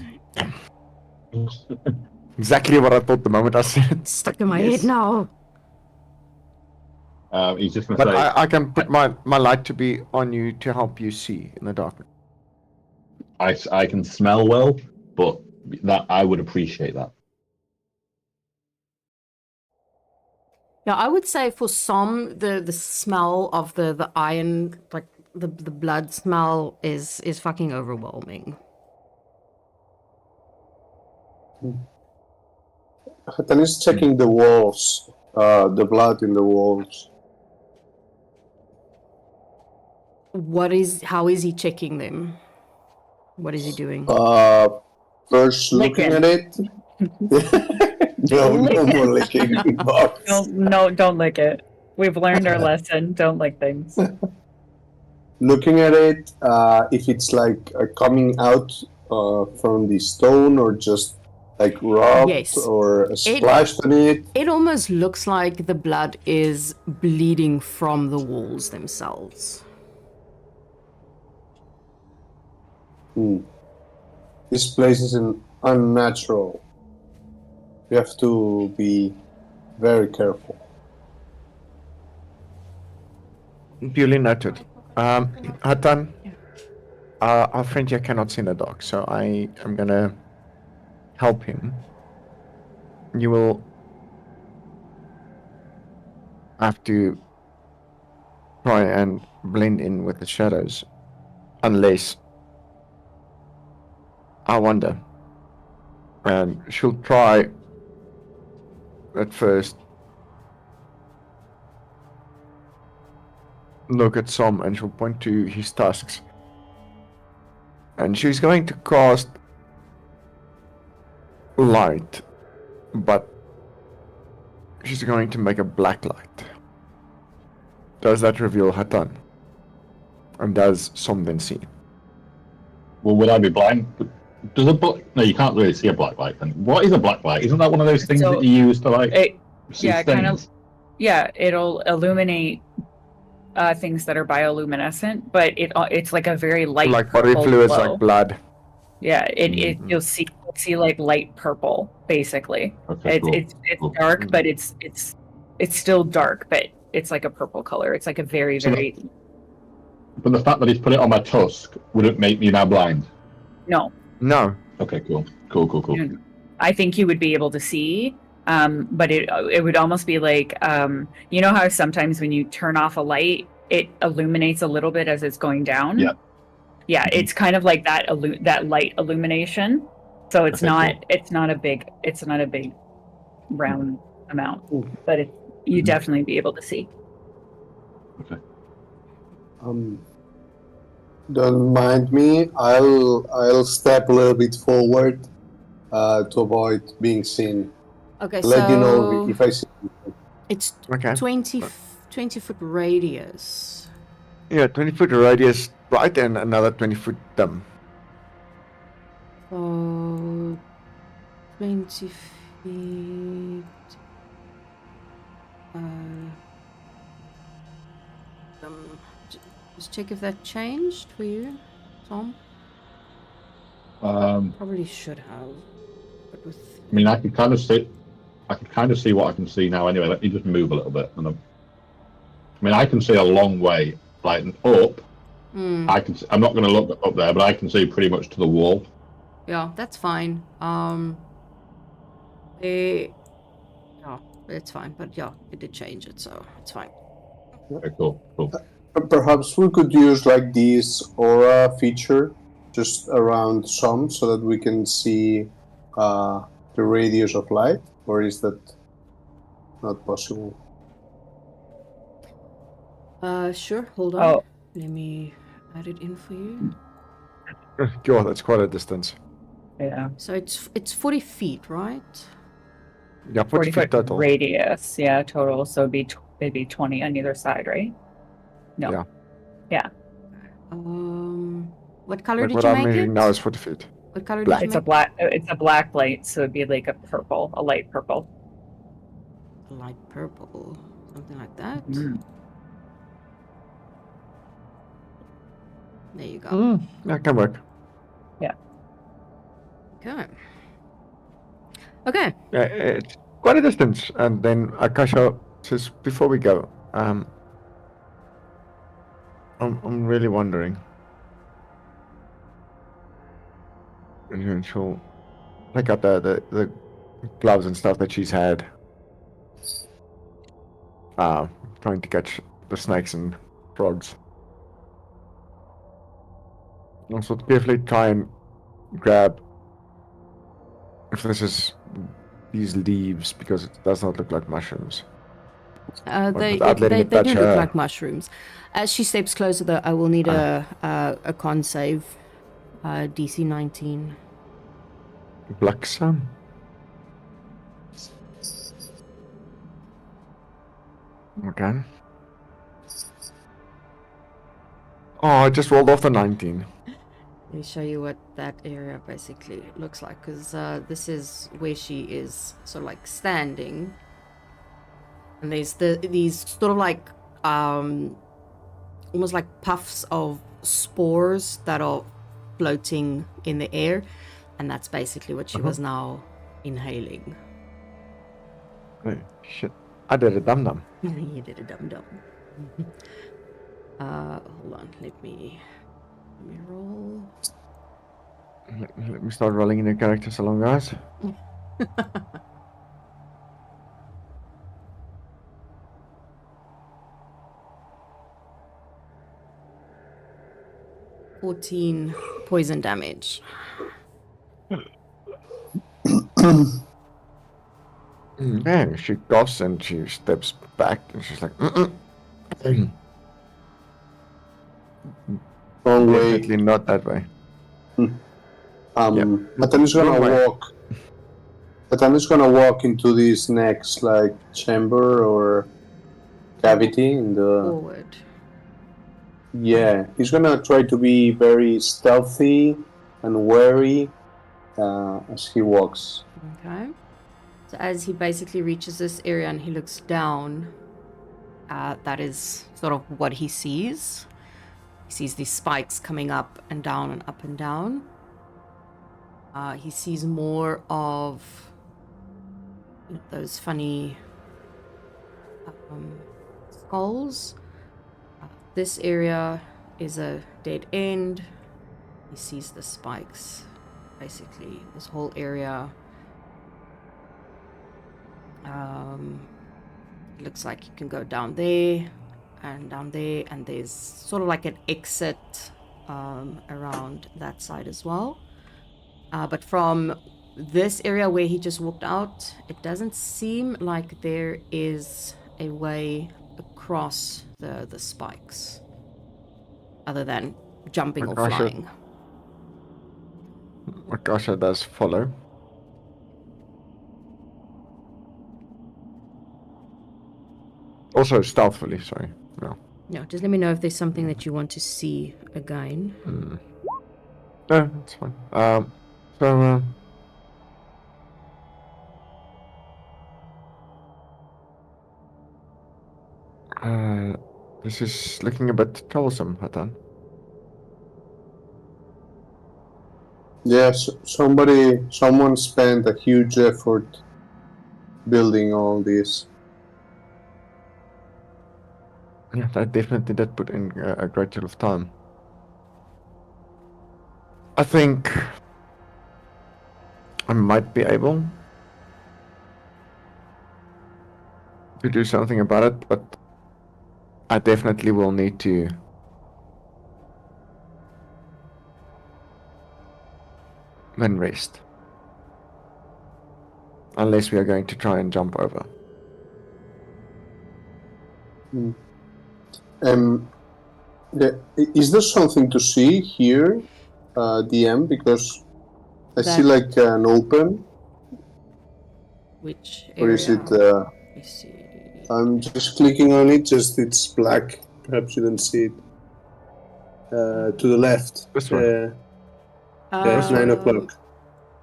Exactly what I thought the moment I said it. Stuck in my head now. He's just going to But say, I can put my light to be on you to help you see in the darkness. I can smell well, but that I would appreciate that. Yeah, I would say for some, the smell of the iron, like the blood smell is fucking overwhelming. Hatan is checking the walls, the blood in the walls. How is he checking them? What is he doing? first Lick looking it. at it. No more licking box. Don't lick it. We've learned our lesson. Don't lick things. Looking at it, if it's like coming out from the stone or just like rubbed Yes. or splashed on it. It almost looks like the blood is bleeding from the walls themselves. This place is unnatural. You have to be very careful. Duly noted. Hatan, our friend here cannot see in the dark, so I am gonna help him. You will have to try and blend in with the shadows, unless I wonder. And she'll try at first look at Som, and she'll point to his tusks. And she's going to cast light, but she's going to make a black light. Does that reveal Hatan? And does Som then see? Well, would I be blind? Does a black? No, you can't really see a black light. Then what is a black light? Isn't that one of those things So, that you use to like see yeah, things? kind of. Yeah, it'll illuminate things that are bioluminescent, but it's like a very light Like body purple fluids, glow. like blood. Yeah, you'll see like light purple basically. Okay, cool. It's Cool. dark, but it's still dark, but it's like a purple color. It's like a very So very But the fact that he's put it on my tusk wouldn't make me now blind. no. No. Okay, cool. I think you would be able to see, but it would almost be like you know how sometimes when you turn off a light, it illuminates a little bit as it's going down. Yeah. Yeah, it's kind of like that that light illumination. So it's Okay, not a big round amount, but you definitely be able to see. Okay. Don't mind me. I'll step a little bit forward to avoid being seen. Okay, Let you know so if I see. it's Okay. 20 foot radius. Yeah, 20-foot radius bright and another 20-foot dim. So 20 feet. Just check if that changed for you, Tom. Probably should have, but with I mean, I can kind of see what I can see now. Anyway, let me just move a little bit. I mean, I can see a long way, like up. I can. I'm not going to look up there, but I can see pretty much to the wall. yeah, that's fine. Yeah, it's fine. But yeah, it did change it, so it's fine. Okay, cool. Perhaps we could use like this aura feature just around some so that we can see the radius of light, or is that not possible? Sure. Hold on. Oh. Let me add it in for you. God, that's quite a distance. Yeah. So it's 40 feet, right? Yeah, 40 feet total. radius, yeah, total. So it'd be 20 on either side, right? No. Yeah. What color Like did what you I'm make measuring it? now is 40 feet. What color Black. did you It's a black light, so it'd be like a light purple. make? Light purple, something like that. There you go. That can work. Okay. Yeah, it's quite a distance. And then Akasha says, before we go, I'm really wondering. And then she'll pick up the gloves and stuff that she's had. Trying to catch the snakes and frogs. Also carefully try and grab if this is these leaves, because it does not look like mushrooms. They without letting it do touch look her. like mushrooms. As she steps closer, though, I will need a con save, DC 19. Pluck some. Okay. Oh, I just rolled off the 19. Let me show you what that area basically looks like, because this is where she is sort of like standing. And there's these sort of like almost like puffs of spores that are floating in the air, and that's basically what she was now inhaling. Oh, shit. I did a dum-dum. You did a dum-dum. Hold on, let me roll. Let me start rolling in the characters along, guys. $14 poison damage. Yeah, she coughs and she steps back and she's like, Wrong way. definitely not that way. Matan is Wrong gonna way. walk. Matan is gonna walk into this next like chamber or cavity in the. Forward. Yeah, he's gonna try to be very stealthy and wary as he walks. Okay. So as he basically reaches this area and he looks down, that is sort of what he sees. He sees these spikes coming up and down and up and down. He sees more of those funny skulls. This area is a dead end. He sees the spikes. Basically, this whole area looks like you can go down there, and there's sort of like an exit around that side as well. But from this area where he just walked out, it doesn't seem like there is a way across the spikes, other than jumping or flying. Akasha does follow. Also stealthily, sorry. No. No, just let me know if there's something that you want to see again. No, that's fine. This is looking a bit troublesome, Hatan. Yes, someone spent a huge effort building all this. Yeah, that definitely did put in a great deal of time. I think I might be able to do something about it, but I definitely will need to then rest. Unless we are going to try and jump over. Is there something to see here, DM? Because I see That- like an open. Which area? Or is it? Let me see. I'm just clicking on it. Just it's black. Perhaps you don't see it. To the left. This one. It's 9 o'clock.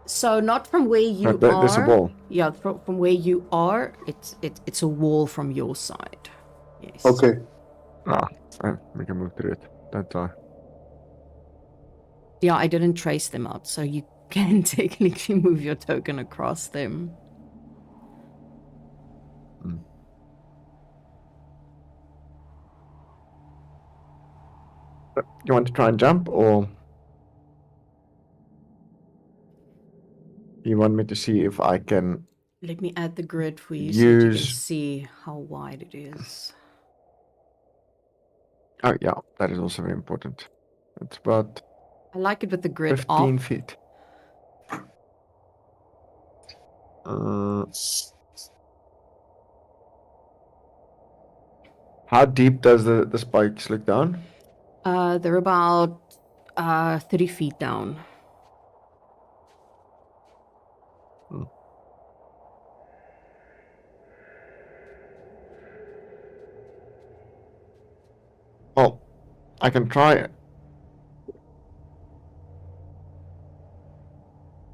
So not from where you are. There's a wall. Yeah, from where you are, it's a wall from your side. Yes. Okay. We can move through it. Don't die. Yeah, I didn't trace them out, so you can technically move your token across them. You want to try and jump, or you want me to see if I can? Let me add the grid for you so that you can Use- see how wide it is. Oh yeah, that is also very important. It's about I like it with the grid 15 off. feet. How deep does the spikes look down? They're about 30 feet down. I can try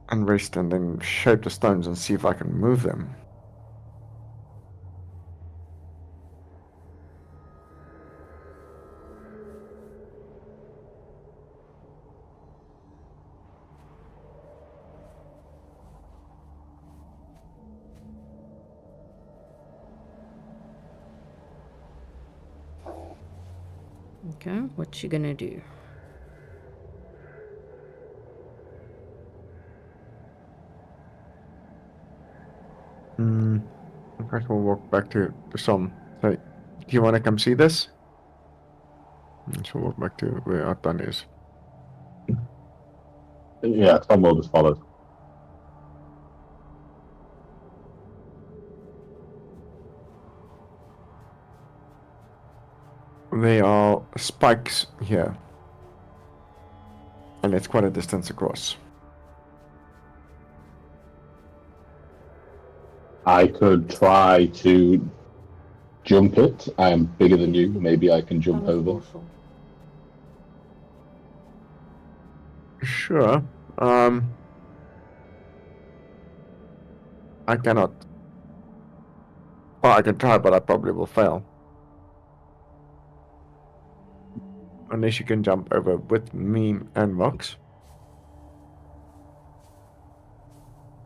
and rest and then shape the stones and see if I can move them. Okay, what you gonna do? In fact, we'll walk back to the sun. So, do you want to come see this? And she'll walk back to where our gun is. Yeah, Tom will just follow. There are spikes here. And it's quite a distance across. I could try to jump it. I am bigger than you. Maybe I can jump over. Sure. I cannot. Well, I can try, but I probably will fail. Unless you can jump over with me and Vox.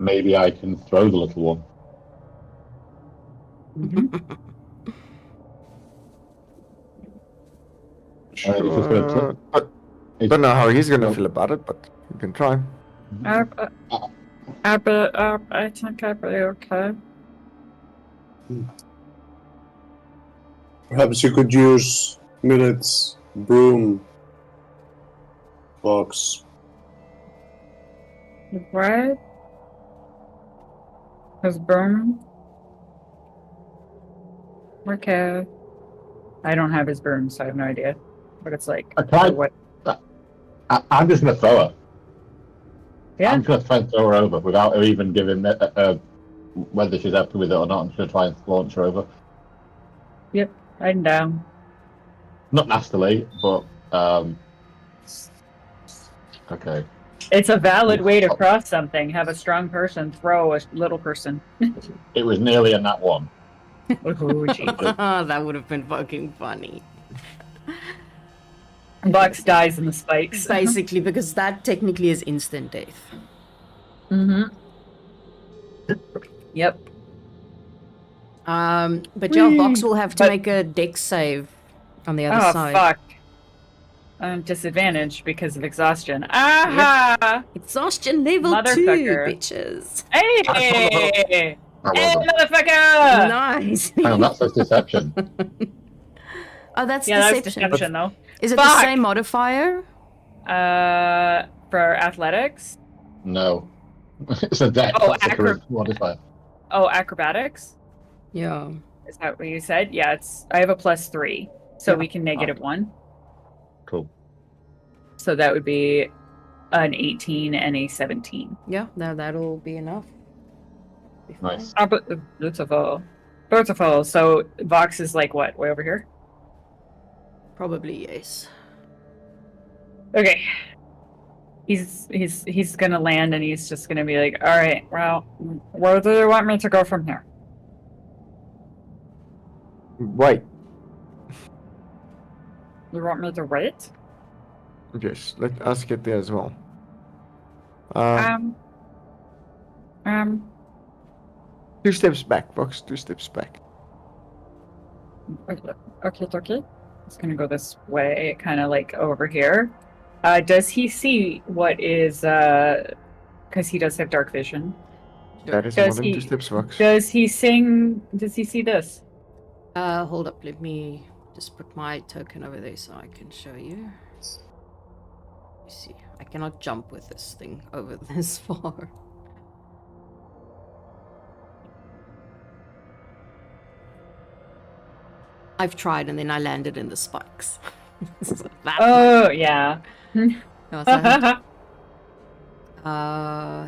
Maybe I can throw the little one. Sure. I don't know how he's gonna feel about it, but you can try. I think I'll be okay. Perhaps you could use Millet's broom box. What? His broom? Okay. I don't have his broom, so I have no idea what it's like. I tried. Or what? I'm just going to throw her. Yeah. I'm going to try and throw her over without her even giving whether she's happy with it or not. I'm just going to try and launch her over. Yep. I'm down. Not nastily, but okay. It's a valid way to cross something. Have a strong person throw a little person. It was nearly a nat one. Oh, Jesus. That would have been fucking funny. Bucks dies in the spikes. Basically, because that technically is instant death. Mm-hmm. Yep. But yeah, Vox will have to make a dex save on the other side. Fuck. I'm disadvantaged because of exhaustion. Aha! Exhaustion level 2, Motherfucker. bitches. Hey! Hey, motherfucker! Nice. Hang on, that says deception. Oh, that's Yeah, that's deception. deception, though. Is it the same modifier? For athletics? No. It's a deck. Oh, That's a correct modifier. Oh, acrobatics? Yeah. Is that what you said? Yeah, I have a +3, so we can -1. Cool. So that would be an 18 and a 17. Yeah, that'll be enough. Be fine. Nice. But beautiful. Beautiful. So Vox is like what? Way over here? Probably yes. Okay. He's gonna land and he's just gonna be like, all right, well, where do they want me to go from here? Wait. You want me to wait? Yes, let us get there as well. 2 steps back, Vox. 2 steps back. Okay. It's gonna go this way, kind of like over here. Does he see what is? Because he does have dark vision. That is Does more than he- 2 steps, Vox. Does he sing? Does he see this? Hold up, let me just put my token over there so I can show you. You see, I cannot jump with this thing over this far. I've tried and then I landed in the spikes. So that Oh yeah. one.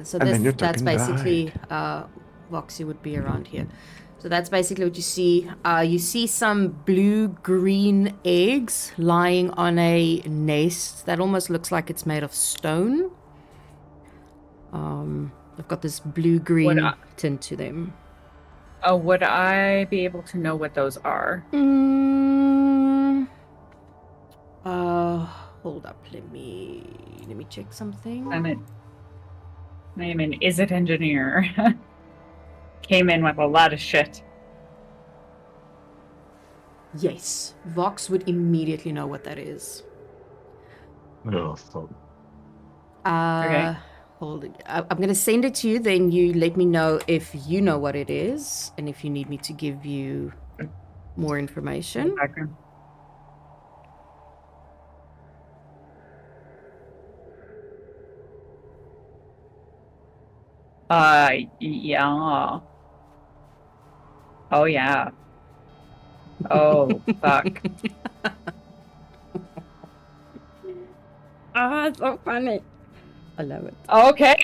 So And then your that's token basically Voxy would be around here. So that's basically what you see. You see some blue-green eggs lying on a nest that almost looks like it's made of stone. They've got this blue-green tint to them. Oh, would I be able to know what those are? Hold up. Let me check something. I'm an is it engineer. Came in with a lot of shit. Yes, Vox would immediately know what that is. Oh, fuck. Okay. Hold it. I'm gonna send it to you. Then you let me know if you know what it is, and if you need me to give you more information. Background. Yeah. Oh, yeah. Oh, fuck. It's so funny. I love it. Okay.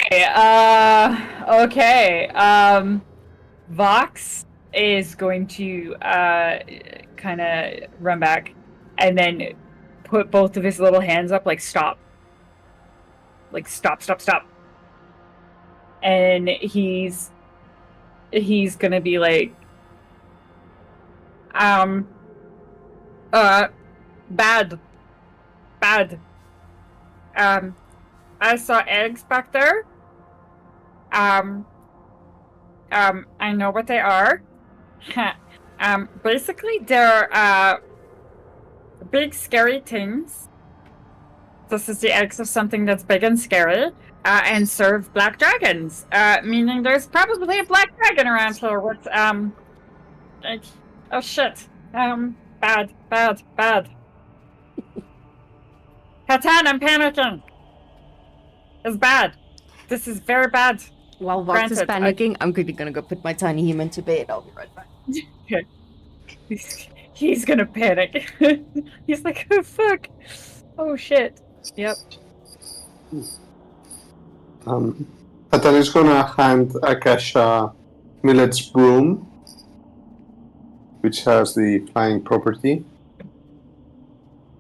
Vox is going to kind of run back and then put both of his little hands up, like stop. Like stop. And he's gonna be like, bad. I saw eggs back there. I know what they are. Basically, they're big, scary things. This is the eggs of something that's big and scary, and serve black dragons. Meaning there's probably a black dragon around here with, like, oh shit. Bad. Hatan, I'm panicking. It's bad. This is very bad. While Vox is Granted, panicking, I'm quickly gonna go put my tiny human to bed. I'll be right back. He's gonna panic. He's like, oh fuck. Oh shit. Yep. Hatan is gonna hand Akasha Millet's broom, which has the flying property.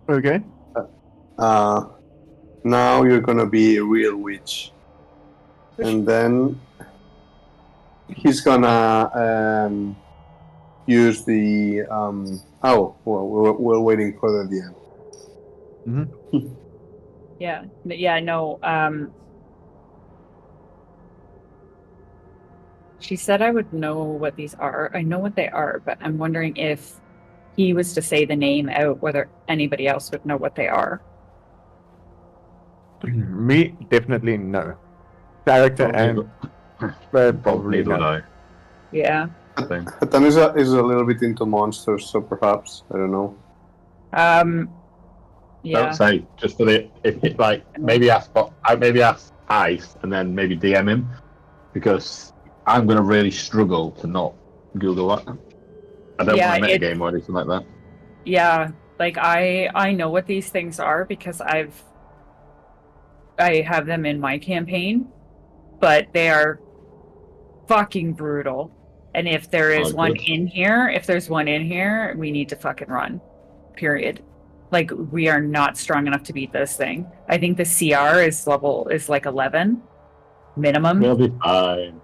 Okay. Now you're gonna be a real witch. And then he's gonna use the we're waiting for the DM. Yeah, no, she said I would know what these are. I know what they are, but I'm wondering if he was to say the name out, whether anybody else would know what they are. Me, definitely no. Character and probably Neither would no. I. Yeah. Same. Hatan is a little bit into monsters, so perhaps I don't know. Yeah. Don't say, just for the if like maybe ask Ice and then maybe DM him, because I'm gonna really struggle to not Google that. I don't want a metagame or anything like that. Yeah, like I know what these things are because I have them in my campaign, but they are fucking brutal. And if there is one in here, we need to fucking run. Period. Like, we are not strong enough to beat this thing. I think the CR is like 11 minimum. We'll be fine.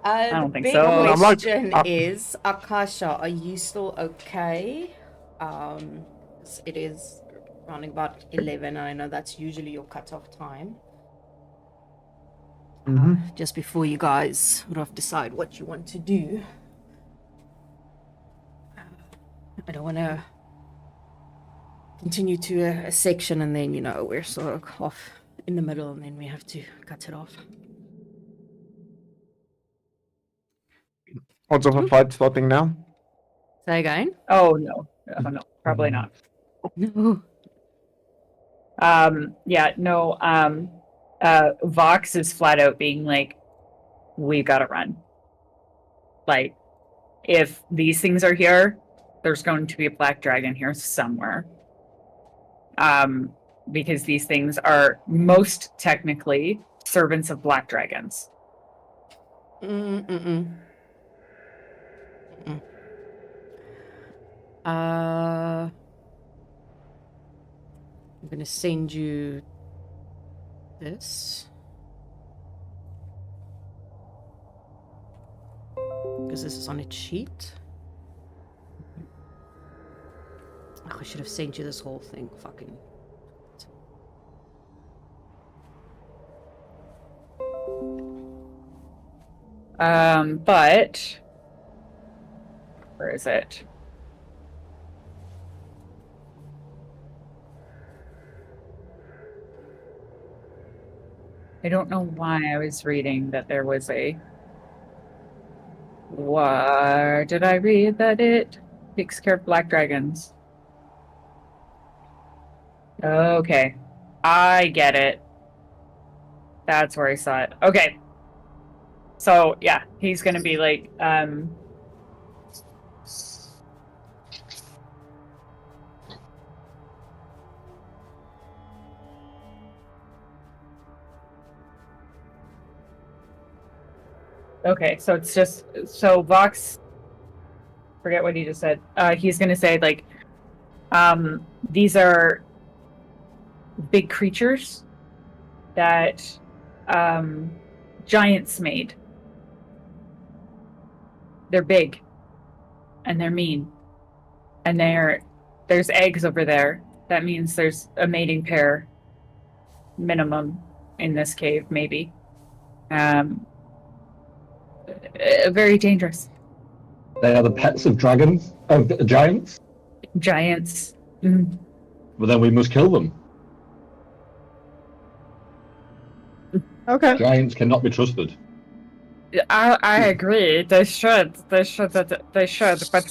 I don't think so. The big question is, Akasha, are you still okay? It is running about 11. I know that's usually your cutoff time. Just before you guys sort of decide what you want to do. I don't want to continue to a section and then, we're sort of off in the middle and then we have to cut it off. Odds of a fight starting now? Say again? Oh, no. No, probably not. No. Vox is flat out being like, we gotta run. Like, if these things are here, there's going to be a black dragon here somewhere. Because these things are most technically servants of black dragons. Mm-mm. Mm-mm. I'm gonna send you this because this is on its sheet. Oh, I should have sent you this whole thing. Fucking. But where is it? I don't know why I was reading that there was a. Where did I read that it takes care of black dragons? Okay, I get it. That's where I saw it. Okay, so yeah, he's gonna be like, okay, so it's just so Vox. Forget what he just said. He's gonna say like, these are big creatures that giants made. They're big and they're mean, and there's eggs over there. That means there's a mating pair minimum in this cave, maybe. Very dangerous. They are the pets of dragons, of giants. Giants. Mm. Well, then we must kill them. Okay. Giants cannot be trusted. I agree. They should, but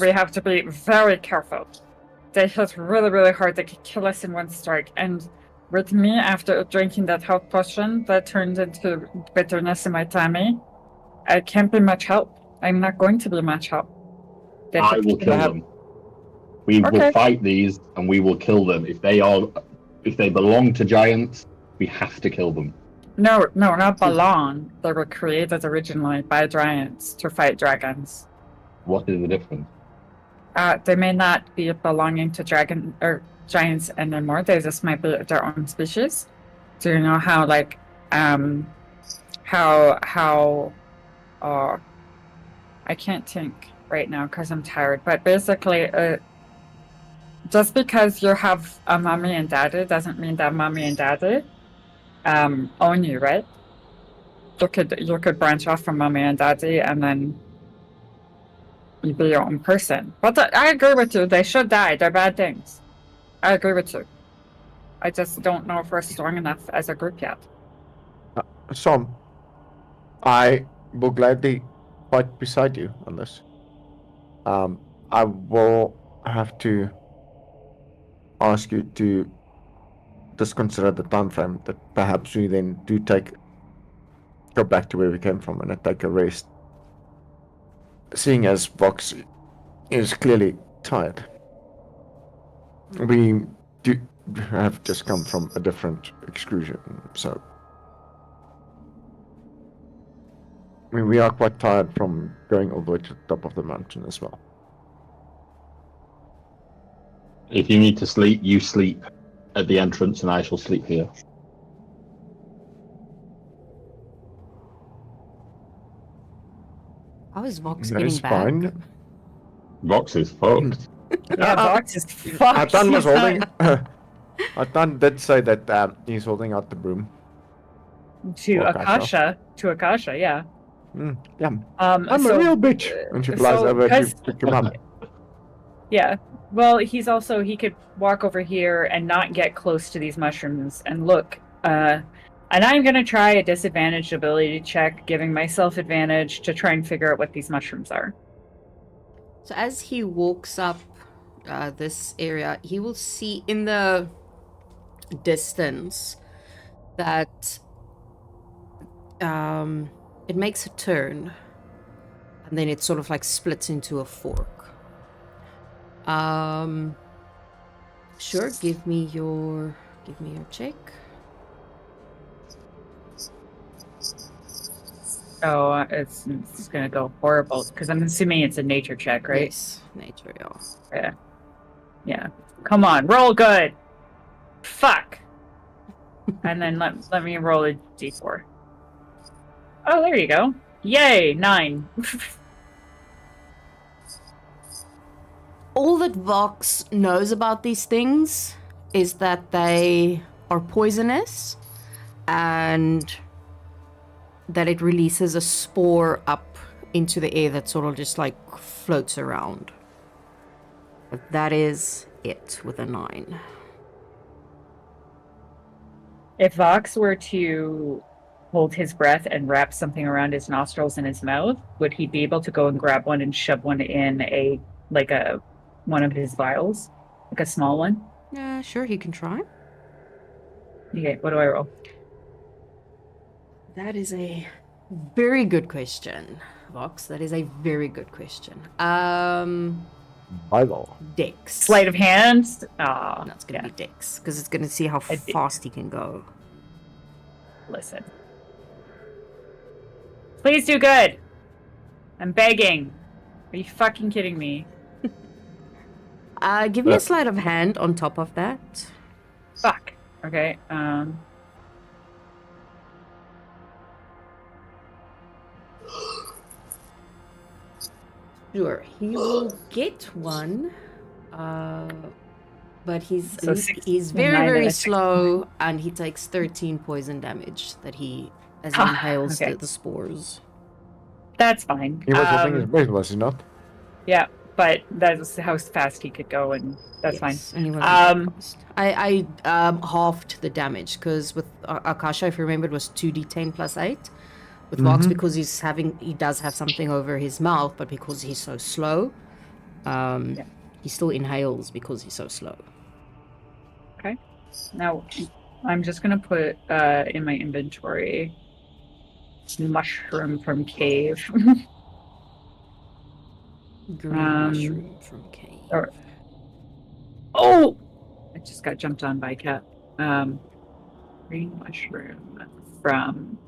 we have to be very careful. They hit really, really hard. They could kill us in one strike. And with me, after drinking that health potion that turned into bitterness in my tummy, I can't be much help. I'm not going to be much help. I will kill them. We will fight these, and we will kill them. If they belong to giants, we have to kill them. No, not belong. They were created originally by giants to fight dragons. What is the difference? They may not be belonging to dragon or giants anymore. They just might be their own species. Do you know how, like, I can't think right now because I'm tired. But basically, just because you have a mommy and daddy doesn't mean that mommy and daddy own you, right? You could branch off from mommy and daddy and then you be your own person. But I agree with you. They should die. They're bad things. I agree with you. I just don't know if we're strong enough as a group yet. Som, I will gladly fight beside you on this. I will have to ask you to just consider the time frame that perhaps we then do go back to where we came from and take a rest. Seeing as Vox is clearly tired. We do have just come from a different excursion, so I mean, we are quite tired from going all the way to the top of the mountain as well. If you need to sleep, you sleep at the entrance, and I shall sleep here. How is Vox That getting is back? fine. Vox is fucked. Yeah, Vox is fucked. Atan was holding. Atan did say that he's holding out the broom. to Or Akasha. To Akasha, yeah. Yeah, I'm a real bitch. And she flies over to pick him up. Yeah. Well, he could walk over here and not get close to these mushrooms and look. And I'm going to try a disadvantaged ability check, giving myself advantage to try and figure out what these mushrooms are. So as he walks up this area, he will see in the distance that it makes a turn, and then it sort of like splits into a fork. Sure, give me your check. Oh, it's gonna go horrible because I'm assuming it's a nature check, right? Yes, nature, yeah. Yeah. Come on, roll good. Fuck. And then let me roll a d4. Oh, there you go. Yay, 9. All that Vox knows about these things is that they are poisonous and that it releases a spore up into the air that sort of just like floats around. But that is it with a 9. If Vox were to hold his breath and wrap something around his nostrils and his mouth, would he be able to go and grab one and shove one in one of his vials? Like a small one? Yeah, sure, he can try. Okay, what do I roll? That is a very good question, Vox. That is a very good question. Bible. Dex. Sleight of hand? Ah, That's going to be Dex, because it's going to see how fast he can go. Listen. Please do good. I'm begging. Are you fucking kidding me? Give me a sleight of hand on top of that. Fuck. Okay, Sure, he will get one, but he's So very, 9 very and a slow, and he takes 13 poison damage as he inhales okay. the spores. that's fine. He was holding his breath, was he not? Yeah, but that's how fast he could go, and that's fine. And he wasn't fast. I halved the damage because with Akasha, if you remember, it was 2d10 plus 8. With Vox, because he does have something over his mouth, but because he's so slow, he still inhales because he's so slow. Okay. Now, I'm just gonna put in my inventory mushroom from cave. Green mushroom from cave. Oh! I just got jumped on by a cat. Green mushroom from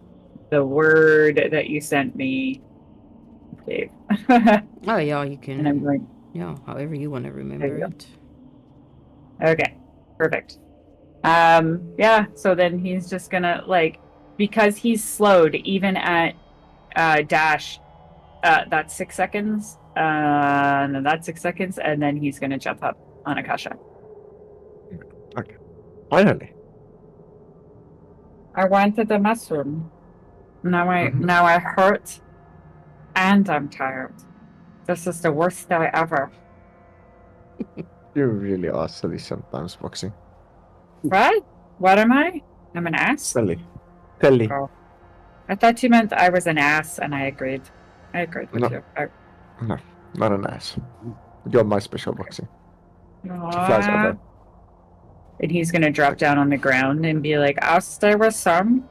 the word that you sent me, Dave. Oh yeah, you can. And I'm going, however you want to remember it. okay, perfect. Yeah, so then he's just gonna, because he's slowed, even at dash, that's 6 seconds, and then that's 6 seconds, and then he's gonna jump up on Akasha. Okay. Finally. I wanted the mushroom. Now I hurt, and I'm tired. This is the worst day ever. You really are silly sometimes, Foxy. What? What am I? I'm an ass? Silly. Oh. I thought you meant I was an ass, and I agreed. I agreed with you. No, not an ass. You're my special, Foxy. She Aww. flies over. And he's gonna drop down on the ground and be like, I'll stay with some.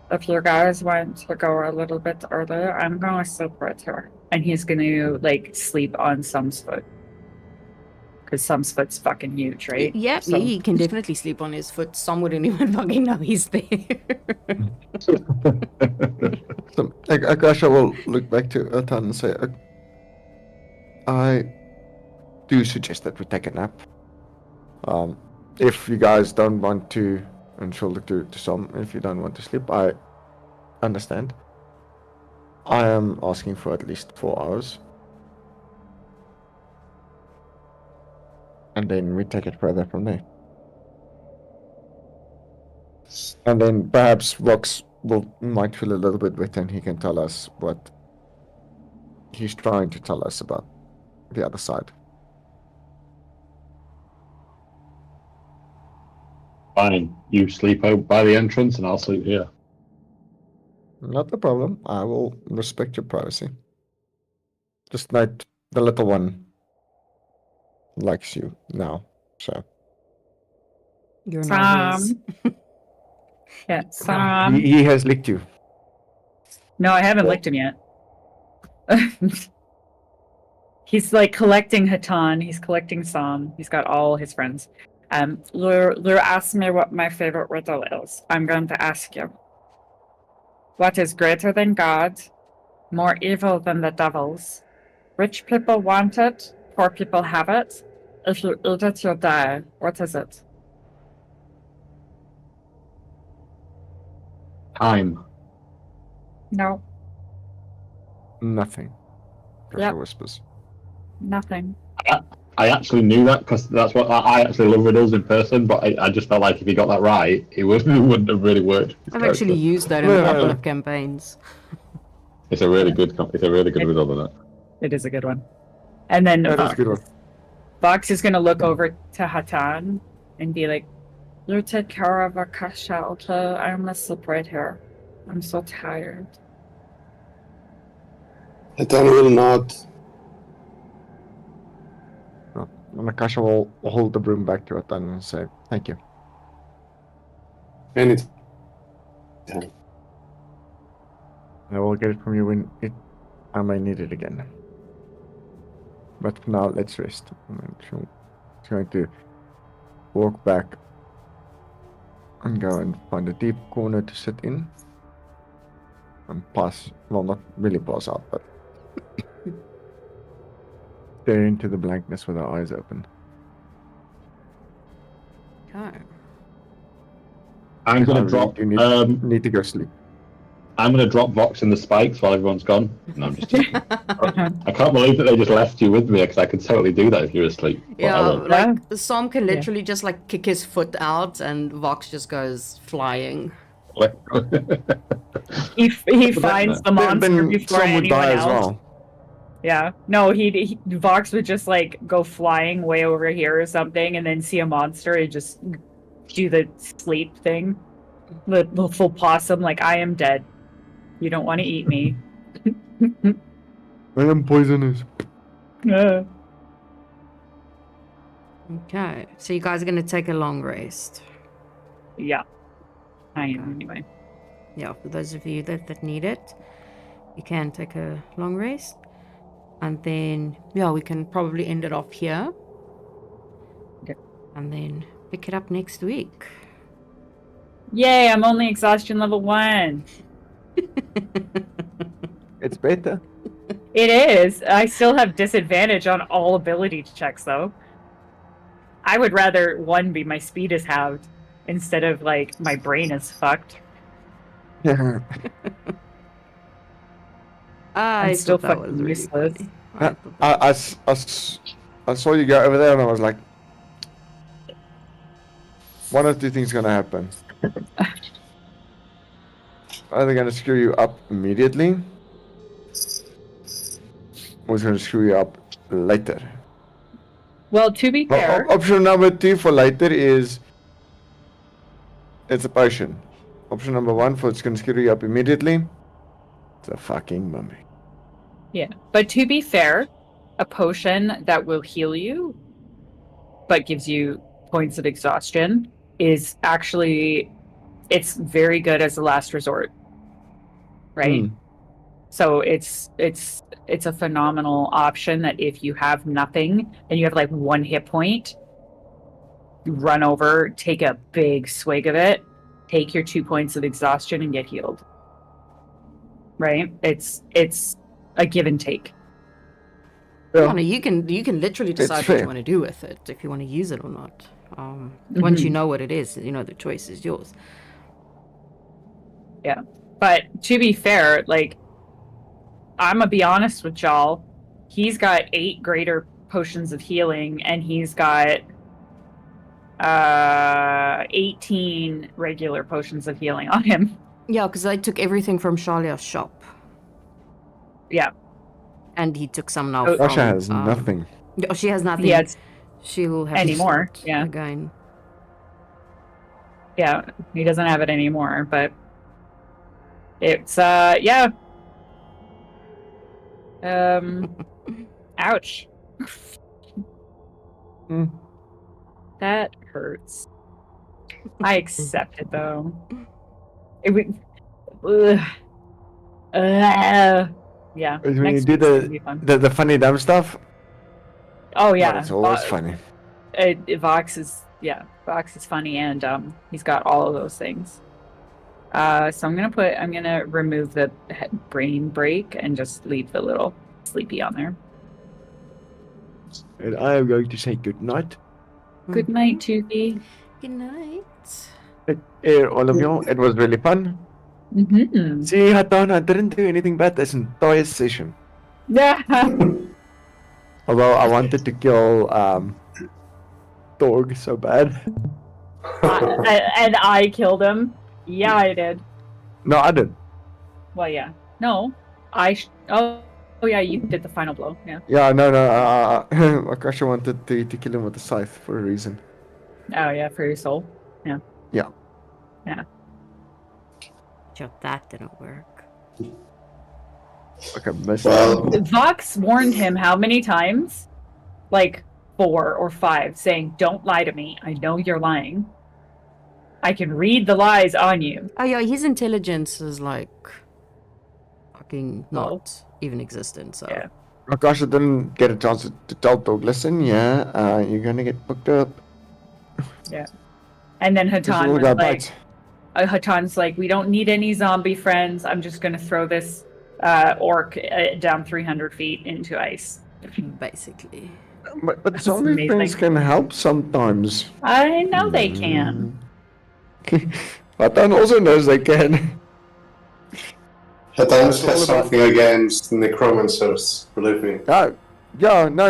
If you guys want to go a little bit earlier, I'm gonna sleep right here. And he's gonna sleep on Sum's foot. Because Sum's foot's fucking huge, right? Yeah, So he can definitely sleep on his foot. Some wouldn't even fucking know he's there. So, Akasha will look back to Ertan and say, I do suggest that we take a nap. If you guys don't want to, and she'll look to some, if you don't want to sleep, I understand. I am asking for at least 4 hours. And then we take it further from there. And then perhaps Vox might feel a little bit better and he can tell us what he's trying to tell us about the other side. Fine. You sleep out by the entrance and I'll sleep here. Not a problem. I will respect your privacy. Just note the little one likes you now, so. You're not his. Yeah, Sam. He has licked you. No, I haven't licked him yet. He's collecting Hatan. He's collecting Sam. He's got all his friends. Lure asked me what my favorite riddle is. I'm going to ask you. What is greater than God more evil than the devils. Rich people want it, poor people have it. If you eat it, you'll die. What is it? Time. No, Nothing. Crusher Yep. whispers. nothing. I actually knew that because that's what I actually love riddles in person. But I just felt like if he got that right, it wouldn't have really worked. His I've actually character. used that in a couple of campaigns. It's a really good. It's a really good riddle. That. It is a good one. And then That is a good one. Vox is going to look over to Hatan and be like, you take care of Akasha, okay? I'm going to sleep right here. I'm so tired. Hatan will not. And Akasha will hold the broom back to Atan and say, thank you. Anytime. I will get it from you when I may need it again. But for now, let's rest. And then she's going to walk back and go and find a deep corner to sit in. And pass, well, not really pass out, but stare into the blankness with her eyes open. Okay. I'm gonna drop. You need to go sleep. I'm gonna drop Vox in the spikes while everyone's gone. No, I'm just joking. I can't believe that they just left you with me because I could totally do that if you're asleep. But Yeah, I won't. like Sam can literally just like kick his foot out and Vox just goes flying. He finds the monster Then before some would anyone die else. as well. Yeah. No, Vox would just like go flying way over here or something and then see a monster and just do the sleep thing. The full possum, like, I am dead. You don't want to eat me. I am poisonous. Okay, so you guys are going to take a long rest. Yeah. I am anyway. Yeah, for those of you that need it, you can take a long rest. And then, yeah, we can probably end it off here. Okay. And then pick it up next week. Yay, I'm only exhaustion level 1. It's better. It is. I still have disadvantage on all ability checks, though. I would rather 1 be my speed is halved instead of, like, my brain is fucked. Yeah. I still thought that fucking was really useless. funny. I thought that I saw you go over there and I was like, one of two things gonna happen. Either gonna screw you up immediately, or it's gonna screw you up later. Well, to be fair, Option number 2 for later is it's a potion. Option number 1 for it's gonna screw you up immediately. It's a fucking mummy. yeah. But to be fair, a potion that will heal you, but gives you points of exhaustion, is actually, it's very good as a last resort, right? So it's a phenomenal option that if you have nothing and you have like 1 hit point, you run over, take a big swig of it, take your 2 points of exhaustion and get healed. Right? It's a give and take. Yeah, no, you can literally decide what fair. you want to do with it, if you want to use it or not. Once you know what it is, you know the choice is yours. Yeah. But to be fair, like, I'm gonna be honest with y'all, he's got 8 greater potions of healing and he's got 18 regular potions of healing on him. Yeah, because I took everything from Shalia's shop. Yeah. And he took some now Oh, from... Russia has nothing. Oh, she has nothing. Yeah, it's She will have anymore, to start yeah. again. Yeah, he doesn't have it anymore, but it's yeah. Ouch. That hurts. I accept it though. It would yeah. When you next do week's gonna be fun. the funny dumb stuff, Oh yeah. it's always funny. Vox is funny and he's got all of those things. So I'm gonna remove the brain break and just leave the little sleepy on there. And I am going to say good night. Good night, Toothy. Good night. All of you, it was really fun. Mm-hmm. See, Hatan, I didn't do anything bad this entire session. Yeah. Although I wanted to kill Torg so bad. And I killed him. Yeah, I did. No, I didn't. Well, yeah. No, oh, yeah, you did the final blow. Yeah. Yeah, no. Akasha wanted to kill him with a scythe for a reason. Oh, yeah, for your soul. Yeah. Yeah. Yeah. Sure, that didn't work. Okay, missed. Well, Vox warned him how many times? Like 4 or 5, saying, "Don't lie to me. I know you're lying. I can read the lies on you." Oh yeah, his intelligence is like fucking Low. not even existent. So Yeah. Akasha didn't get a chance to tell Torg, listen, you're gonna get booked up. And then This Hatan little was guy like, bites. Hatan's like, "We don't need any zombie friends. I'm just gonna throw this orc down 300 feet into ice." basically, But That's zombie amazing. friends can help sometimes. I know they can. Hatan also knows they can. Hatan It's all has about- something against necromancers, believe me. Yeah, no.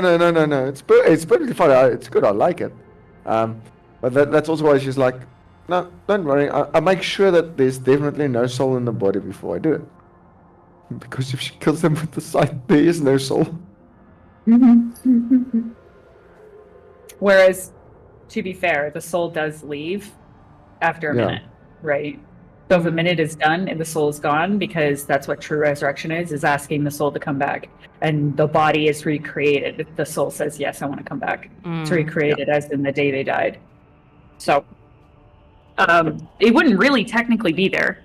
It's perfectly fine. It's good. I like it. But that's also why she's like, no, don't worry. I make sure that there's definitely no soul in the body before I do it. Because if she kills them with the scythe, there is no soul. Whereas, to be fair, the soul does leave after a Yeah. minute, right? So if a minute is done and the soul is gone, because that's what true resurrection is asking the soul to come back. And the body is recreated. If the soul says, yes, I want to come back. It's recreated as in the day they died. So it wouldn't really technically be there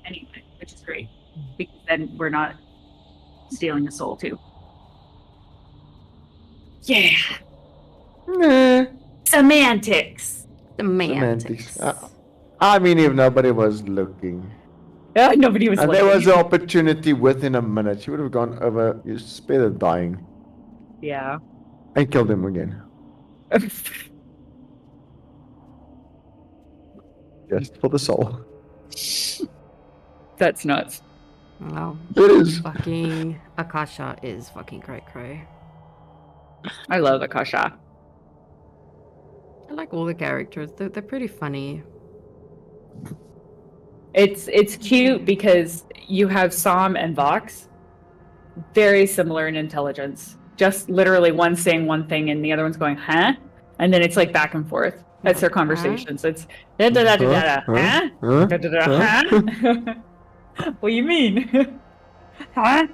anyway, which is great. Because then we're not stealing a soul too. Yeah. Nah. Semantics. semantics. I mean, if nobody was looking. Nobody was And looking. there was an opportunity within a minute. She would have gone over, you spare the dying, Yeah. and killed him again. Just for the soul. That's nuts. Wow, It is. fucking Akasha is fucking cray. I love Akasha. I like all the characters. They're pretty funny. It's cute because you have Sam and Vox, very similar in intelligence. Just literally one saying one thing and the other one's going, huh? And then it's like back and forth. That's their conversations. It's da da da da da, huh? Huh? Da da da, huh? What do you mean? Huh?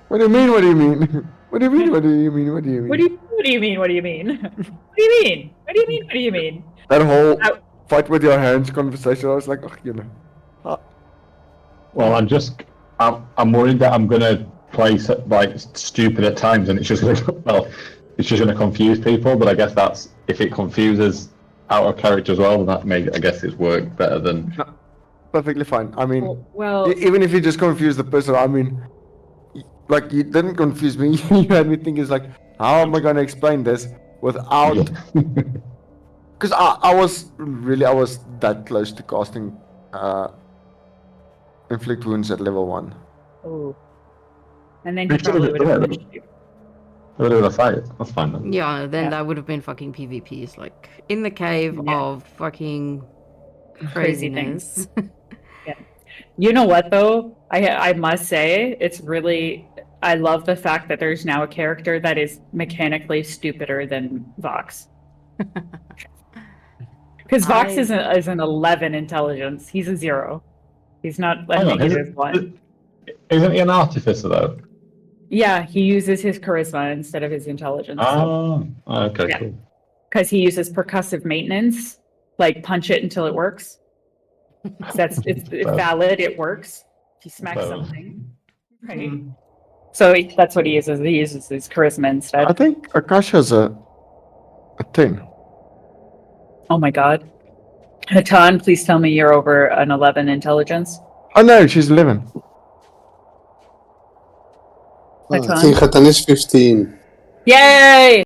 What do you mean? What do you mean? What do you mean? What do you mean? What do you mean? What do you mean? What do you mean? What do you mean? What do you mean? What do you mean? That whole Ow. fight with your hands conversation, I was like, oh, you know. Well, I'm worried that I'm gonna play like stupid at times, and it's just gonna confuse people. But I guess that's if it confuses our character as well, then that may I guess it's worked better than. Perfectly fine. I mean, Well, even if you just confuse the person, I mean, like you didn't confuse me. You had me think, it's like, how am I going to explain this without? Because I was that close to casting inflict wounds at level 1. oh. And then You he probably should've would have done finished you. We're doing a fight. That's fine then. Yeah, then Yeah. that would have been fucking PvPs, like in the cave Yeah. of fucking Crazy craziness. You know what though? I must say it's really I love the fact that there's now a character that is mechanically stupider than Vox. Because Vox I- is an 11 intelligence. He's a 0. He's not a Hang on, negative 1. Isn't he an artificer though? Yeah, he uses his charisma instead of his intelligence. Oh, okay, Yeah. cool. Because he uses percussive maintenance, like punch it until it works. So it's valid, it works. If you smack So- something. Right. So that's what he uses. He uses his charisma I instead. think Akasha's a 10. Oh my god. Hatan, please tell me you're over an 11 intelligence. Oh no, she's 11. I Hatan. think Hatan is 15. Yay!